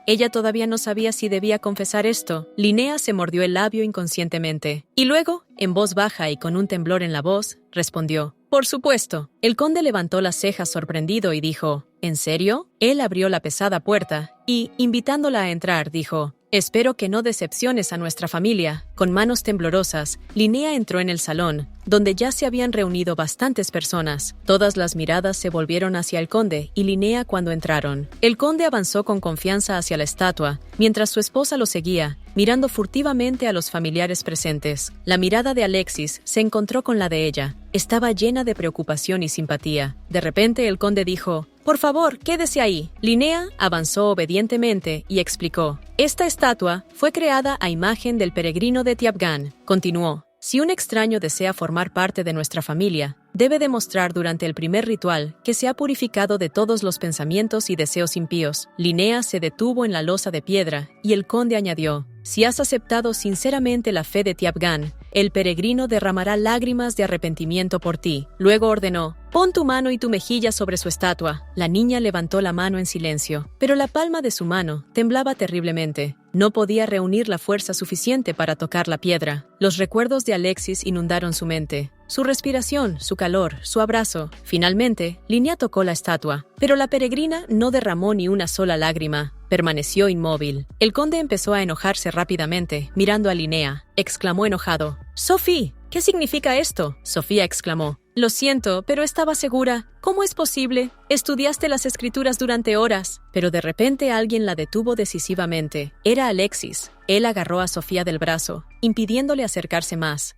Ella todavía no sabía si debía confesar esto. Linnea se mordió el labio inconscientemente. Y luego, en voz baja y con un temblor en la voz, respondió: «Por supuesto». El conde levantó las cejas sorprendido y dijo: «¿En serio?». Él abrió la pesada puerta y, invitándola a entrar, dijo: «Espero que no decepciones a nuestra familia». Con manos temblorosas, Linnea entró en el salón, donde ya se habían reunido bastantes personas. Todas las miradas se volvieron hacia el conde y Linnea cuando entraron. El conde avanzó con confianza hacia la estatua, mientras su esposa lo seguía, mirando furtivamente a los familiares presentes. La mirada de Alexis se encontró con la de ella. Estaba llena de preocupación y simpatía. De repente el conde dijo: «Por favor, quédese ahí». Linnea avanzó obedientemente y explicó: «Esta estatua fue creada a imagen del peregrino de Tiapgan». Continuó: «Si un extraño desea formar parte de nuestra familia, debe demostrar durante el primer ritual que se ha purificado de todos los pensamientos y deseos impíos». Linnea se detuvo en la losa de piedra y el conde añadió: «Si has aceptado sinceramente la fe de Tiapgan, el peregrino derramará lágrimas de arrepentimiento por ti». Luego ordenó: «Pon tu mano y tu mejilla sobre su estatua». La niña levantó la mano en silencio, pero la palma de su mano temblaba terriblemente. No podía reunir la fuerza suficiente para tocar la piedra. Los recuerdos de Alexis inundaron su mente. su respiración, su calor, su abrazo. Finalmente, Linnea tocó la estatua, pero la peregrina no derramó ni una sola lágrima. Permaneció inmóvil. El conde empezó a enojarse rápidamente, mirando a Linnea. Exclamó enojado: «Sophie, ¿qué significa esto?». Sofía exclamó: «Lo siento, pero estaba segura. ¿Cómo es posible? Estudiaste las escrituras durante horas». Pero de repente alguien la detuvo decisivamente. Era Alexis. Él agarró a Sofía del brazo, impidiéndole acercarse más.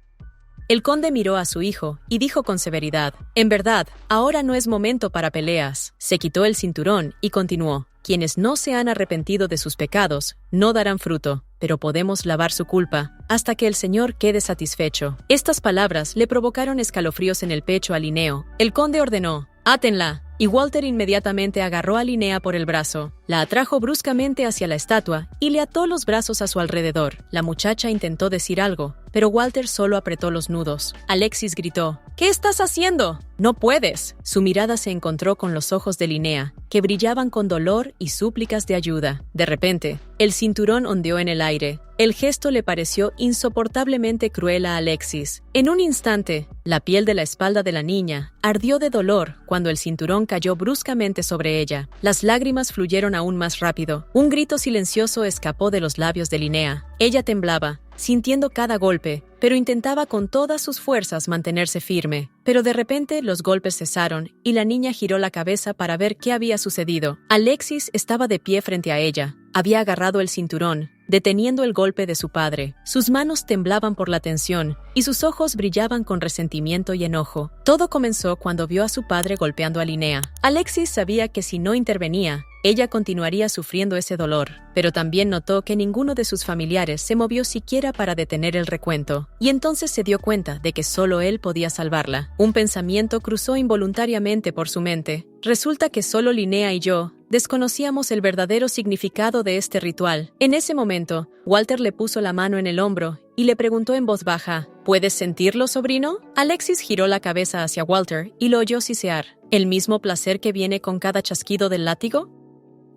El conde miró a su hijo y dijo con severidad: «En verdad, ahora no es momento para peleas». Se quitó el cinturón y continuó: «Quienes no se han arrepentido de sus pecados no darán fruto, pero podemos lavar su culpa hasta que el Señor quede satisfecho». Estas palabras le provocaron escalofríos en el pecho a Linnea. El conde ordenó: «Átenla». Y Walter inmediatamente agarró a Linnea por el brazo, la atrajo bruscamente hacia la estatua y le ató los brazos a su alrededor. La muchacha intentó decir algo, pero Walter solo apretó los nudos. Alexis gritó: «¿Qué estás haciendo? ¡No puedes!». Su mirada se encontró con los ojos de Linnea, que brillaban con dolor y súplicas de ayuda. De repente, el cinturón ondeó en el aire. El gesto le pareció insoportablemente cruel a Alexis. En un instante, la piel de la espalda de la niña ardió de dolor cuando el cinturón cayó bruscamente sobre ella. Las lágrimas fluyeron aún más rápido. Un grito silencioso escapó de los labios de Linnea. Ella temblaba, sintiendo cada golpe, pero intentaba con todas sus fuerzas mantenerse firme. Pero de repente los golpes cesaron y la niña giró la cabeza para ver qué había sucedido. Alexis estaba de pie frente a ella. Había agarrado el cinturón, deteniendo el golpe de su padre. Sus manos temblaban por la tensión y sus ojos brillaban con resentimiento y enojo. Todo comenzó cuando vio a su padre golpeando a Linnea. Alexis sabía que si no intervenía, ella continuaría sufriendo ese dolor, pero también notó que ninguno de sus familiares se movió siquiera para detener el recuento, y entonces se dio cuenta de que solo él podía salvarla. Un pensamiento cruzó involuntariamente por su mente. Resulta que solo Linnea y yo desconocíamos el verdadero significado de este ritual. En ese momento, Walter le puso la mano en el hombro y le preguntó en voz baja: «¿Puedes sentirlo, sobrino?». Alexis giró la cabeza hacia Walter y lo oyó sisear: «¿El mismo placer que viene con cada chasquido del látigo?».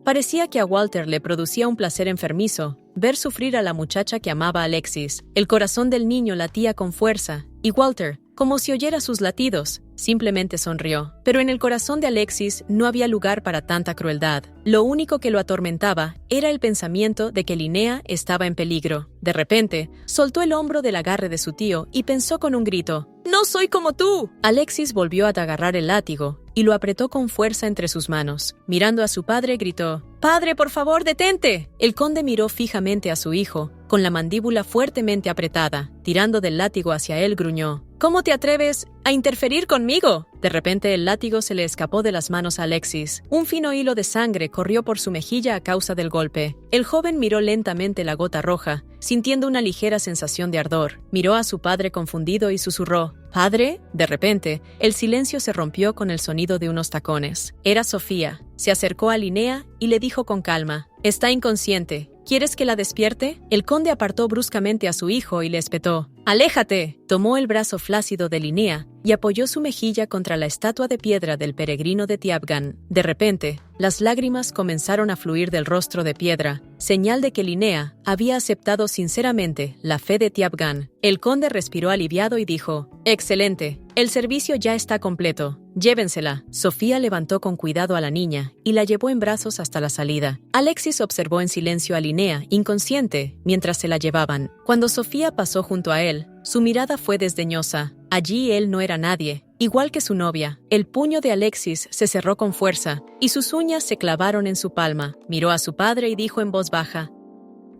Parecía que a Walter le producía un placer enfermizo ver sufrir a la muchacha que amaba a Alexis. El corazón del niño latía con fuerza, y Walter, como si oyera sus latidos, simplemente sonrió. Pero en el corazón de Alexis no había lugar para tanta crueldad. Lo único que lo atormentaba era el pensamiento de que Linnea estaba en peligro. De repente, soltó el hombro del agarre de su tío y pensó con un grito: «¡No soy como tú!». Alexis volvió a agarrar el látigo y lo apretó con fuerza entre sus manos. Mirando a su padre, gritó: «¡Padre, por favor, detente!». El conde miró fijamente a su hijo, con la mandíbula fuertemente apretada. Tirando del látigo hacia él, gruñó: «¿Cómo te atreves a interferir conmigo?». De repente el látigo se le escapó de las manos a Alexis. Un fino hilo de sangre corrió por su mejilla a causa del golpe. El joven miró lentamente la gota roja, sintiendo una ligera sensación de ardor. Miró a su padre confundido y susurró: «¿Padre?». De repente, el silencio se rompió con el sonido de unos tacones. Era Sofía. Se acercó a Linnea y le dijo con calma: «Está inconsciente. ¿Quieres que la despierte?». El conde apartó bruscamente a su hijo y le espetó: «¡Aléjate!». Tomó el brazo flácido de Linnea y apoyó su mejilla contra la estatua de piedra del peregrino de Tiapgan. De repente, las lágrimas comenzaron a fluir del rostro de piedra, señal de que Linnea había aceptado sinceramente la fe de Tiapgan. El conde respiró aliviado y dijo: «Excelente, el servicio ya está completo. Llévensela». Sofía levantó con cuidado a la niña y la llevó en brazos hasta la salida. Alexis observó en silencio a Linnea, inconsciente, mientras se la llevaban. Cuando Sofía pasó junto a él, su mirada fue desdeñosa. Allí él no era nadie. Igual que su novia, el puño de Alexis se cerró con fuerza y sus uñas se clavaron en su palma. Miró a su padre y dijo en voz baja: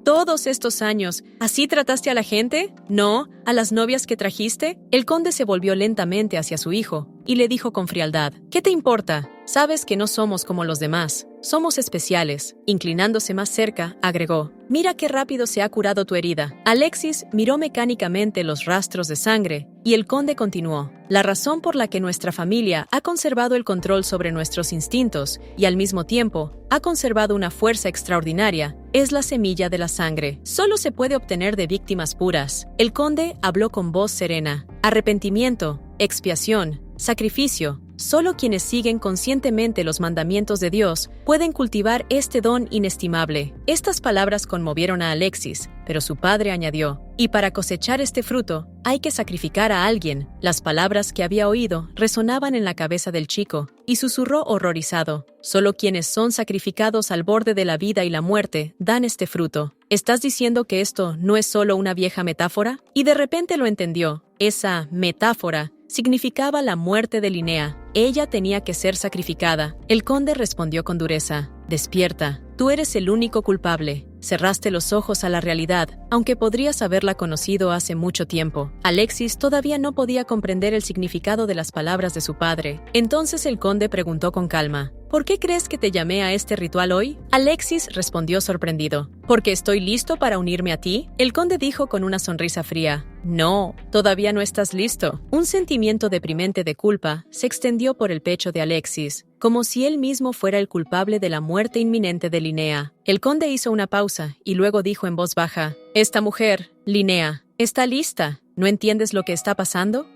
«¿Todos estos años, así trataste a la gente? ¿No? ¿A las novias que trajiste?». El conde se volvió lentamente hacia su hijo y le dijo con frialdad: «¿Qué te importa? Sabes que no somos como los demás. Somos especiales». Inclinándose más cerca, agregó: «Mira qué rápido se ha curado tu herida». Alexis miró mecánicamente los rastros de sangre y el conde continuó: «La razón por la que nuestra familia ha conservado el control sobre nuestros instintos y al mismo tiempo ha conservado una fuerza extraordinaria es la semilla de la sangre. Solo se puede obtener de víctimas puras». El conde habló con voz serena: «Arrepentimiento, expiación, sacrificio, Solo quienes siguen conscientemente los mandamientos de Dios pueden cultivar este don inestimable. Estas palabras conmovieron a Alexis, pero su padre añadió: y para cosechar este fruto, hay que sacrificar a alguien. Las palabras que había oído resonaban en la cabeza del chico, y susurró horrorizado: solo quienes son sacrificados al borde de la vida y la muerte dan este fruto. ¿Estás diciendo que esto no es solo una vieja metáfora? Y de repente lo entendió. Esa metáfora significaba la muerte de Linnea. Ella tenía que ser sacrificada. El conde respondió con dureza: despierta, tú eres el único culpable. Cerraste los ojos a la realidad, aunque podrías haberla conocido hace mucho tiempo. Alexis todavía no podía comprender el significado de las palabras de su padre. Entonces el conde preguntó con calma: ¿por qué crees que te llamé a este ritual hoy? Alexis respondió sorprendido: ¿porque estoy listo para unirme a ti? El conde dijo con una sonrisa fría: no, todavía no estás listo. Un sentimiento deprimente de culpa se extendió por el pecho de Alexis, como si él mismo fuera el culpable de la muerte inminente de Linnea. El conde hizo una pausa y luego dijo en voz baja: esta mujer, Linnea, está lista. ¿No entiendes lo que está pasando?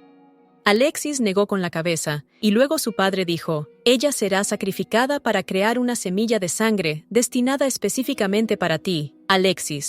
Alexis negó con la cabeza, y luego su padre dijo: ella será sacrificada para crear una semilla de sangre destinada específicamente para ti, Alexis.